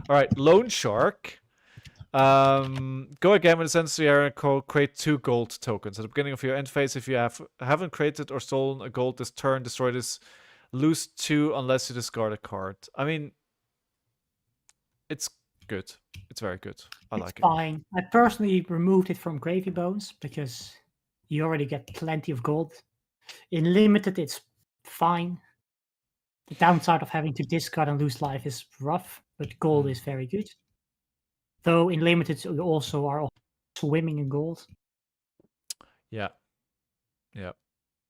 right, Loan Shark. Go again when it sends to the area code, create 2 gold tokens. At the beginning of your end phase, if you haven't created or stolen a gold this turn, destroy this, lose 2 unless you discard a card. I mean, it's good. It's very good. I like it. Fine. I personally removed it from Gravy Bones because you already get plenty of gold. In limited, it's fine. The downside of having to discard and lose life is rough, but gold is very good. Though in limited, you also are swimming in gold. Yeah.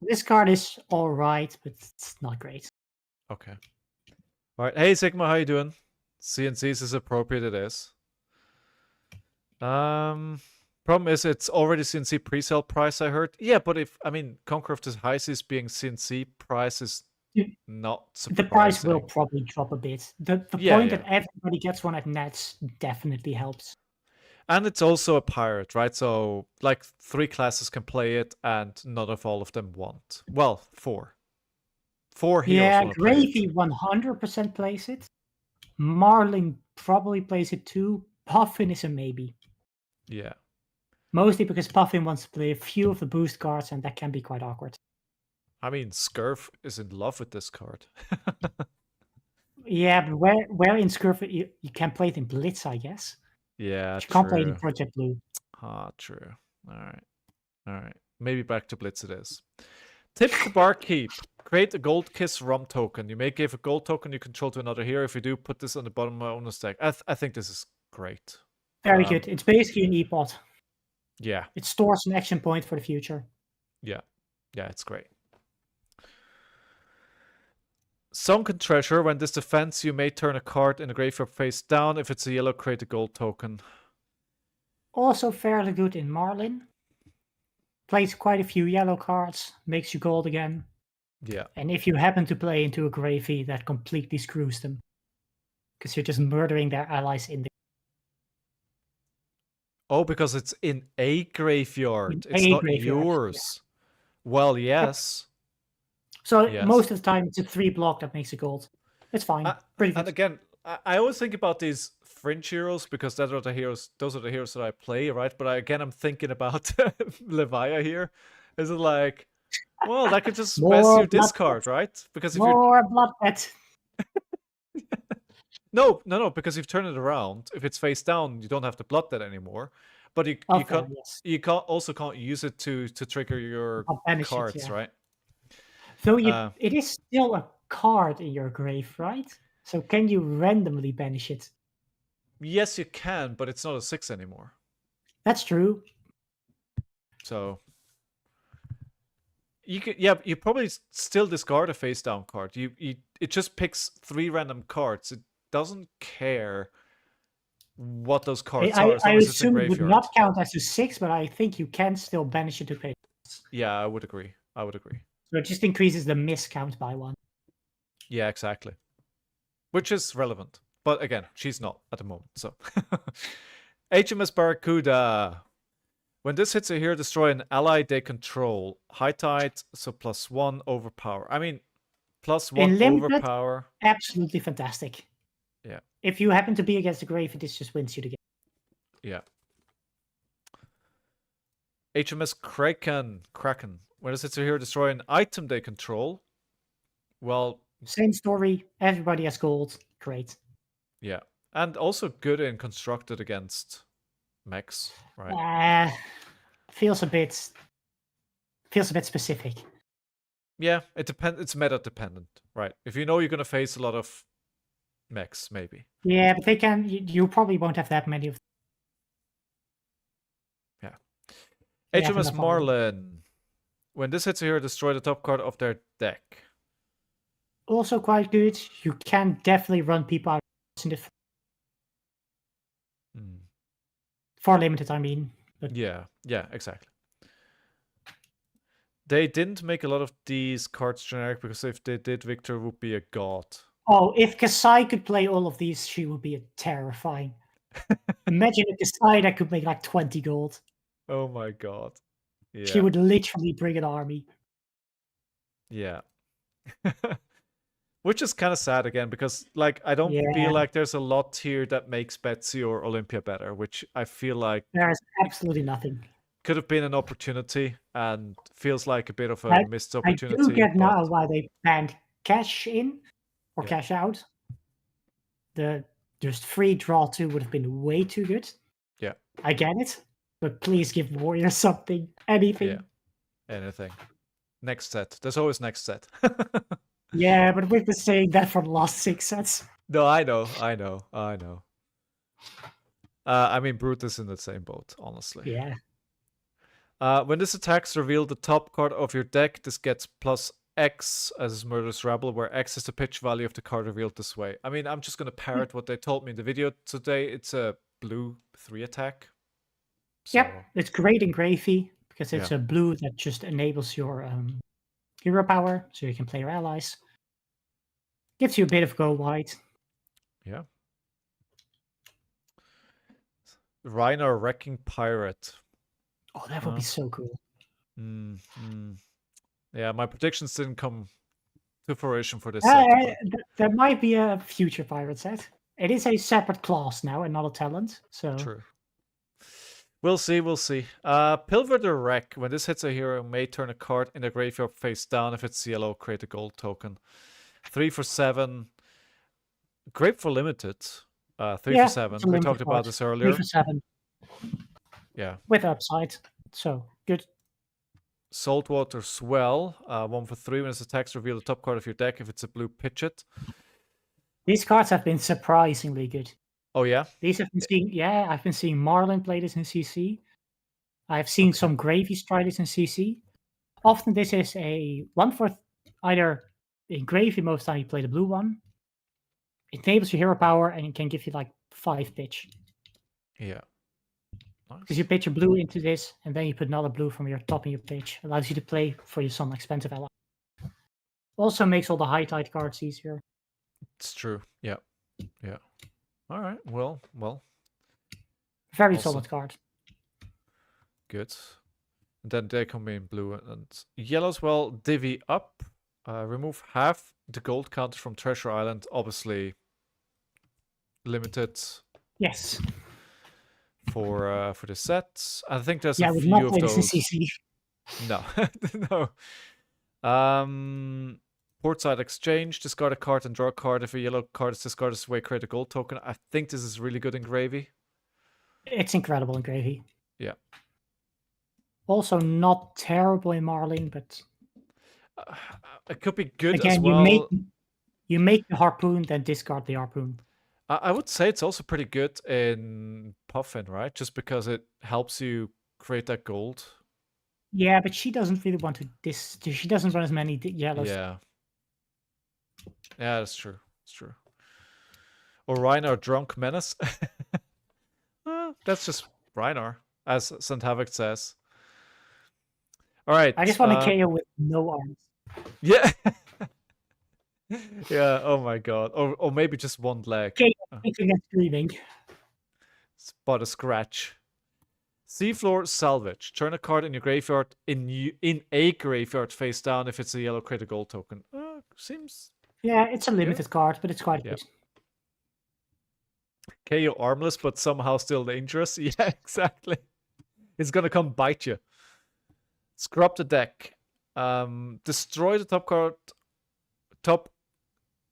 This card is all right, but it's not great. Okay. All right. Hey, Sigma, how you doing? CNCs is appropriate. It is. Problem is, it's already CNC pre-sale price, I heard. Yeah, but Conquer of the High Seas being CNC price is not surprising. The price will probably drop a bit. The point that everybody gets one at Nets definitely helps. And it's also a pirate, right? So, like, 3 classes can play it, and not all of them want. Well, 4. 4 heroes. Yeah, Gravy 100% plays it. Marling probably plays it too. Puffin is a maybe. Yeah. Mostly because Puffin wants to play a few of the boost cards, and that can be quite awkward. I mean, Scurf is in love with this card. Yeah, but where in Scurf you can play it in Blitz, I guess. Yeah, but you can't play it in Project Blue. True. All right. Maybe back to Blitz it is. Tip to Barkeep. Create a Gold Kiss Rum token. You may give a gold token you control to another hero. If you do, put this on the bottom of my owner's deck. I think this is great. Very good. It's basically an E-pot. Yeah. It stores an action point for the future. Yeah, it's great. Sunken Treasure. When this defends, you may turn a card in the graveyard face down. If it's a yellow, create a gold token. Also fairly good in Marlin. Plays quite a few yellow cards, makes you gold again. Yeah. And if you happen to play into a gravy, that completely screws them. Because you're just murdering their allies in the Oh, because it's in a graveyard. In It's a not graveyard, yours. Well, yes. So Yes. most of the time, it's a 3 block that makes it gold. It's fine. Pretty good. And again, I always think about these fringe heroes because those are the heroes that I play, right? But again, I'm thinking about Levia here. Is it like, well, that could just mess More your blood discard, right? Because if you More blood bet. no, because you've turned it around. If it's face down, you don't have to blood that anymore. But you Oh, fair, can't yes. you can't use it to trigger your I'll banish it, cards, yeah. right? So Uh, it is still a card in your grave, right? So can you randomly banish it? Yes, you can, but it's not a 6 anymore. That's true. So you can, yeah, you probably still discard a face down card. It just picks 3 random cards. It doesn't care what those cards are as I long as it's in assume it would graveyard. not count as a 6, but I think you can still banish it to pay. Yeah, I would agree. So it just increases the miscount by 1. Yeah, exactly. Which is relevant. But again, she's not at the moment, so. HMS Barracuda. When this hits a hero, destroy an ally they control. High tide, so +1 overpower. I mean, +1 limited, overpower. Absolutely fantastic. Yeah. If you happen to be against the grave, it just wins you the game. Yeah. HMS Kraken. When this hits a hero, destroy an item they control. Well, same story. Everybody has gold. Great. Yeah. And also good in constructed against mechs, right? Feels a bit specific. Yeah, it depends. It's meta dependent, right? If you know you're gonna face a lot of mechs, maybe. Yeah, but they can. You probably won't have that many of them. Yeah. They have HMS enough already. Marlin. When this hits a hero, destroy the top card of their deck. Also quite good. You can definitely run people out in the for limited, I mean. But Yeah, exactly. They didn't make a lot of these cards generic because if they did, Victor would be a god. oh, if Kasai could play all of these, she would be terrifying. Imagine a Kasai that could make like 20 gold. Oh my god. Yeah. She would literally bring an army. Yeah. Which is kind of sad again because like I don't feel like there's a lot here that makes Betsy or Olympia better, which I feel like there's absolutely nothing. Could have been an opportunity and feels like a bit of a missed opportunity. I do get now why they banned cash in or cash out. The just free draw 2 would have been way too good. Yeah. I get it, but please give Warrior something, anything. Yeah. Anything. Next set. There's always next set. Yeah, but we've been saying that for the last 6 sets. No, I know. I mean, Brutus in the same boat, honestly. Yeah. When this attacks, reveal the top card of your deck. This gets +X as Murderous Rebel, where X is the pitch value of the card revealed this way. I mean, I'm just going to parrot what they told me in the video today. It's a blue 3 attack. So... Yep, it's great in Gravy because it's a blue that just enables your hero power, so you can play your allies. Gives you a bit of go wide. Yeah. Reiner Wrecking Pirate. Oh, that would be so cool. Yeah, my predictions didn't come to fruition for this set. There might be a future pirate set. It is a separate class now and not a talent. So true. We'll see. Pilver the Wreck. When this hits a hero, may turn a card in the graveyard face down. If it's yellow, create a gold token. 3 for 7. Great for limited. 3 for 7. We talked about this earlier. 3 for 7. Yeah. With upside. So good. Saltwater Swell. 1 for 3. When this attacks, reveal the top card of your deck. If it's a blue, pitch it. These cards have been surprisingly good. Oh yeah? These have been seeing I've been seeing Marlin play this in CC. I've seen some Gravies try this in CC. Often this is a 1 for either In gravy, most time you play the blue one. It enables your hero power and it can give you like 5 pitch. Yeah. Because you Nice. pitch your blue into this, and then you put another blue from your top in your pitch. Allows you to play for your some expensive ally. Also makes all the high tide cards easier. It's true. Yeah. Yeah. All right. Well. Very Also- solid card. Good. And then they come in blue and yellow as well. Divvy up. Remove half the gold counter from Treasure Island. Obviously limited Yes. for the sets. I think there's Yeah, a I would few not of play this in those. CC. No. No. Portside exchange. Discard a card and draw a card. If a yellow card is discarded this way, create a gold token. I think this is really good in gravy. It's incredible in gravy. Yeah. Also not terrible in Marling, but It could be good again, as well. you make the harpoon, then discard the harpoon. I would say it's also pretty good in Puffin, right? Just because it helps you create that gold. Yeah, but she doesn't really want to she doesn't run as many yellows. Yeah. Yeah, that's true. It's true. Or Reinar Drunk Menace. That's just Reinar, as St. Havoc says. All right. I just want to KO with no arms. Yeah. Yeah. Oh my god. Or maybe just one leg. KO kicking and screaming. Spot a scratch. Seafloor Salvage. Turn a card in your graveyard in a graveyard face down if it's a yellow critical token. Seems. Yeah, it's a limited card, but it's quite Yeah. good. KO armless, but somehow still dangerous. Yeah, exactly. It's gonna come bite you. Scrub the deck. Destroy the top card.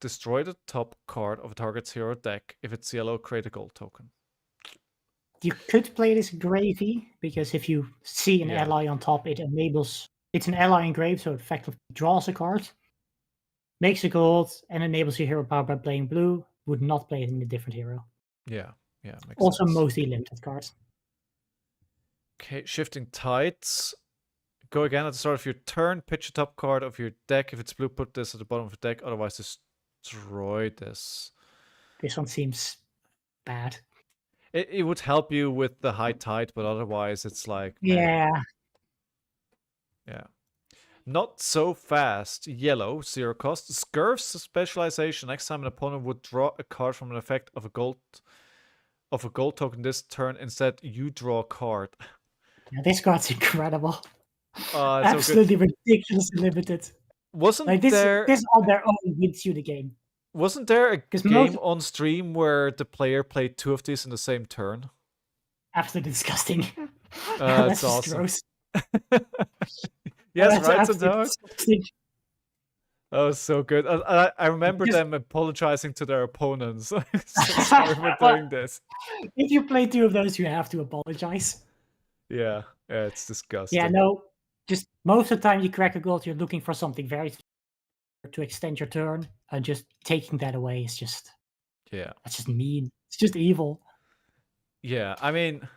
Destroy the top card of a target's hero deck. If it's yellow, create a gold token. You could play this gravy, because if you see an Yeah. ally on top, it enables... It's an ally engraved, so it effectively draws a card, makes a gold, and enables your hero power by playing blue. Would not play it in a different hero. Yeah, makes Also sense. mostly limited cards. Okay, Shifting Tides. Go again at the start of your turn. Pitch a top card of your deck. If it's blue, put this at the bottom of the deck. Otherwise, destroy this. This one seems bad. It would help you with the high tide, but otherwise, it's like meh. Yeah. Yeah. Not so fast. Yellow, 0 cost. Scurv's specialization. Next time an opponent would draw a card from an effect of a gold token this turn, instead you draw a card. Yeah, this card's incredible. It's so good. Absolutely ridiculously limited. Wasn't Like this there on their own wins you the game. wasn't there a 'Cause game on stream where the player played 2 of these in the same turn? Absolutely disgusting. That's just awesome. gross. Yes, That's right, absolutely Santok? disgusting. That was so good. I remember Just- them apologizing to their opponents. So sorry for doing this. If you play 2 of those, you have to apologize. Yeah, it's disgusting. Yeah, no. Just most of the time you crack a gold, you're looking for something very to extend your turn, and just taking that away is just Yeah. that's just mean. It's just evil. Yeah, I mean,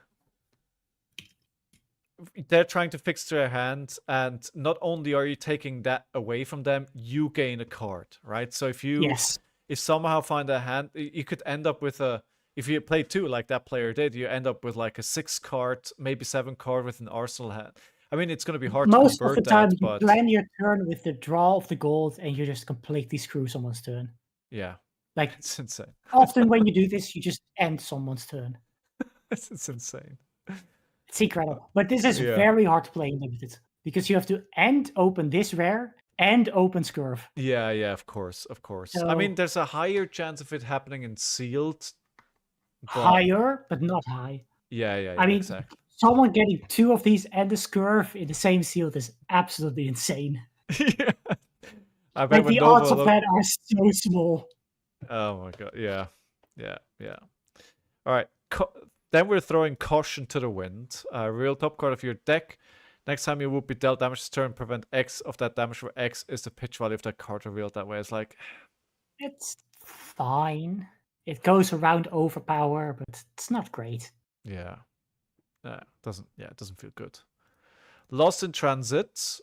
they're trying to fix their hand, and not only are you taking that away from them, you gain a card, right? So if you Yes. if somehow find a hand, you could end up with a, if you play 2 like that player did, you end up with like a 6 card, maybe 7 card with an arsenal hand. I mean, it's going to be hard Most to of the convert time, that, you but plan your turn with the draw of the gold, and you just completely screw someone's turn. yeah, Like it's insane. often when you do this, you just end someone's turn. It's insane. It's incredible. But this is Yeah. very hard to play in limited, because you have to open this rare and open Scurv. Yeah, of course. I mean, there's a higher chance of it happening in sealed. But Higher, but not high. yeah, I mean, exactly. someone getting 2 of these and the Scurv in the same sealed is absolutely insane. Yeah. I bet Like when the Nova odds of that are so small. Oh my god, yeah. All right, then we're throwing Caution to the Wind. Real top card of your deck. Next time you would be dealt damage this turn, prevent X of that damage, where X is the pitch value of that card revealed that way. It's like, It's fine. It goes around overpower, but it's not great. yeah. It doesn't feel good. Lost in Transit.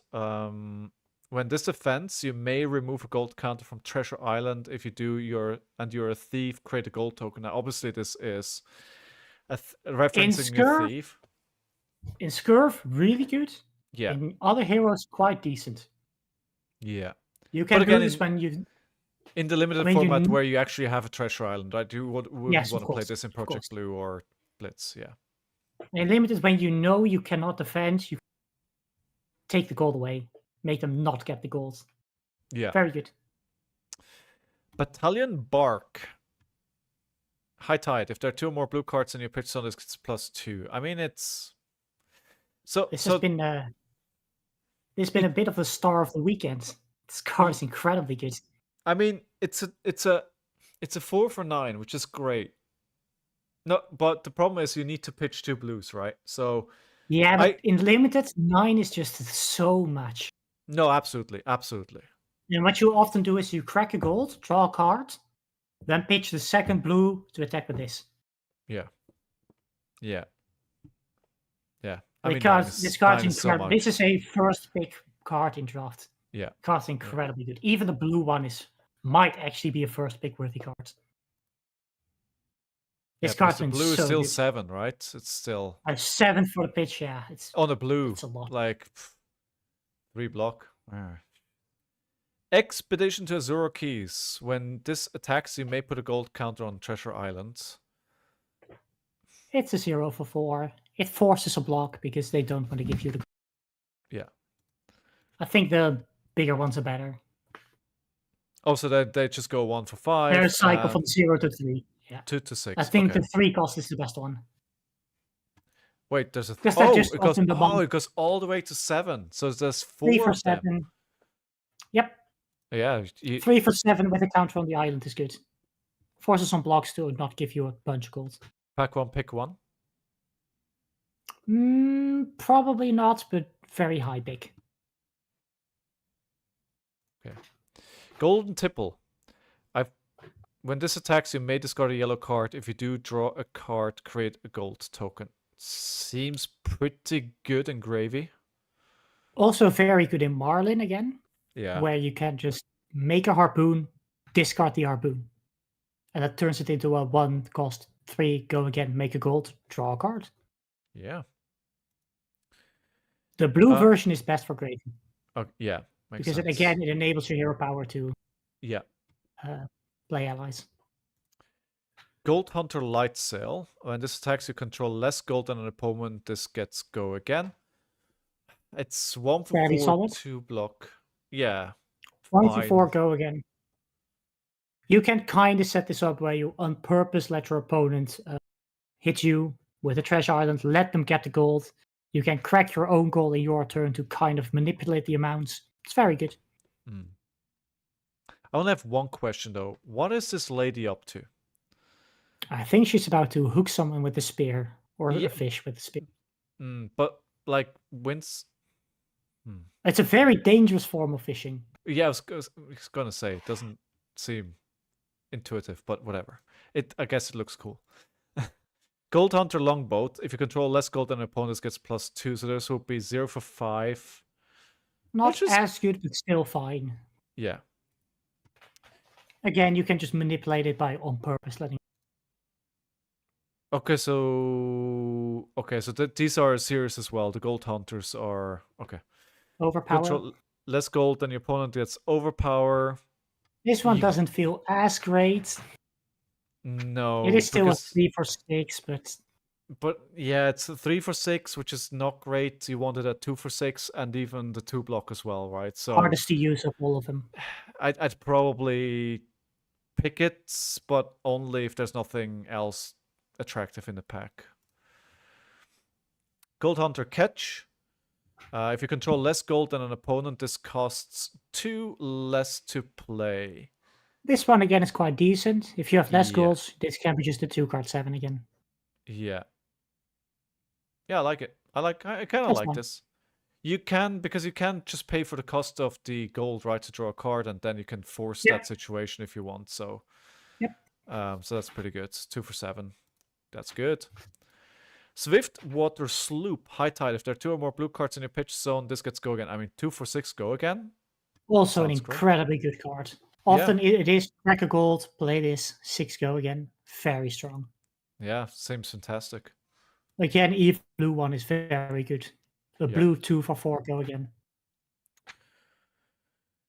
when this defends, you may remove a gold counter from Treasure Island. If you do, you're a thief, create a gold token. Now, obviously, this is referencing a Scurv, thief. in Scurv, really good. Yeah, In other heroes, quite decent. yeah. You But can again, do this when you. in the limited I mean, format where you actually have a Treasure Island, right? You wouldn't Yes, want of to play course, this in of course. Project Blue or Blitz. Yeah. And limited when you know you cannot defend, you take the gold away, make them not get the gold. Yeah. Very good. Battalion Bark. High Tide. If there are 2 or more blue cards in your pitch zone, it's +2. I mean, it's This has been a bit of the star of the weekend. This card is incredibly good. I mean, it's a 4 for 9, which is great. No, but the problem is you need to pitch 2 blues, right? So Yeah, but in limited, 9 is just so much. no, absolutely, absolutely. And what you often do is you crack a gold, draw a card, then pitch the second blue to attack with this. Yeah. Yeah. Yeah. Because this card's incredible. So This is a first pick card in draft. yeah. Card's incredibly good. Even the blue one might actually be a first pick worthy card. This card's been blue is so still good. 7, right? It's still A 7 for the pitch, yeah. It's on a blue. It's a lot. Like 3 block. Expedition to Azure Keys. When this attacks, you may put a gold counter on Treasure Island. It's a 0 for 4. It forces a block because they don't want to give you the. Yeah. I think the bigger ones are better. Also, they just go 1 for 5. They're a cycle from 0 to 3. Yeah. 2 to 6. I think okay. the 3 cost is the best one. Wait, there's a it goes all the way to 7. So there's 4 3 for of them. 7. Yep. Yeah. 3 for 7 with a counter on the island is good. Forces some blocks to not give you a bunch of gold. Pack 1, pick 1. Probably not, but very high pick. Okay. Golden Tipple. When this attacks, you may discard a yellow card. If you do, draw a card, create a gold token. Seems pretty good in Gravy. Also very good in Marlin again. Yeah. Where you can just make a harpoon, discard the harpoon. And that turns it into a 1 cost 3, go again, make a gold, draw a card. Yeah. The blue version is best for Gravy. Oh, yeah. Because sense. it enables your hero power to play allies. Gold Hunter Light Sail. When this attacks, you control less gold than an opponent. This gets go again. It's 1 for Fairly 4, solid. 2 block. Yeah. 1 for 4, go again. You can kind of set this up where you on purpose let your opponent hit you with a Treasure Island, let them get the gold. You can crack your own gold in your turn to kind of manipulate the amounts. It's very good. I only have one question though. What is this lady up to? I think she's about to hook someone with a spear or a fish with a spear. But like wins. It's a very dangerous form of fishing. Yeah, I was gonna say it doesn't seem intuitive, but whatever. I guess it looks cool. Gold Hunter Longboat. If you control less gold than an opponent, gets +2. So this will be 0 for 5. Not as good, but still fine. Yeah. Again, you can just manipulate it by on purpose letting. Okay, so these are serious as well. The Gold Hunters are okay. Overpower. Control less gold than your opponent gets overpower. This one doesn't feel as great. No, it is still a 3 for 6, but yeah, it's a 3 for 6, which is not great. You wanted a 2 for 6, and even the 2 block as well, right? So hardest to use of all of them. I'd probably pick it, but only if there's nothing else attractive in the pack. Gold Hunter Catch. If you control less gold than an opponent, this costs 2 less to play. This one again is quite decent. If you have less goals, this can be just a 2-card 7 again. Yeah. Yeah, I like it. I kind of like this. You can, because you can just pay for the cost of the gold, right, to draw a card, and then you can force that situation if you want. So, so that's pretty good. 2 for 7. That's good. Swift Water Sloop, High Tide. If there are 2 or more blue cards in your pitch zone, this gets go again. I mean, 2 for 6 go again? Also an Sounds great. incredibly good card. Often it is crack a gold, play this, 6 go again. Very strong. Yeah, seems fantastic. Again, even blue one is very good. The Yeah. blue 2 for 4 go again.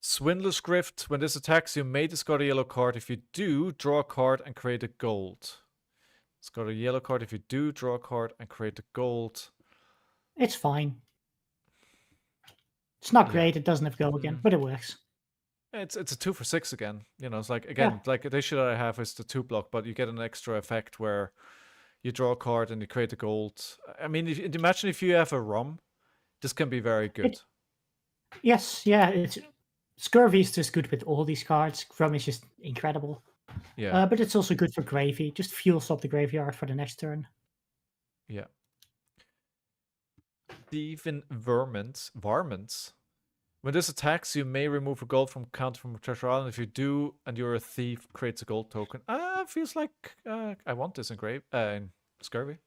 Swindler's Grift. When this attacks, you may discard a yellow card. If you do, draw a card and create a gold. Discard a yellow card. If you do, draw a card and create a gold. It's fine. It's not Yeah. great. It doesn't have go again, but it works. It's a 2 for 6 again. You know, it's like, again, like the issue that I have is the 2 block, but you get an extra effect where you draw a card and you create a gold. I mean, imagine if you have a ROM, this can be very good. Yes, yeah. Scurvy is just good with all these cards. Grum is just incredible. Yeah. But it's also good for gravy. Just fuels up the graveyard for the next turn. Yeah. Thieving Varmints. When this attacks, you may remove a gold from counter from Treasure Island. If you do, and you're a thief, creates a gold token. Feels like I want this in Scurvy.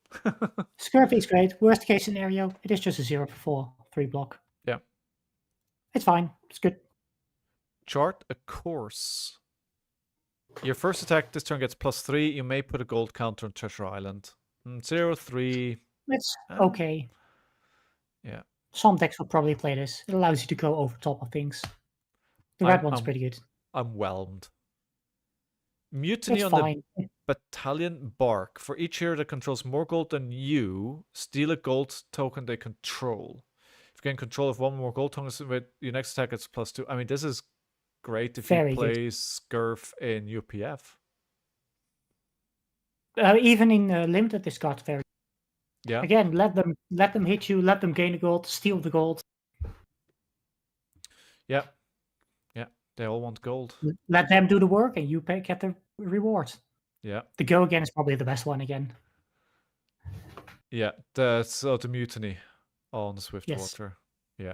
Scurvy is great. Worst case scenario, it is just a 0 for 4, 3 block. Yeah. It's fine. It's good. Chart a course. Your first attack this turn gets +3. You may put a gold counter on Treasure Island. 0, 3. It's okay. Yeah. Some decks will probably play this. It allows you to go over top of things. The red one's pretty good. I'm whelmed. Mutiny It's on fine. the Battalion Bark. For each hero that controls more gold than you, steal a gold token they control. If you gain control of one more gold token with your next attack, it's +2. I mean, this is great if you play Scurf in UPF. Even in limited, this card's very. Yeah. Again, let them hit you, let them gain the gold, steal the gold. Yeah. Yeah. They all want gold. Let them do the work, and you get the reward. Yeah. The go again is probably the best one again. Yeah. The Mutiny on the Swiftwater. Yeah.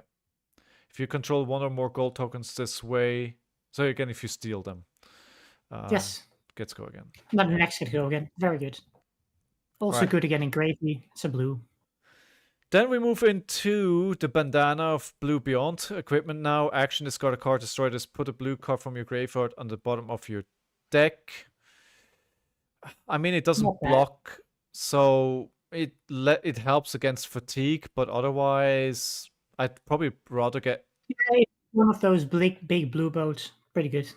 If you control one or more gold tokens this way, so again, if you steal them, gets go again. Let the next get go again. Very good. Also good again in gravy. It's a blue. Then we move into the Bandana of Blue Beyond. Equipment now. Action, discard a card, destroy this. Put a blue card from your graveyard on the bottom of your deck. I mean, it doesn't block, so it helps against fatigue, but otherwise, I'd probably rather get... Yeah, it's one of those big blue boats. Pretty good.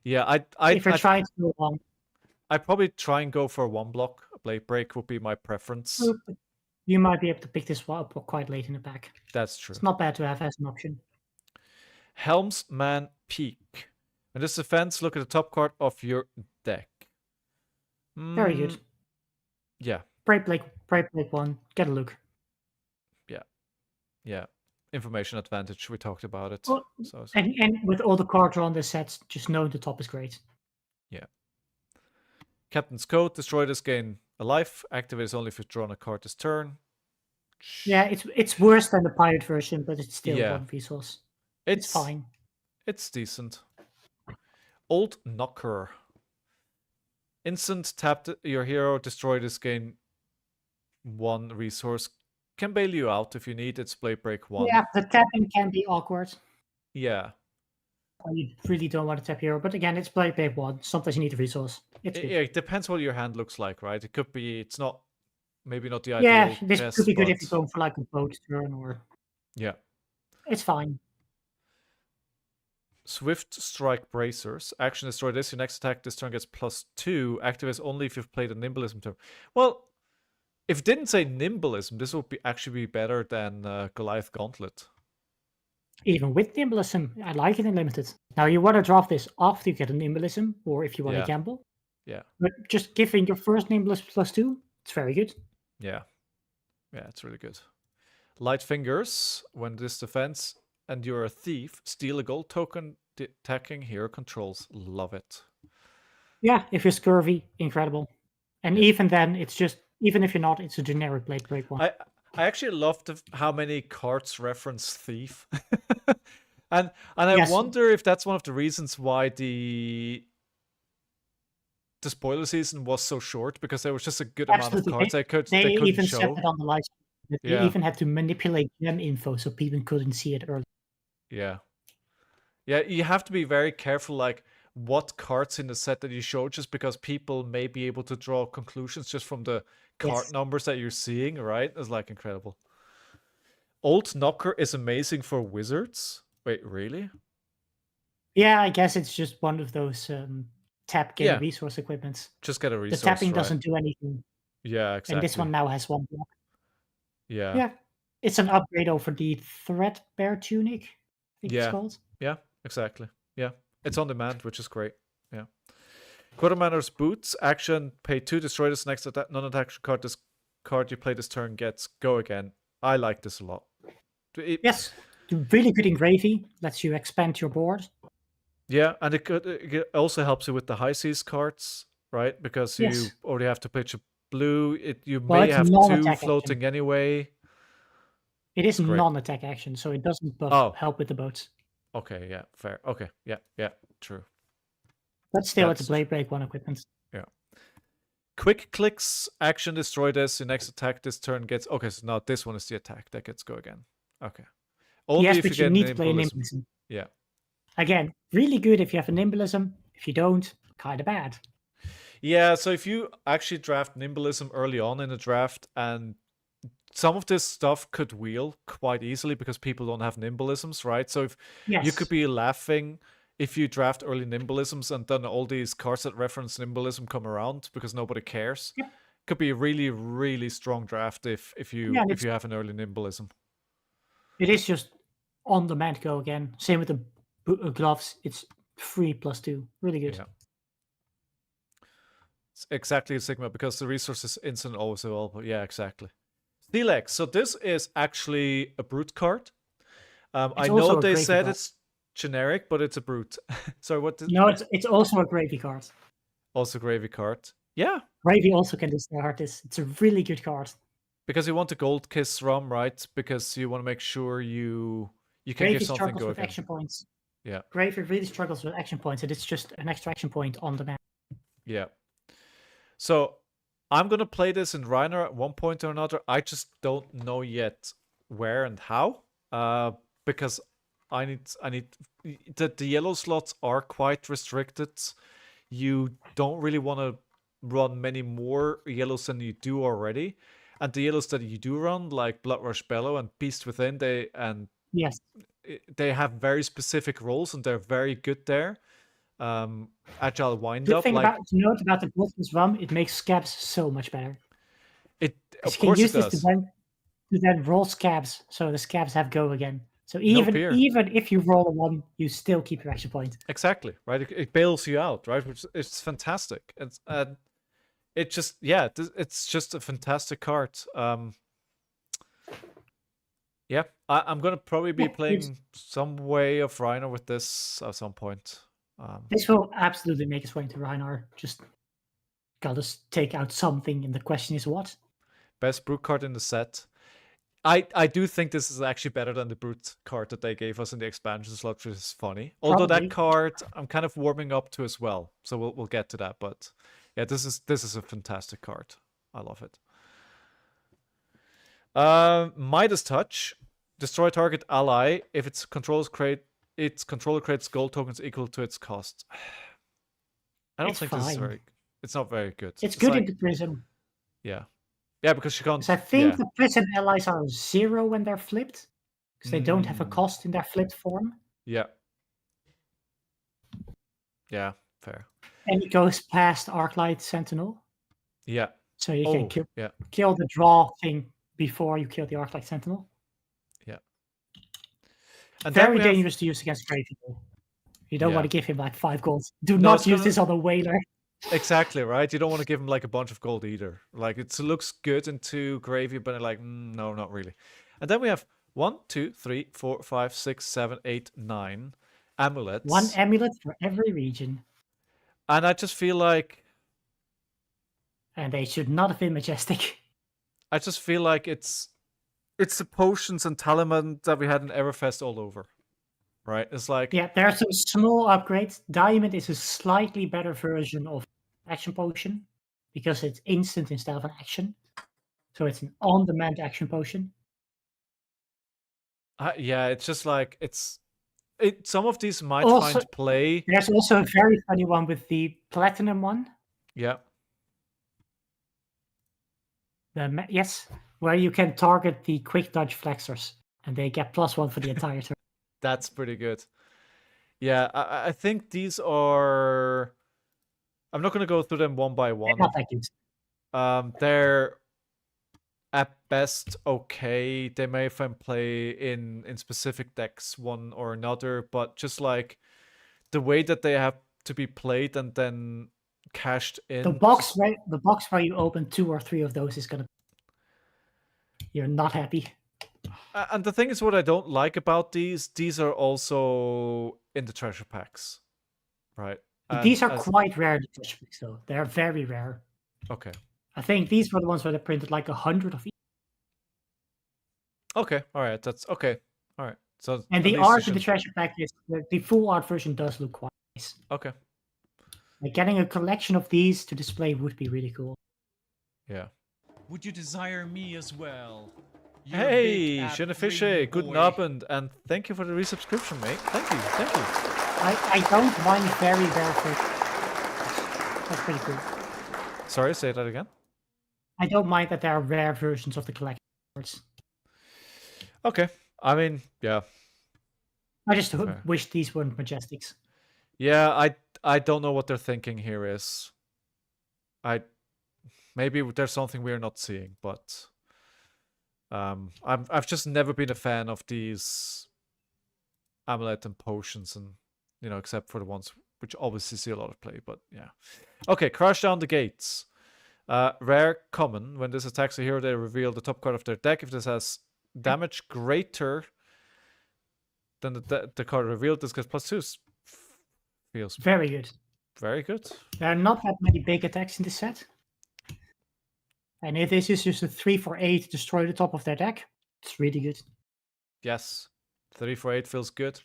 Yeah, if you're trying to go long. I'd probably try and go for a 1-block. Blade Break would be my preference. You might be able to pick this up quite late in the pack. That's true. It's not bad to have as an option. Helmsman Peak. When this defense, look at the top card of your deck. Very good. Yeah. Break Blake 1. Get a look. Yeah. Information advantage. We talked about it. Well, and with all the cards on the sets, just know the top is great. Yeah. Captain's Code. Destroy this, gain a life. Activates only if you've drawn a card this turn. Yeah, it's worse than the pirate version, but it's still one resource. It's fine. It's decent. Old Knocker. Instant tap your hero, destroy this, gain 1 resource. Can bail you out if you need. It's Blade Break 1. Yeah, the tapping can be awkward. Yeah. You really don't want to tap hero, but again, it's Blade Break 1. Sometimes you need a resource. It depends what your hand looks like, right? It could be, it's not, maybe not the ideal. Yeah, this could be good if you're going for like a boat turn or... Yeah. It's fine. Swift Strike Bracers. Action, destroy this. Your next attack this turn gets +2. Activates only if you've played a Nimblism turn. Well, if it didn't say Nimblism, this would actually be better than Goliath Gauntlet. Even with Nimblism, I like it in Limited. Now, you want to draft this after you get a Nimblism, or if you want to gamble. Yeah. But just giving your first Nimblism +2, it's very good. Yeah. Yeah, it's really good. Light Fingers. When this defense and you're a thief, steal a gold token. Attacking hero controls. Love it. Yeah, if you're scurvy, incredible. And even then, it's just, even if you're not, it's a generic Blade Break 1. I actually loved how many cards reference thief. and I wonder if that's one of the reasons why the spoiler season was so short, because there was just a good amount of cards they couldn't even show. said it on the live stream. They even had to manipulate gem info so people couldn't see it early. Yeah. Yeah, you have to be very careful, like what cards in the set that you show, just because people may be able to draw conclusions just from the card Yes. numbers that you're seeing, right? It's like incredible. Old Knocker is amazing for wizards. Wait, really? Yeah, I guess it's just one of those tap get a Yeah, resource equipments. just get a The resource, tapping right? doesn't do anything, Yeah, and this exactly. one now has one block. Yeah, Yeah, it's an upgrade over the Threadbare Tunic, I think it's yeah, called. yeah, exactly. Yeah, it's on demand, which is great. Yeah. Quartermanor's Boots, action, pay 2, destroy this next non-attack card. This card you play this turn gets go again. I like this a lot. Yes, really good in gravy, lets you expand your board. Yeah, and it also helps you with the high seas cards, right? Because you Yes. already have to pitch a blue. You Well, may it's have 2 non-attack action. floating anyway. It is It's great. non-attack action, so it doesn't help with the boats. Okay, yeah, fair. Okay, yeah, true. But still, it's a That's Blade Break 1 equipment. Yeah. Quick clicks, action, destroy this. Your next attack this turn gets... Okay, so now this one is the attack. That gets go again. Okay. Only Yes, if but you you get need to an play a Nimbulism. Nimbulism. Yeah. Again, really good if you have a Nimbulism. If you don't, kind of bad. Yeah, so if you actually draft Nimbulism early on in the draft, and some of this stuff could wheel quite easily because people don't have Nimbulisms, right? So if Yes. you could be laughing if you draft early Nimbulisms and then all these cards that reference Nimbulism come around because nobody cares. Yep. Could be a really, really strong draft if you have an early Nimbulism. It is just on demand go again. Same with the gloves. It's 3+2. Really good. Yeah. It's exactly Sigma because the resource is instant always available. Yeah, exactly. Steelix. So this is actually a brute card. I know they said it's generic, but it's a brute. Sorry, what? No, it's also a gravy card. Also gravy card. Yeah. Gravy also can discard this. It's a really good card. Because you want a gold kiss ROM, right? Because you want to make sure you can give something go with again. action points. Yeah. Gravy really struggles with action points, and it's just an extra action point on demand. Yeah. So I'm gonna play this in Reiner at one point or another. I just don't know yet where and how. Because I need the yellow slots are quite restricted. You don't really want to run many more yellows than you do already. And the yellows that you do run, like Bloodrush Bellow and Beast Within, they have very specific roles and they're very good there. Agile wind up. Good thing to note about the Bloodless Rum, it makes scabs so much better. Of course it does. To then roll scabs, so the scabs have go again. So even if you roll a 1, you still keep your action point. Exactly, right? It bails you out, right? Which is fantastic. It's just a fantastic card. Yeah, I'm gonna probably be playing some way of Reiner with this at some point. This will absolutely make its way into Reiner. Just gotta take out something, and the question is what? Best brute card in the set. I do think this is actually better than the brute card that they gave us in the expansion slot, which is funny. Although that card I'm kind of warming up to as well, so we'll get to that. But yeah, this is a fantastic card. I love it. Midas Touch, destroy target ally if its controller creates gold tokens equal to its cost. I don't think this is very. It's not very good. It's good in the Prism. Yeah. Yeah, because you can't. I think the Prism allies are 0 when they're flipped, because they don't have a cost in their flipped form. Yeah. Yeah, fair. And it goes past Arclight Sentinel. Yeah. So you can kill the draw thing before you kill the Arclight Sentinel. Yeah. And very dangerous to use against Grave People. You don't want to give him like 5 gold. Do not use this on a whaler. Exactly, right? You don't want to give him like a bunch of gold either. Like it looks good into Gravy, but like no, not really. And then we have 1, 2, 3, 4, 5, 6, 7, 8, 9 amulets. 1 amulet for every region. And I just feel like, and they should not have been majestic. I just feel like it's the potions and talisman that we had in Everfest all over. Right? It's like, yeah, there are some small upgrades. Diamond is a slightly better version of Action Potion because it's instant instead of an action. So it's an on-demand action potion. Yeah, it's just like it's some of these might Also- find play. There's also a very funny one with the platinum one. Yeah. Yes, where you can target the quick dodge flexors and they get +1 for the entire turn. That's pretty good. Yeah, I think these are. I'm not going to go through them one by They're one. not that good. They're at best okay. They may find play in specific decks, one or another, but just like the way that they have to be played and then cashed in. The box where you open 2 or 3 of those is gonna. You're not happy. And the thing is, what I don't like about these are also in the treasure packs, right? These are quite rare, the treasure packs, though. They're very rare. Okay. I think these were the ones where they printed like 100 of each. Okay, all right, that's okay. All right, so And the art in the treasure pack is the full art version does look quite nice. Okay. Like getting a collection of these to display would be really cool. Yeah. Would you desire me as well? You're Hey, big Schöne app Fische, ring guten boy. Abend, and thank you for the resubscription, mate. Thank you, thank you. I don't mind very rare versions. That's pretty cool. Sorry, say that again. I don't mind that there are rare versions of the collection cards. Okay, I mean, yeah. I just Fair. wish these weren't Majestics. Yeah, I don't know what their thinking here is. Maybe there's something we're not seeing, but I've just never been a fan of these amulet and potions, and except for the ones which obviously see a lot of play. But yeah, okay. Crash down the gates. Rare common. When this attacks a hero, they reveal the top card of their deck. If this has damage greater than the card revealed, this gets +2. Feels Very good. very good. There are not that many big attacks in this set. And if this is just a 3/8 destroy the top of their deck, it's really good. Yes, 3/8 feels good.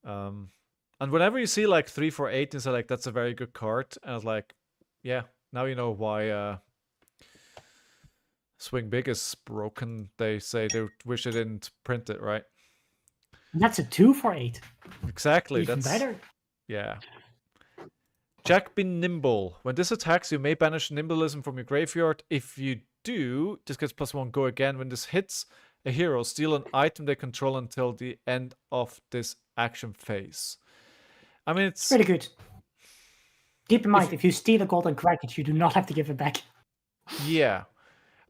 And whenever you see like 3/8, it's like that's a very good card, and it's like, yeah, now you know why Swing Big is broken. They say they wish they didn't print it, right? And that's a 2/8. Exactly. Even That's better. yeah. Jack be nimble. When this attacks, you may banish Nimbleism from your graveyard. If you do, this gets +1 go again. When this hits a hero, steal an item they control until the end of this action phase. I mean, it's Pretty good. Keep in mind, if you steal a golden cracket, you do not have to give it back. yeah.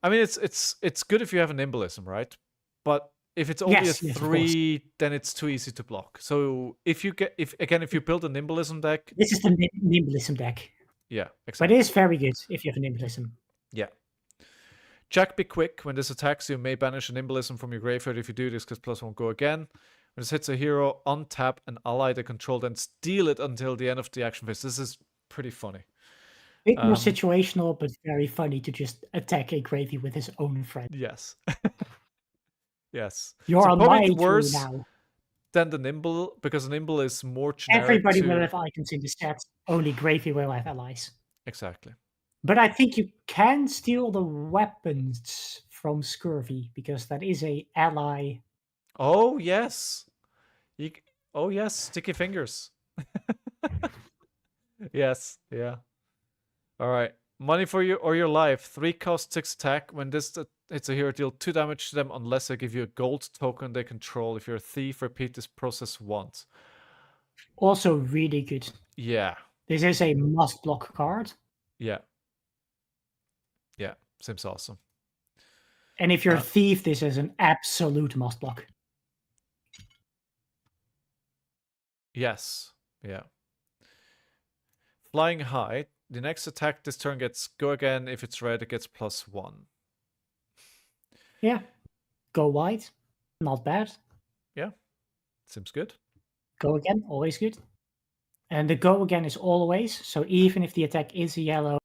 I mean, it's good if you have a Nimbleism, right? But if it's only Yes, a yes, of 3, then it's too easy to block. So if you build a Nimbleism deck, This is the Nimbleism deck. yeah, But exactly. it is very good if you have a Nimbleism. Yeah. Jack be quick. When this attacks, you may banish a Nimbleism from your graveyard. If you do, this gets +1 go again. When this hits a hero, untap an ally they control, then steal it until the end of the action phase. This is pretty funny. Bit more situational, but very funny to just attack a gravy with his own friend. Yes. Yes. You're So on probably my worse turn now. than the Nimble, because the Nimble is more generic. Everybody will have icons in the set. Only gravy will have allies. Exactly. But I think you can steal the weapons from Scurvy because that is a ally. Oh yes. Oh yes, sticky fingers. Yes, yeah. All right. Money for you or your life. 3 cost, 6 attack. When this hits a hero, deal 2 damage to them unless they give you a gold token they control. If you're a thief, repeat this process once. Also really good. Yeah. This is a must block card. Yeah. Yeah. Seems awesome. And if you're a thief, this is an absolute must block. Yes. Yeah. Flying high. The next attack this turn gets go again. If it's red, it gets +1. Yeah. Go wide. Not bad. Yeah. Seems good. Go again. Always good. And the go again is always. So even if the attack is a yellow.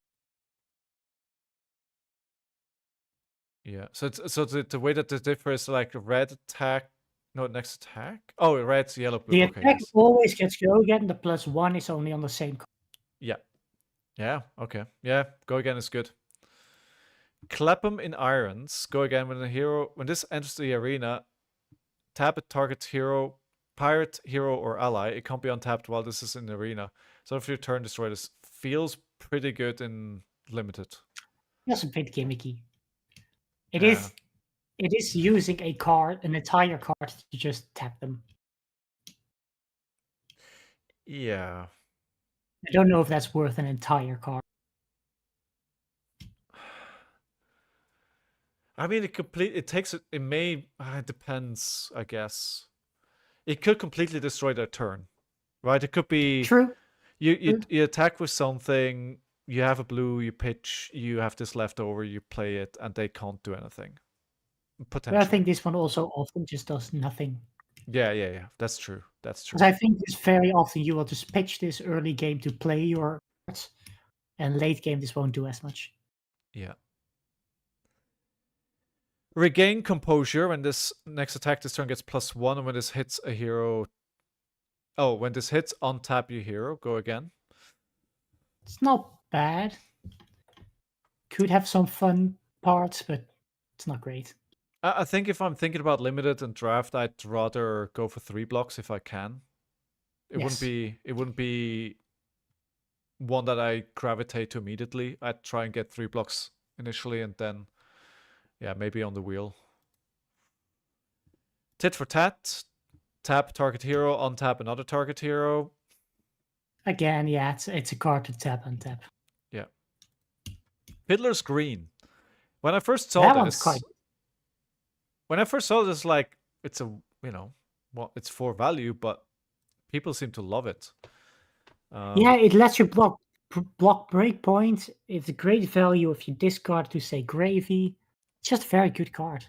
Yeah. So the way that the differ is like red attack. No, next attack. Oh, red's yellow blue. The Okay, attack yes. always gets go again. The +1 is only on the same card. Yeah. Yeah, okay. Yeah, go again is good. Clapham in Irons. Go again when this enters the arena. Tap a target hero pirate, hero, or ally. It can't be untapped while this is in the arena. So if your turn destroy this, feels pretty good in limited. That's a bit gimmicky. It Yeah. is. It is using a card, an entire card, to just tap them. Yeah. I don't know if that's worth an entire card. I mean, it takes it may it depends, I guess. It could completely destroy their turn, right? It could be True. you attack with something, you have a blue, you pitch, you have this left over, you play it, and they can't do anything. Potentially. But I think this one also often just does nothing. Yeah. That's true. That's true. Because I think this very often you will just pitch this early game to play your cards, and late game this won't do as much. Yeah. Regain composure when this next attack this turn gets +1, and when this hits a hero. Oh, when this hits, untap your hero. Go again. It's not bad. Could have some fun parts, but it's not great. I think if I'm thinking about limited and draft, I'd rather go for 3 blocks if I can. It Yes. wouldn't be one that I gravitate to immediately. I'd try and get 3 blocks initially, and then maybe on the wheel. Tit for tat. Tap target hero, untap another target hero. Again, yeah, it's a card to tap and tap. Yeah. Fiddler's Green. When I first saw That this, one's quite. when I first saw this, like it's a it's for value, but people seem to love it. Yeah, it lets you block breakpoint. It's a great value if you discard to say gravy. It's just a very good card.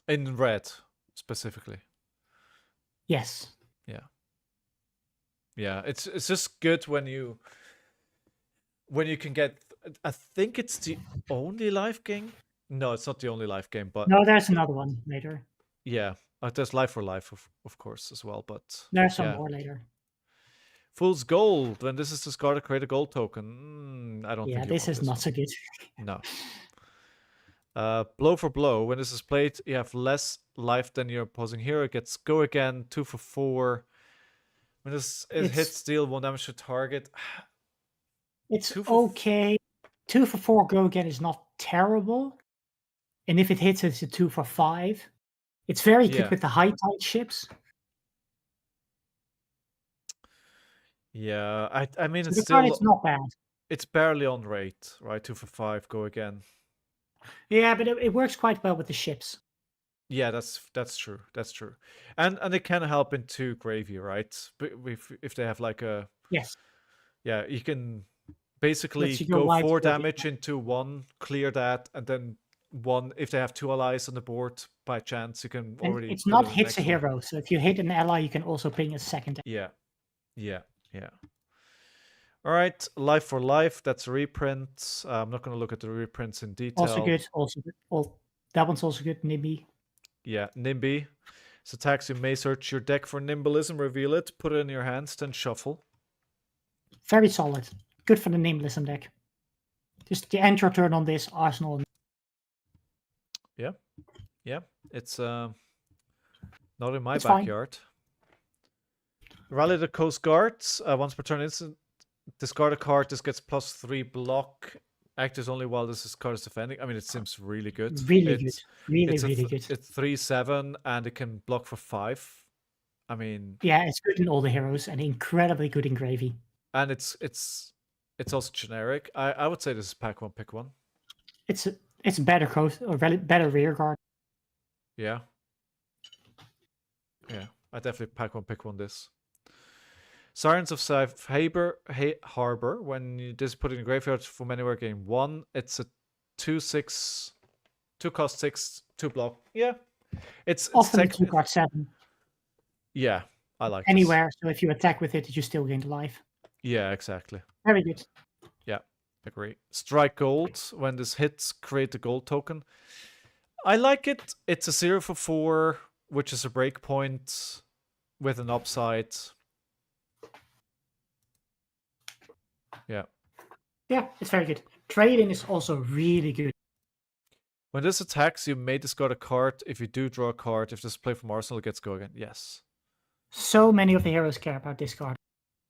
In red, specifically. Yes. Yeah, it's just good when you can get. I think it's the only life game. No, it's not the only life game, but No, there's another one later. yeah, there's Life for Life, of course, as well. But There's some yeah. more later. Fool's Gold. When this is discarded, create a gold token. I don't think. Yeah, you this want is not so good. No. Blow for blow. When this is played, you have less life than your opposing hero. It gets go again. 2 for 4. When it hits, deal 1 damage to target. It's 2 for okay. 2 for 4 go again is not terrible. And if it hits, it's a 2 for 5. It's very good with the high tide ships. Yeah, I mean So it's the still card is not bad. it's barely on rate, right? 2 for 5, go again. Yeah, but it works quite well with the ships. Yeah, that's true. That's true. And it can help into gravy, right? If they have like a Yes. Yeah, you can basically Lets you go go wide 4 for the- damage into 1, clear that, and then 1 if they have 2 allies on the board by chance, you can And already. it's put not in the hits a next one. hero. So if you hit an ally, you can also ping a second. Yeah. All right, Life for Life. That's a reprint. I'm not going to look at the reprints in detail. Also good. Also good. That one's also good. Nibby. Yeah, NIMBY. So attacks, you may search your deck for Nimbalism, reveal it, put it in your hands, then shuffle. Very solid. Good for the Nimbalism deck. Just the end your turn on this Arsenal. Yeah, it's not in my It's fine. backyard. Rally the Coast Guards. Once per turn instant, discard a card. This gets +3 block. Actors only while this card is defending. I mean, it seems really good. Really good. Really good. It's 3/7 and it can block for 5. I mean, Yeah, it's good in all the heroes and incredibly good in gravy. and it's also generic. I would say this is pack 1, pick 1. It's better coast or better rear guard. Yeah. I definitely pack 1, pick 1 this. Sirens of Safe Harbor. When you just put it in the graveyard from anywhere, game 1, it's a 2/6, 2 cost 6, 2 block. Yeah, it's Often 2 card 7 Yeah, I like this. anywhere. So if you attack with it, you still gain life. Yeah, exactly. Very good. Yeah, agree. Strike gold. When this hits, create a gold token. I like it. It's a 0 for 4, which is a breakpoint with an upside. Yeah, it's very good. Trading is also really good. When this attacks, you may discard a card. If you do, draw a card. If this play from Arsenal, it gets go again. Yes. So many of the heroes care about discard.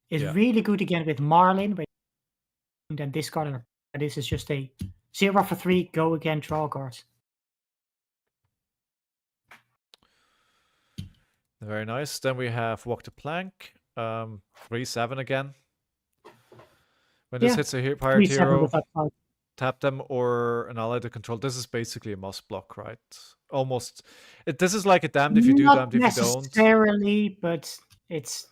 It's Yeah. really good again with Marlin, where you then discard her. This is just a 0 for 3, go again, draw cards. Very nice. Then we have Walk the Plank. 3/7 again. When this Yeah, hits a pirate 3/7 hero, with upside. tap them or an ally to control. This is basically a must block, right? Almost. This is like a damned if you do, Not damned if you don't. necessarily, but it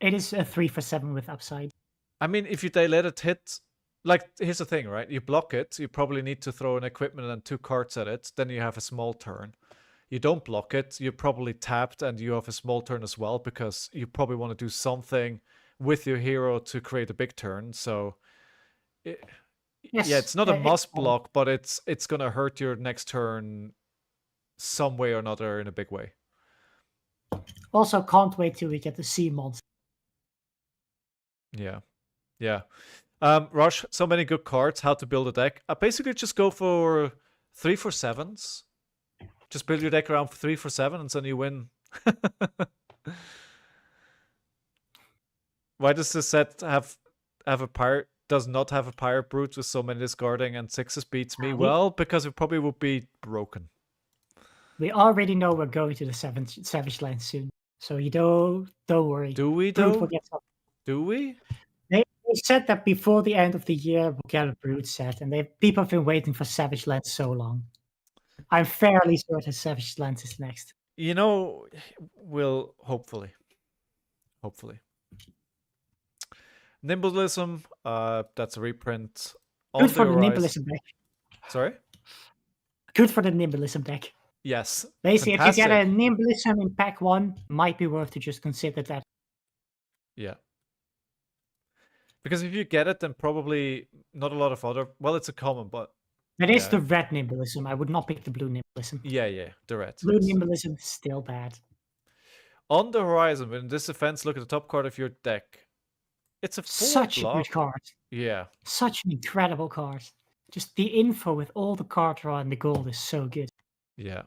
is a 3 for 7 with upside. I mean, if they let it hit, like, here's the thing, right? You block it, you probably need to throw an equipment and 2 cards at it, then you have a small turn. You don't block it, you're probably tapped and you have a small turn as well, because you probably want to do something with your hero to create a big turn, so... Yes, yeah, it's not a it's must fine. block, but it's gonna hurt your next turn some way or another in a big way. Also, can't wait till we get the sea monster. Yeah. Yeah. Rush, so many good cards, how to build a deck. Basically just go for 3 for 7s. Just build your deck around 3 for 7 and then you win. Why does this set have a pirate? Does not have a pirate brute with so many discarding and 6s beats me? Well, because it probably would be broken. We already know we're going to the Savage Land soon, so you don't worry. Do we Brute though? will get something. Do we? They said that before the end of the year we'll get a Brute set, and people have been waiting for Savage Land so long. I'm fairly certain Savage Land is next. You know, we'll hopefully. Nimblism, that's a reprint. Good for the Nimblism deck. Sorry? Good for the Nimblism deck. Yes. Basically, fantastic. if you get a Nimblism in pack 1, might be worth to just consider that. Yeah. Because if you get it, then probably not a lot of other... Well, it's a common, but... That is the red Nimblism. I would not pick the blue Nimblism. Yeah, the red. Blue Nimblism is still bad. On the horizon, when this events, look at the top card of your deck. It's a 4 Such block. a good card. Yeah. Such an incredible card. Just the info with all the card draw and the gold is so good. Yeah.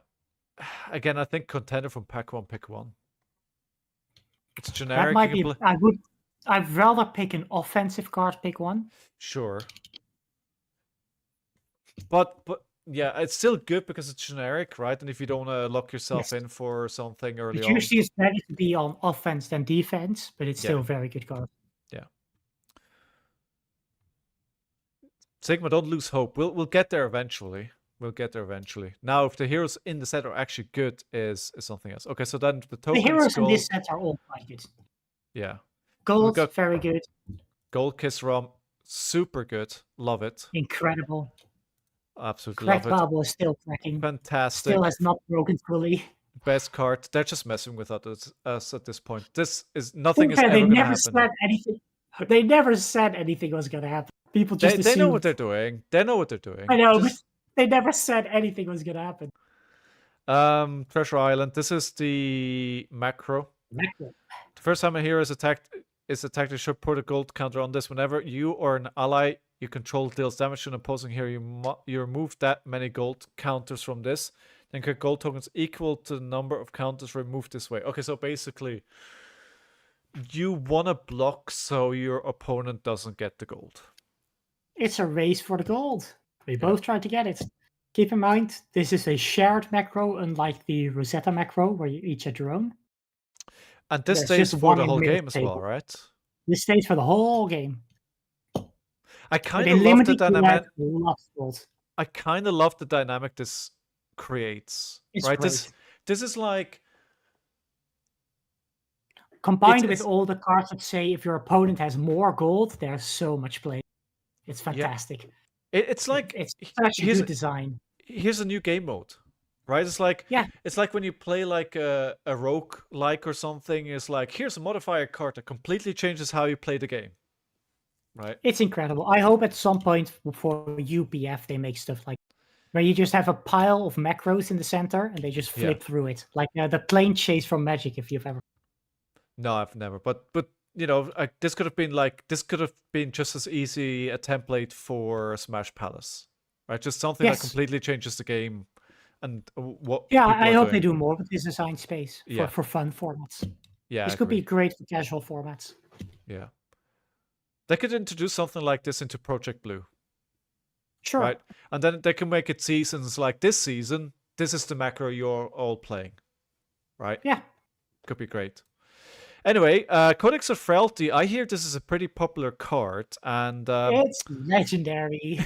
Again, I think contender from pack 1, pick 1. It's generic. That might be... I'd rather pick an offensive card, pick 1. Sure. But yeah, it's still good because it's generic, right? And if you don't want to lock yourself in for something early on. Usually it's better to be on offense than defense, but it's still a very good card. Yeah. Sigma, don't lose hope. We'll get there eventually. Now, if the heroes in the set are actually good, is something else. Okay, so then the tokens. The heroes in this set are all quite good. Yeah. Gold, very good. Gold Kiss Rom, super good. Love it. Incredible. Absolutely Crack love it. Bubble is still cracking. Fantastic. Still has not broken fully. Best card. They're just messing with us at this point. This is nothing is ever they going to never happen. said anything. They never said anything was going to happen. People just they know what they're doing. They know what they're doing. I know, but they never said anything was going to happen. Treasure Island. This is the macro. The first time a hero is attacked, you should put a gold counter on this. Whenever you or an ally you control deals damage to an opposing hero, you remove that many gold counters from this. Then get gold tokens equal to the number of counters removed this way. Okay, so basically, you want to block so your opponent doesn't get the gold. It's a race for the gold. We both try to get it. Keep in mind, this is a shared macro, unlike the Rosetta macro, where you each had your own. And this stays for the whole game as well, right? This stays for the whole game. I kind of love the dynamic. I kind of love the dynamic this creates. It's right? Great. This is like combined with all the cards that say if your opponent has more gold, there's so much play. It's fantastic. Yeah. It's like it's such a good design. Here's a new game mode. Right? It's like it's like when you play like a rogue like or something, it's like here's a modifier card that completely changes how you play the game. Right. It's incredible. I hope at some point for UPF they make stuff like where you just have a pile of macros in the center and they just flip through it. Like the plane chase from Magic, if you've ever. No, I've never. But you know, this could have been just as easy a template for Smash Palace. Right? Just something that completely changes the game and what I hope they do more with this design space for fun formats. Yeah, I This could be agree. great for casual formats. Yeah. They could introduce something like this into Project Blue, Sure. right? And then they can make it seasons like this season. This is the macro you're all playing, right? Yeah. Could be great. Anyway, Codex of Frailty. I hear this is a pretty popular card, and It's legendary.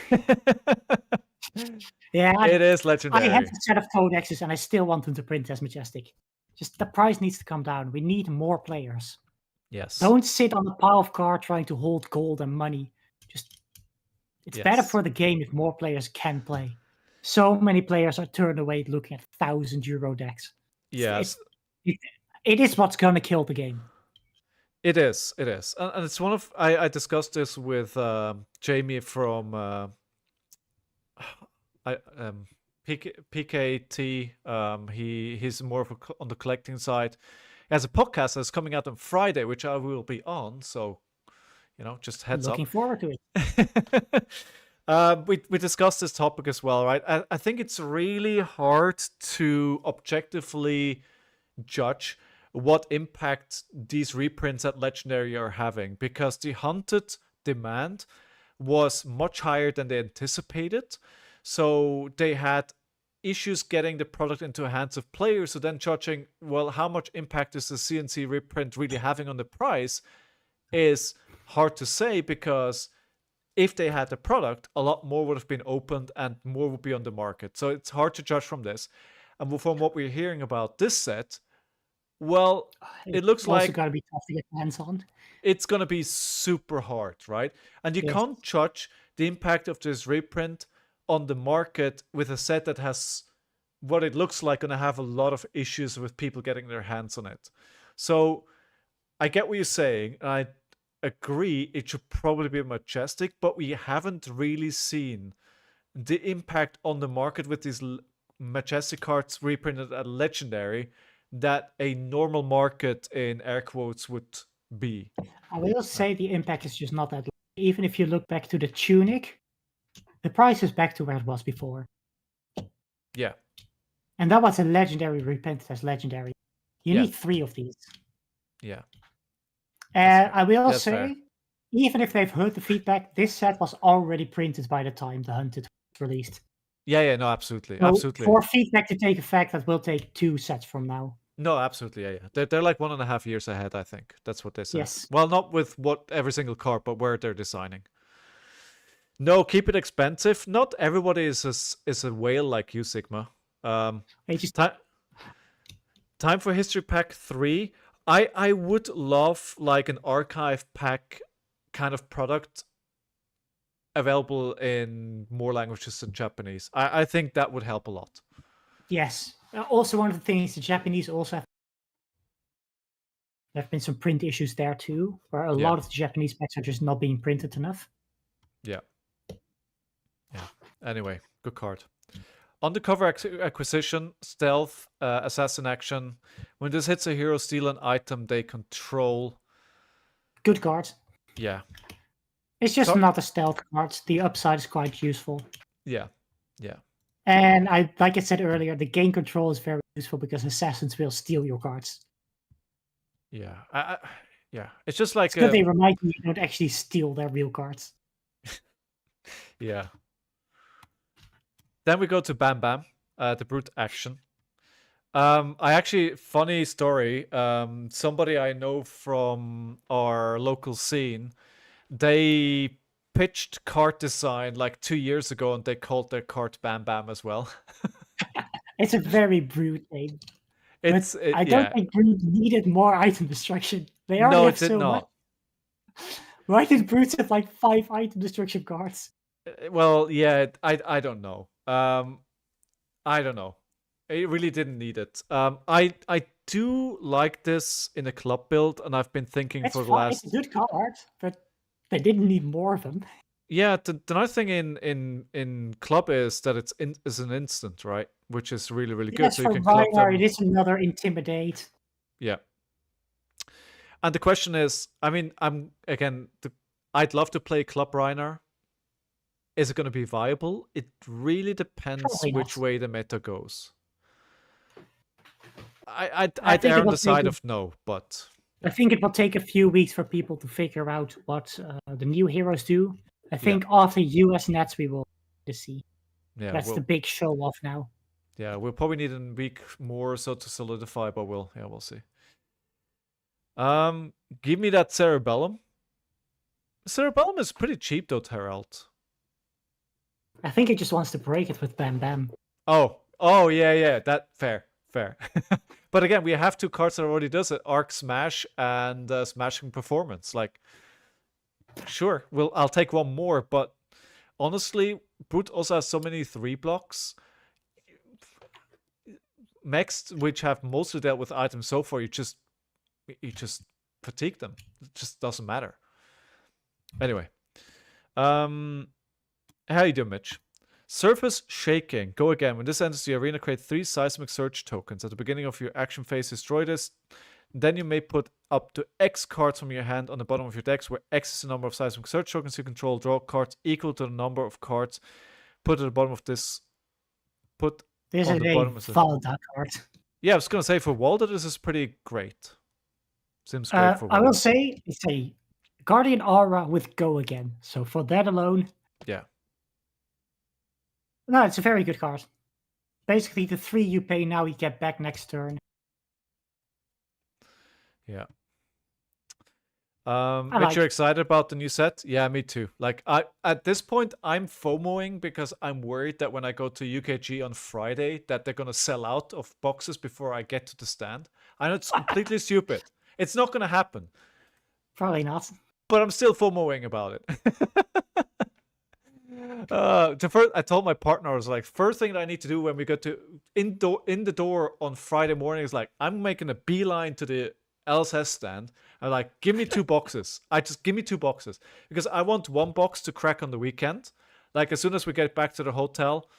Yeah, it is I have legendary. a set of codexes and I still want them to print as Majestic. Just the price needs to come down. We need more players. Yes. Don't sit on a pile of cards trying to hold gold and money. It's better Yes. for the game if more players can play. So many players are turned away looking at €1,000 decks. Yes. It is what's going to kill the game. It is. It is. And it's one of I discussed this with Jamie from PKT. He's more of on the collecting side. He has a podcast that's coming out on Friday, which I will be on. So, just heads Looking up. forward to it. We discussed this topic as well, right? I think it's really hard to objectively judge what impact these reprints at Legendary are having, because the hunted demand was much higher than they anticipated. So they had issues getting the product into the hands of players. So then judging, well, how much impact is the CNC reprint really having on the price is hard to say, because if they had the product, a lot more would have been opened and more would be on the market. So it's hard to judge from this. And from what we're hearing about this set, well, it looks also like got to be tough to get hands on. it's going to be super hard, right? And you Yes. can't judge the impact of this reprint on the market with a set that has what it looks like going to have a lot of issues with people getting their hands on it. So I get what you're saying. And I agree it should probably be Majestic, but we haven't really seen the impact on the market with these Majestic cards reprinted at Legendary that a normal market in air quotes would be. I will say the impact is just not that low. Even if you look back to the Tunic, the price is back to where it was before. Yeah. And that was a Legendary reprinted as Legendary. You Yeah. need 3 of these. Yeah. And I will That's say, fair. even if they've heard the feedback, this set was already printed by the time the Hunted was released. Yeah, no, absolutely. So Absolutely. for feedback to take effect, that will take 2 sets from now. No, absolutely. Yeah. They're like 1.5 years ahead, I think. That's what they said. Yes. Well, not with what every single card, but where they're designing. No, keep it expensive. Not everybody is a whale like you, Sigma. Time for History Pack 3. I would love like an archive pack kind of product available in more languages than Japanese. I think that would help a lot. Yes. Also, one of the things the Japanese also have. There have been some print issues there too, where a lot of the Japanese packs are just not being printed enough. Yeah. Anyway, good card. Undercover acquisition, stealth, assassin action. When this hits a hero, steal an item they control. Good card. Yeah. It's just not a stealth card. The upside is quite useful. Yeah. And like I said earlier, the game control is very useful because assassins will steal your cards. Yeah. Yeah. It's just like so they remind you don't actually steal their real cards. Yeah. Then we go to Bam Bam, the brute action. Funny story. Somebody I know from our local scene, they pitched card design like 2 years ago, and they called their card Bam Bam as well. It's a very brute name. I don't think Brute needed more item destruction. They already have so much. Why did Brute have like 5 item destruction cards? Well, yeah, I don't know. I don't know. It really didn't need it. I do like this in a club build, and I've been thinking It's for the last. It's a good card, but they didn't need more of them. Yeah, the nice thing in club is that it's an instant, right? Which is really, really good. Yes, so for you can club them. it is another intimidate. Yeah. And the question is, I mean, I'd love to play Club Reiner. Is it going to be viable? It really depends which way the meta goes. I'd think err it on will the side take of no, but I think it will take a few weeks for people to figure out what the new heroes do. I think after US Nets we will see. yeah, That's the big show off now. yeah, we'll probably need a week more or so to solidify, but we'll see. Give me that Cerebellum. Cerebellum is pretty cheap though, Herald. I think it just wants to break it with Bam Bam. Oh, yeah, that fair. But again, we have 2 cards that already does it: Arc Smash and Smashing Performance. Like, sure, I'll take one more, but honestly, Brute also has so many 3 blocks. Mechs, which have mostly dealt with items so far, you just fatigue them. It just doesn't matter. Anyway, how you doing, Mitch? Surface Shaking. Go again. When this enters the arena, create 3 Seismic Surge tokens. At the beginning of your action phase, destroy this. Then you may put up to X cards from your hand on the bottom of your decks, where X is the number of Seismic Surge tokens you control. Draw cards equal to the number of cards put at the bottom of this. This on is the bottom a of the... Valda card. Yeah, I was gonna say for Walda, this is pretty great. Seems great for Walda. I will say it's a Guardian Aura with Go Again. So for that alone, yeah. No, it's a very good card. Basically, the 3 you pay now, you get back next turn. Yeah. Mitch, you're excited about the new set? Yeah, me too. Like, at this point, I'm FOMOing because I'm worried that when I go to UKG on Friday, that they're gonna sell out of boxes before I get to the stand. I know it's completely stupid. It's not gonna happen. Probably not. But I'm still FOMOing about it. I told my partner, I was like, first thing that I need to do when we go to in the door on Friday morning is like, I'm making a beeline to the LSS stand. I'm like, give me 2 boxes. Give me 2 boxes because I want 1 box to crack on the weekend. Like, as soon as we get back to the hotel,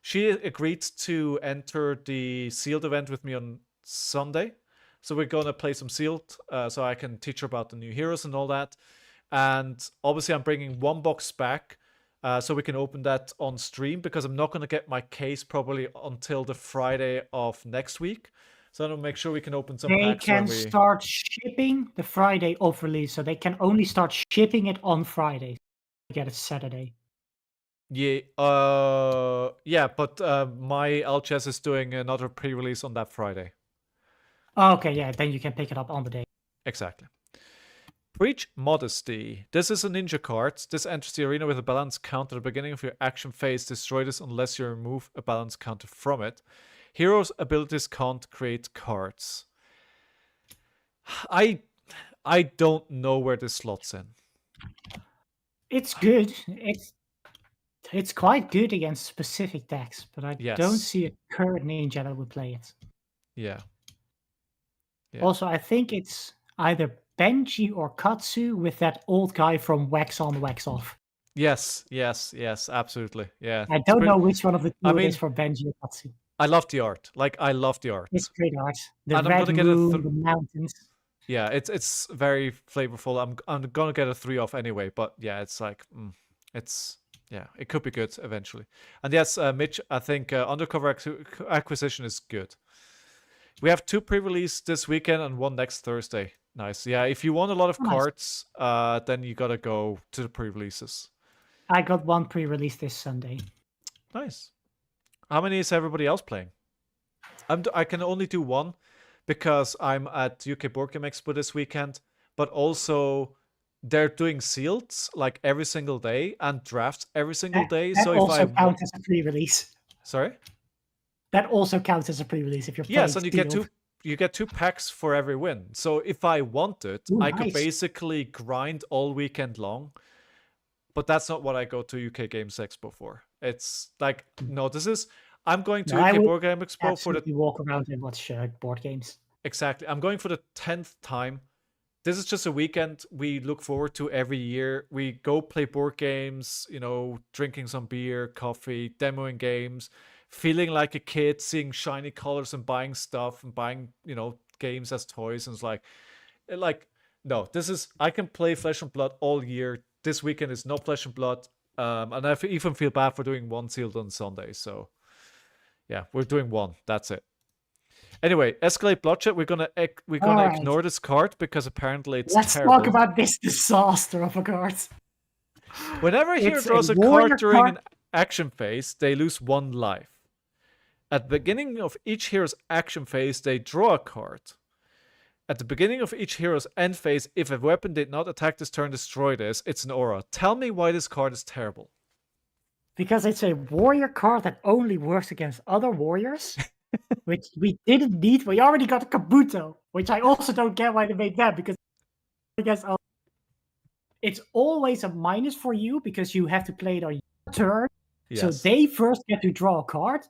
she agreed to enter the sealed event with me on Sunday. So we're gonna play some sealed, so I can teach her about the new heroes and all that. And obviously I'm bringing 1 box back, so we can open that on stream, because I'm not going to get my case probably until the Friday of next week. So I'm going to make sure we can open some packs. They can start shipping the Friday of release, so they can only start shipping it on Friday. Get it Saturday. Yeah, yeah, but my LCS is doing another pre-release on that Friday. Okay, yeah, then you can pick it up on the day. Exactly. Preach Modesty. This is a ninja card. This enters the arena with a balance counter at the beginning of your action phase. Destroy this unless you remove a balance counter from it. Heroes' abilities can't create cards. I don't know where this slots in. It's good. It's quite good against specific decks, but I don't see a current ninja that would play it. Yeah. Also, I think it's either Benji or Katsu with that old guy from Wax On, Wax Off. Yes, absolutely. Yeah. I don't know which one of the two it is for Benji or Katsu. I love the art. Like, I love the art. It's great art. The red moon, the mountains. Yeah, it's very flavorful. I'm gonna get a 3 off anyway, but yeah, it's like it could be good eventually. And yes, Mitch, I think Undercover Acquisition is good. We have 2 pre-release this weekend and 1 next Thursday. Nice. Yeah, if you want a lot of cards, then you gotta go to the pre-releases. I got 1 pre-release this Sunday. Nice. How many is everybody else playing? I can only do 1 because I'm at UK Board Game Expo this weekend, but also they're doing sealed like every single day and drafts every single day. That so also if I counts as a pre-release. Sorry? That also counts as a pre-release if you're playing. Yes, and you get 2 packs for every win. So if I wanted, I could basically grind all weekend long. But that's not what I go to UK Games Expo for. It's like, no, I'm going to UK Board Game Expo for the walk around and watch board games. Exactly. I'm going for the 10th time. This is just a weekend we look forward to every year. We go play board games, drinking some beer, coffee, demoing games, feeling like a kid, seeing shiny colors and buying stuff and buying, games as toys. And it's like, no, I can play Flesh and Blood all year. This weekend is not Flesh and Blood. And I even feel bad for doing 1 sealed on Sunday. So yeah, we're doing 1. That's it. Anyway, escalate bloodshed. We're gonna Alright. ignore this card because apparently it's Let's terrible. talk about this disaster of a card. Whenever a hero It's a draws a warrior card during card. an action phase, they lose 1 life. At the beginning of each hero's action phase, they draw a card. At the beginning of each hero's end phase, if a weapon did not attack this turn, destroy this. It's an aura. Tell me why this card is terrible. Because it's a warrior card that only works against other warriors, which we didn't need. We already got a Kabuto, which I also don't get why they made that, because against other... It's always a minus for you because you have to play it on your turn. Yes. So they first get to draw a card.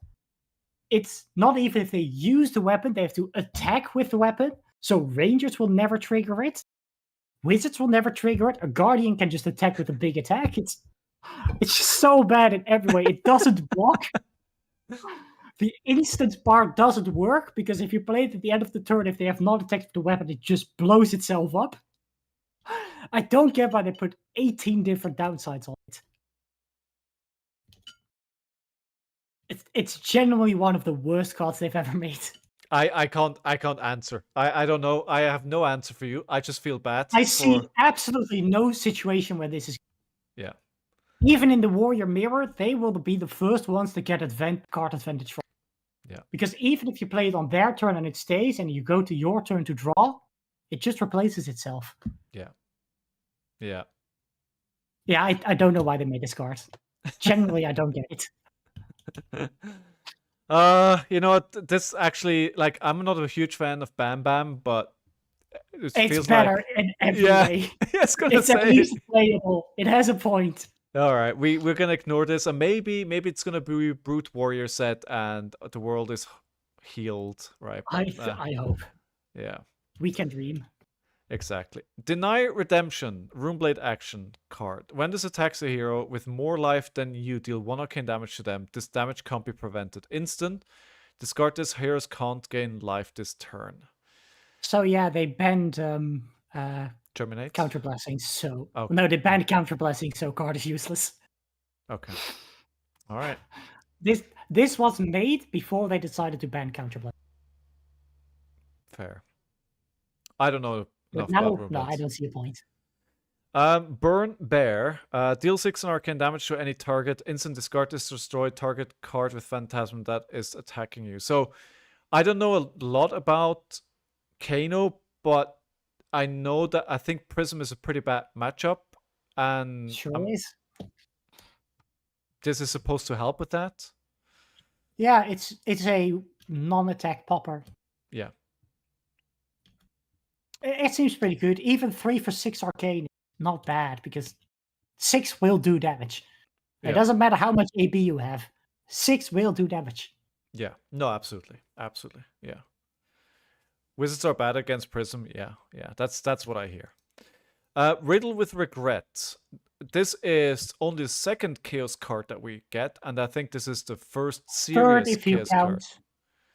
It's not even if they use the weapon, they have to attack with the weapon. So Rangers will never trigger it. Wizards will never trigger it. A Guardian can just attack with a big attack. It's just so bad in every way. It doesn't block. The instant part doesn't work because if you play it at the end of the turn, if they have not attacked with the weapon, it just blows itself up. I don't get why they put 18 different downsides on it. It's genuinely one of the worst cards they've ever made. I can't answer. I don't know. I have no answer for you. I just feel bad. I see absolutely no situation where this is. Yeah. Even in the Warrior Mirror, they will be the first ones to get card advantage from. Yeah. Because even if you play it on their turn and it stays, and you go to your turn to draw, it just replaces itself. Yeah. Yeah. Yeah, I don't know why they made this card. Generally, I don't get it. You know what? This actually, like, I'm not a huge fan of Bam Bam, but it It's feels better like... in every Yeah. way. It's at least playable. It has a point. All right, we're gonna ignore this, and maybe it's gonna be Brute Warrior set, and the world is healed, right? But, I hope. Yeah. We can dream. Exactly. Deny Redemption, Runeblade action card. When this attacks a hero with more life than you, deal 1 arcane damage to them. This damage can't be prevented. Instant. Discard this. Heroes can't gain life this turn. So yeah, they banned Terminate? Counter Blessings, so... Okay. No, they banned Counter Blessings, so card is useless. Okay. All right. This was made before they decided to ban Counter Blessings. Fair. I don't know enough Now, about no, Runeblades. I don't see a point. Burn Bear. Deal 6 in arcane damage to any target. Instant discard this, destroy target card with Phantasm that is attacking you. So, I don't know a lot about Kano, but I know that I think Prism is a pretty bad matchup. And Sure is. this is supposed to help with that. Yeah, it's a non-attack popper. Yeah. It seems pretty good. Even 3 for 6 arcane, not bad, because 6 will do damage. Yeah. It doesn't matter how much AB you have. 6 will do damage. Yeah. No, absolutely. Absolutely. Yeah. Wizards are bad against Prism. Yeah. Yeah. That's what I hear. Riddle with Regret. This is only the second Chaos card that we get, and I think this is the first serious Chaos card.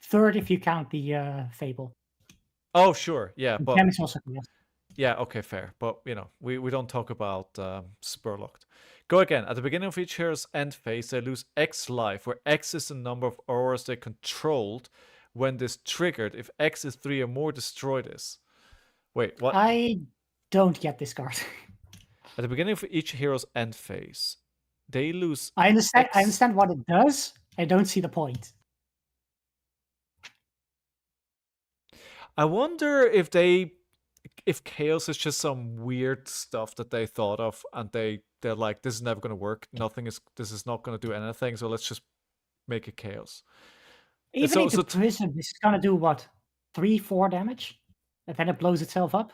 Third if you count the Fable. Oh, sure. Yeah, but... Damage also, yes. Yeah, okay, fair. But, you know, we don't talk about Spurlocked. Go again. At the beginning of each hero's end phase, they lose X life, where X is the number of auras they controlled when this triggered. If X is 3 or more, destroy this. Wait, what? I don't get this card. At the beginning of each hero's end phase, they lose I understand. X. I understand what it does. I don't see the point. I wonder if Chaos is just some weird stuff that they thought of, and they're like, this is never going to work. This is not going to do anything. So let's just make it Chaos. Even into Prism, this is going to do what? 3-4 damage, and then it blows itself up.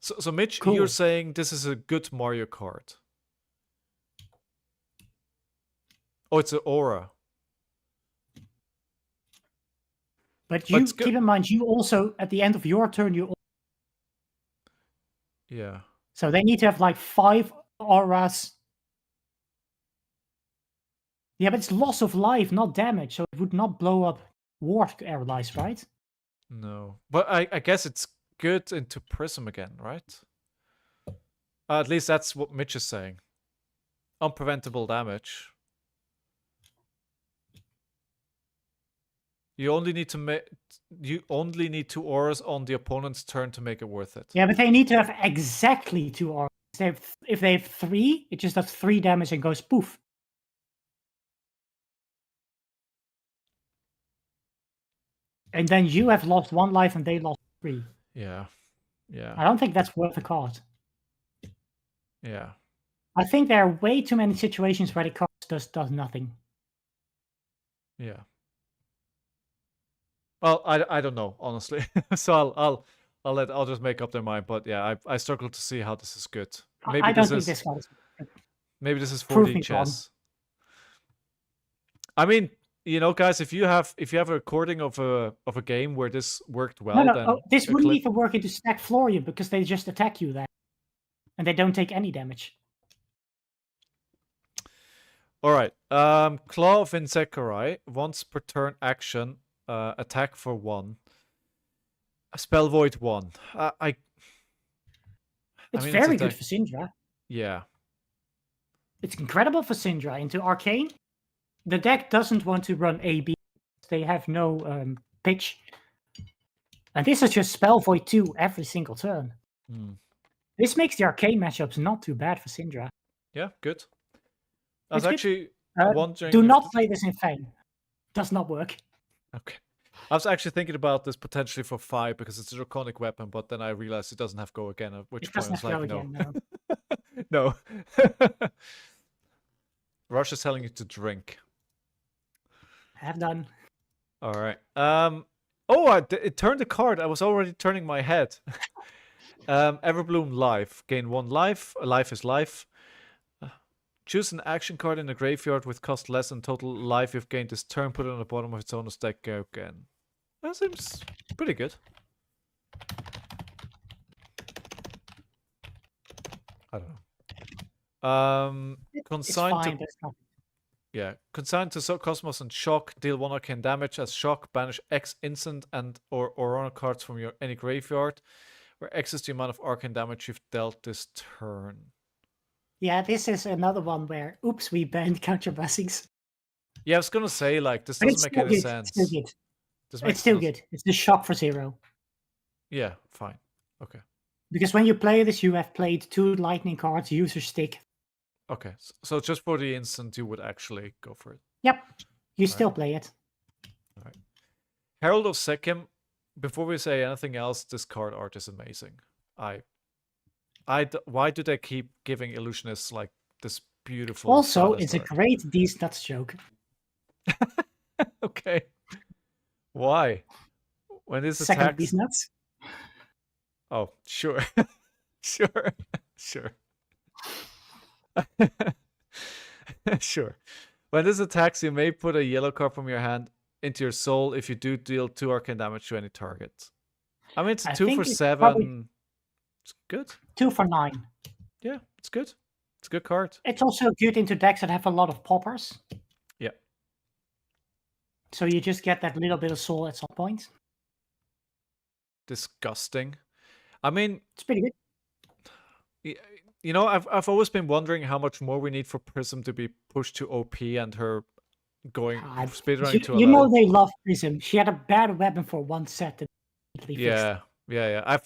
So Mitch, cool. You're saying this is a good Mario card? Oh, it's an aura. But you keep in mind, you also, at the end of your turn, Yeah. So they need to have like 5 auras. Yeah, but it's loss of life, not damage, so it would not blow up war allies, right? No. But I guess it's good into Prism again, right? At least that's what Mitch is saying. Unpreventable damage. You only need to make. You only need 2 auras on the opponent's turn to make it worth it. Yeah, but they need to have exactly 2 auras. If they have 3, it just does 3 damage and goes poof. And then you have lost 1 life and they lost 3. Yeah. Yeah. I don't think that's worth a card. Yeah. I think there are way too many situations where the card does nothing. Yeah. Well, I don't know, honestly. So I'll just make up their mind. But yeah, I struggle to see how this is good. Maybe I don't this think is this card is. maybe this is Prove 4D me wrong. chess. I mean, you know, guys, if you have a recording of a game where this worked well, No, then this a wouldn't clip. even work into stack floor you because they just attack you there, and they don't take any damage. All right. Claw of Insecarai, once per turn action, attack for 1. Spell Void 1. It's mean, very it's good for Syndra. Yeah. It's incredible for Syndra. Into Arcane, the deck doesn't want to run AB. They have no pitch. And this is just Spell Void 2 every single turn. This makes the Arcane matchups not too bad for Syndra. Yeah, good. I was It's good. actually wondering. Do if not this- play this in Fang. Does not work. Okay. I was actually thinking about this potentially for 5 because it's a draconic weapon, but then I realized it doesn't have go again, at which It point I doesn't was have like, go again, no. No. Rush is telling you to drink. Have done. All right. It turned the card. I was already turning my head. Everbloom life. Gain 1 life. Life is life. Choose an action card in the graveyard with cost less than total life you've gained this turn. Put it on the bottom of its owner's deck again. That seems pretty good. I don't know. It's Consigned fine. to There's nothing. Yeah, consigned to Cosmos and Shock, deal 1 arcane damage as Shock, banish X instant and or honor cards from your any graveyard, where X is the amount of arcane damage you've dealt this turn. Yeah, this is another one where, oops, we banned counter blessings. Yeah, I was gonna say, like, this But doesn't make any good. sense. It's still good. This It's makes still no- good. It's the shock for 0. Yeah, fine. Okay. Because when you play this, you have played 2 lightning cards, user stick. Okay. So just for the instant, you would actually go for it. Yep. You still play it. All right. Herald of Sekhem. Before we say anything else, this card art is amazing. Why do they keep giving illusionists like this beautiful? Also, stylus it's a art? great These Nuts joke. Okay. Why? When this Second attacks. These Nuts. Oh, sure. Sure. Sure. Sure. When this attacks, you may put a yellow card from your hand into your soul. If you do, deal 2 arcane damage to any target. I mean, it's I 2 think for it's 7. probably- It's good. 2 for 9. Yeah, it's good. It's a good card. It's also good into decks that have a lot of poppers. Yeah. So you just get that little bit of soul at some point. Disgusting. I mean, It's pretty good. you know, I've always been wondering how much more we need for Prism to be pushed to OP and her going speedrunning to a You know level. they love Prism. She had a bad weapon for 1 set. That Yeah.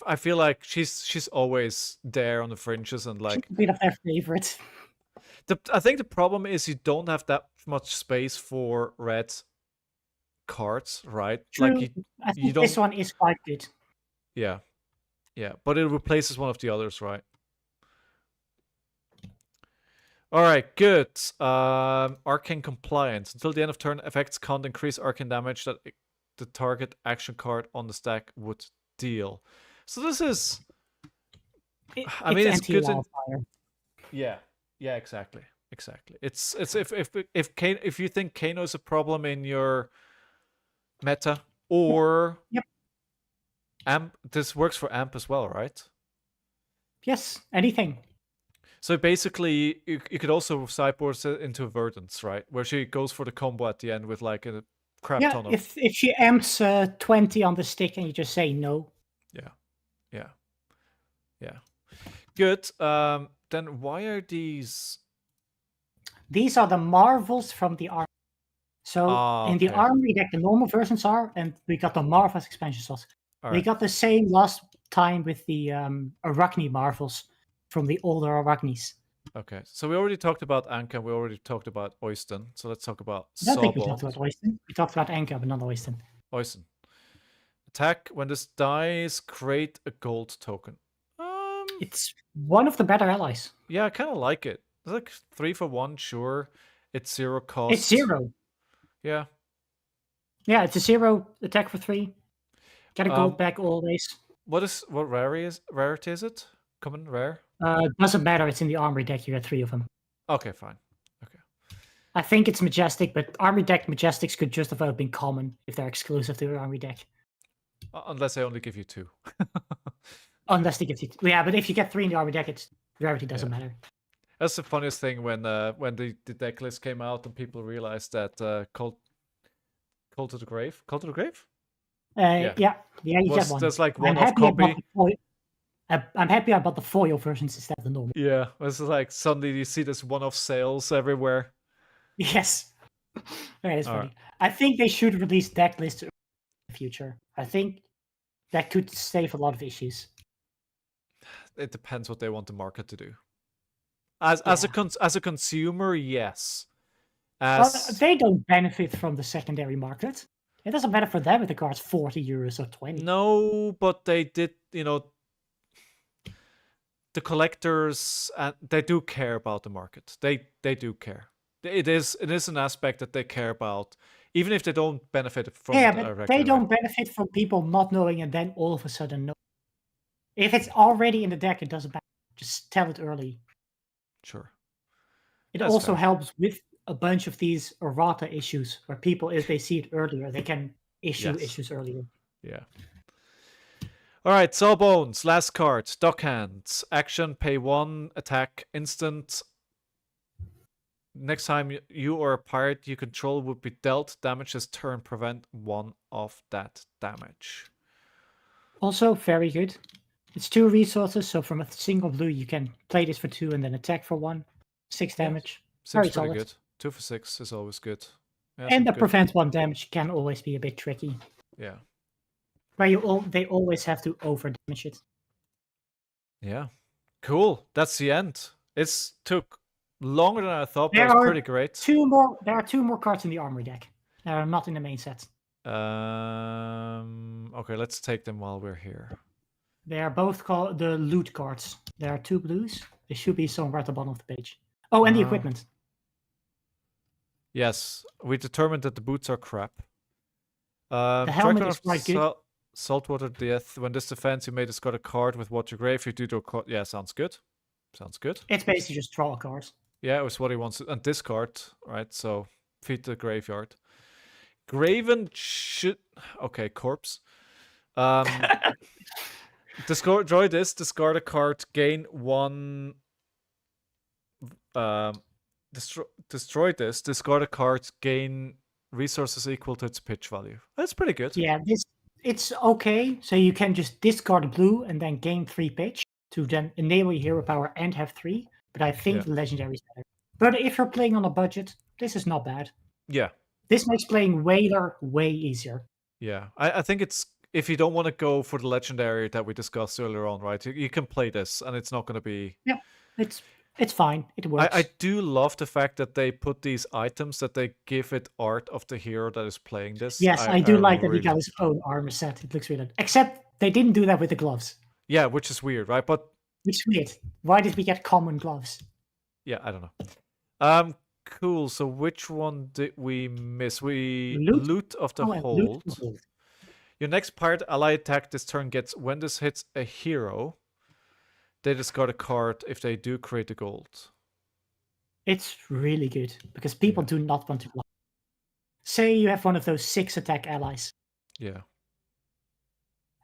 I feel like she's always there on the fringes and like a bit of their favorite. I think the problem is you don't have that much space for red cards, right? True. Like I you think don't. this one is quite good. Yeah, but it replaces one of the others, right? All right, good. Arcane compliance. Until the end of turn, effects can't increase arcane damage that the target action card on the stack would deal. So this is. I mean, it's good. Yeah, exactly. It's if you think Kano is a problem in your meta or Yep. Amp, this works for Amp as well, right? Yes, anything. So basically, you could also sideboard it into Verdance, right? Where she goes for the combo at the end with like a crap Yeah, ton of. if she amps 20 on the stick and you just say no. Yeah. Good. Then why are these? These are the marvels from the art. So in the okay. Armory deck, the normal versions are, and we got the Marvels expansion slots. All We right. got the same last time with the Arachne Marvels from the older Arachnes. Okay. So we already talked about Anka. We already talked about Oyston. So let's talk about I don't think we talked Sawbones. about Oyston. We talked about Anka, but not Oyston. Oyston. Attack. When this dies, create a gold token. It's one of the better allies. Yeah, I kind of like it. It's like 3 for 1, sure. It's 0 cost. It's 0. Yeah. Yeah, it's a 0 attack for 3. Get a gold back always. What rarity is it? Common, rare? Doesn't matter. It's in the Armory deck. You get 3 of them. Okay, fine. Okay. I think it's Majestic, but Armory deck Majestics could just about been common if they're exclusive to the Armory deck. Unless they only give you 2. Unless they give you... Yeah, but if you get 3 in the Armory deck, it's rarity doesn't matter. That's the funniest thing when the deck list came out and people realized that Call to the Grave? Call to the Grave? Yeah, you get one. There's like I'm one-off happy I bought copy. the foil. I'm happy I bought the foil versions instead of the normal. Yeah, it's like suddenly you see this one-off sales everywhere. Yes. Okay, that's All funny. right. I think they should release deck lists in the future. I think that could save a lot of issues. It depends what they want the market to do. As a consumer, yes. They don't benefit from the secondary market. It doesn't matter for them if the card's 40 euros or 20. No, but they did, the collectors, they do care about the market. They do care. It is an aspect that they care about, even if they don't benefit from it but directly. they don't benefit from people not knowing and then all of a sudden know. If it's already in the deck, it doesn't matter. Just tell it early. Sure. It That's also fair. helps with a bunch of these errata issues where people, if they see it earlier, they can issue issues earlier. Yeah. All right, Sawbones, last card, Dockhand. Action, pay 1, attack, instant. Next time you or a pirate you control would be dealt damage this turn, prevent 1 of that damage. Also, very good. It's 2 resources, so from a single blue you can play this for 2 and then attack for 1. 6 damage. Seems Very pretty solid. good. 2 for 6 is always good. Yeah, And the good. prevent 1 damage can always be a bit tricky. Yeah. Where they always have to over damage it. Yeah. Cool. That's the end. It took longer than I thought, but There it was are pretty great. There are 2 more cards in the Armory deck. That are not in the main set. Okay, let's take them while we're here. They are both called the loot cards. There are 2 blues. They should be somewhere at the bottom of the page. Oh, and the equipment. Yes, we determined that the boots are crap. The helmet is quite good. Saltwater Death. When this defends, you may discard a card with what you grave. You do the yeah, sounds good. Sounds good. It's basically just draw a card. Yeah, it was what he wants. And discard, right? So feed the graveyard. Graven should... Okay, corpse. Destroy this. Discard a card. Gain 1... Destroy this. Discard a card. Gain resources equal to its pitch value. That's pretty good. Yeah, it's okay. So you can just discard a blue and then gain 3 pitch to then enable your hero power and have 3. But I think the legendary is better. But if you're playing on a budget, this is not bad. Yeah. This makes playing Whaler way easier. Yeah. I think it's... If you don't want to go for the legendary that we discussed earlier on, right? You can play this and it's not going to be... Yeah, it's fine. It works. I do love the fact that they put these items, that they give it art of the hero that is playing this. Yes, I do like that he got his own armor set. It looks really good. Except they didn't do that with the gloves. Yeah, which is weird, right? But which is weird. Why did we get common gloves? Yeah, I don't know. Cool. So which one did we miss? Loot of the hold. Your next pirate ally attack this turn gets, when this hits a hero, they discard a card if they do create a gold. It's really good because people do not want to block. Say you have one of those 6 attack allies. Yeah.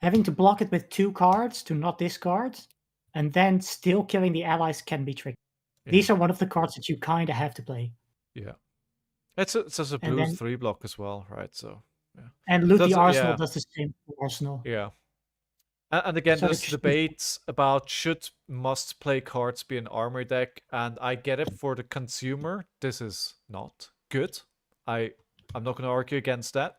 Having to block it with 2 cards to not discard, and then still killing the allies can be tricky. Yeah. These are one of the cards that you kind of have to play. Yeah. It's a blue 3 block as well, right? So yeah. And Loot the Arsenal does the same for Arsenal. Yeah. And again, there's debates about should must-play cards be an armory deck, and I get it for the consumer. This is not good. I I'm not going to argue against that.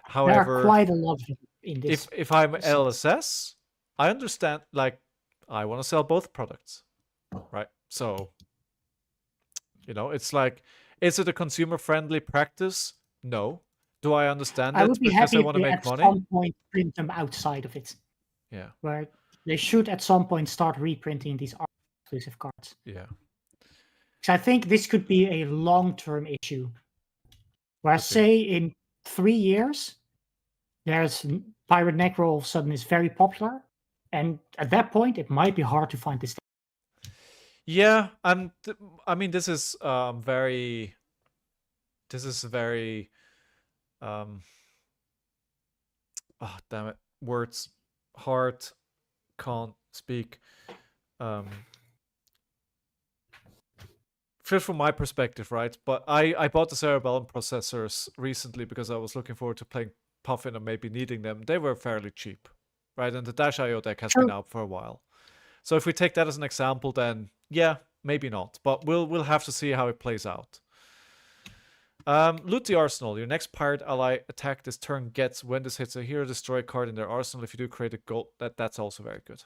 There However, are quite a lot of them in this. if I'm set. LSS, I understand. Like, I want to sell both products, right? So, it's like, is it a consumer-friendly practice? No. Do I understand I it would be because happy I if want to they make at money? some point print them outside of it. Yeah. Where they should at some point start reprinting these exclusive cards. Yeah. Because I think this could be a long-term issue. Where Could be. say in 3 years, there's Pirate Necro all of a sudden is very popular, and at that point it might be hard to find this. Yeah, and I mean this is very um oh damn it, words, heart can't speak. Just from my perspective, right? But I bought the Cerebellum processors recently because I was looking forward to playing Puffin and maybe needing them. They were fairly cheap, right? And the Dash IO deck has been out for a while. So if we take that as an example, then yeah, maybe not. But we'll have to see how it plays out. Loot the arsenal. Your next pirate ally attack this turn gets, when this hits a hero, destroy card in their arsenal. If you do create a gold, that's also very good.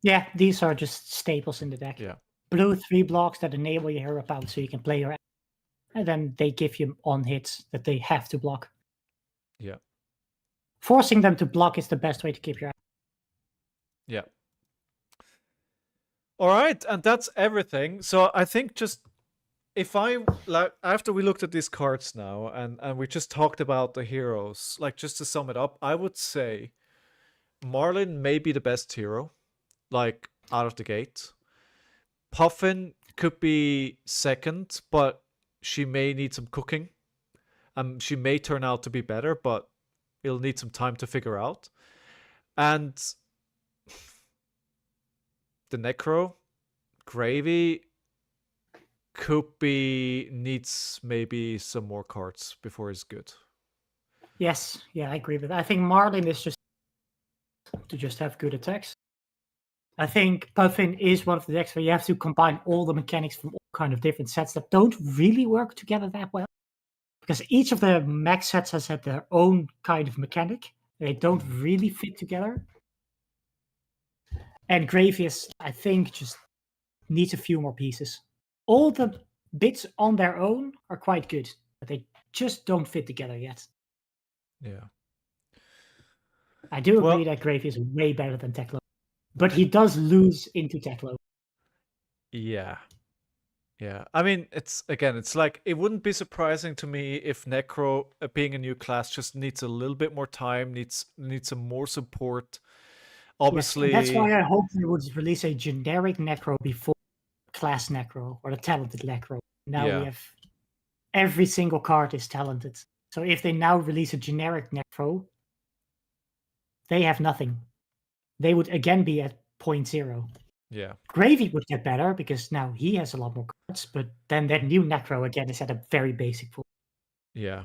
Yeah, these are just staples in the deck. Yeah. Blue 3 blocks that enable your hero power so you can play your, and then they give you on hits that they have to block. Yeah. Forcing them to block is the best way to keep your. Yeah. All right, and that's everything. So I think just if I like after we looked at these cards now and we just talked about the heroes, like just to sum it up, I would say Marlin may be the best hero, like out of the gate. Puffin could be second, but she may need some cooking. She may turn out to be better, but it'll need some time to figure out. And the Necro, Gravy, could be needs maybe some more cards before it's good. Yes, yeah, I agree with that. I think Marlin is just to just have good attacks. I think Puffin is one of the decks where you have to combine all the mechanics from all kind of different sets that don't really work together that well. Because each of the mech sets has had their own kind of mechanic. They don't really fit together. And Gravius, I think, just needs a few more pieces. All the bits on their own are quite good, but they just don't fit together yet. Yeah. I do agree that Gravius is way better than Teklo. But he does lose into Teklo. Yeah. Yeah. I mean, it's like it wouldn't be surprising to me if Necro, being a new class, just needs a little bit more time, needs some more support. Obviously, yes, that's why I hope they would release a generic Necro before class Necro or the talented Necro. Now we have every single card is talented. So if they now release a generic Necro, they have nothing. They would again be at 0.0. Yeah. Gravy would get better because now he has a lot more cards, but then that new Necro again is at a very basic pool. Yeah.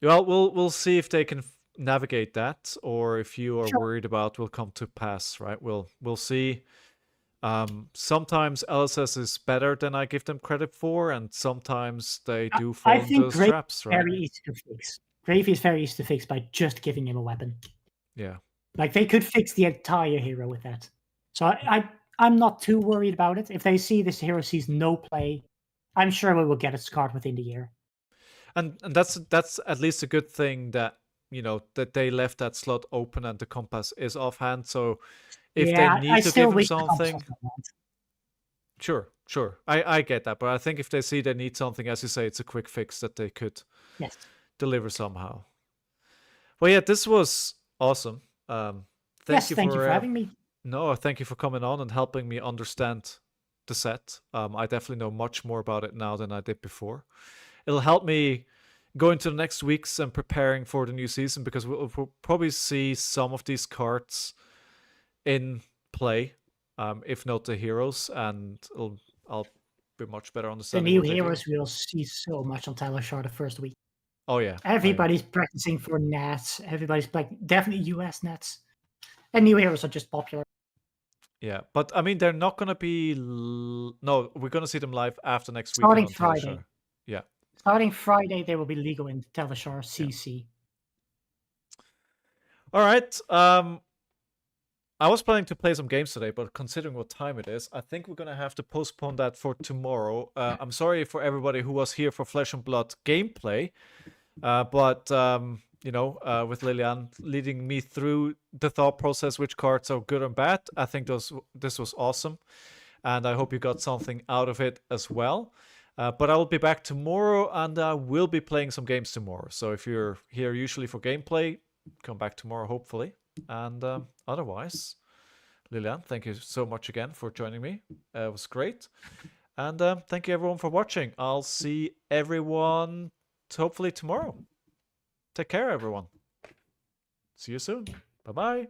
Well, we'll see if they can navigate that, or if you are worried about will come to pass, right? We'll see. Sometimes LSS is better than I give them credit for, and sometimes they do fall into the traps, right? Very easy to fix. Gravy is very easy to fix by just giving him a weapon. Yeah. Like they could fix the entire hero with that. So I'm not too worried about it. If they see this hero sees no play, I'm sure we will get its card within the year. And that's at least a good thing that that they left that slot open and the compass is offhand. So if they need to give him something, sure, I get that. But I think if they see they need something, as you say, it's a quick fix that they could deliver somehow. Well, yeah, this was awesome. Thank you for having me. No, thank you for coming on and helping me understand the set. I definitely know much more about it now than I did before. It'll help me go into the next weeks and preparing for the new season, because we'll probably see some of these cards in play, if not the heroes, and I'll be much better understanding the new heroes we'll see so much on Tyler Shard the first week. Oh yeah, everybody's practicing for nats. Everybody's definitely US nats, and new heroes are just popular. Yeah, but I mean, they're not gonna be. No, we're gonna see them live after next week. Starting Friday. Yeah. Starting Friday, they will be legal in Teleshore CC. All right. I was planning to play some games today, but considering what time it is, I think we're gonna have to postpone that for tomorrow. I'm sorry for everybody who was here for Flesh and Blood gameplay, but with Lilian leading me through the thought process, which cards are good and bad, I think this was awesome, and I hope you got something out of it as well. But I will be back tomorrow, and I will be playing some games tomorrow. So if you're here usually for gameplay, come back tomorrow, hopefully. And otherwise, Lilian, thank you so much again for joining me. It was great. And thank you everyone for watching. I'll see everyone hopefully tomorrow. Take care, everyone. See you soon. Bye-bye.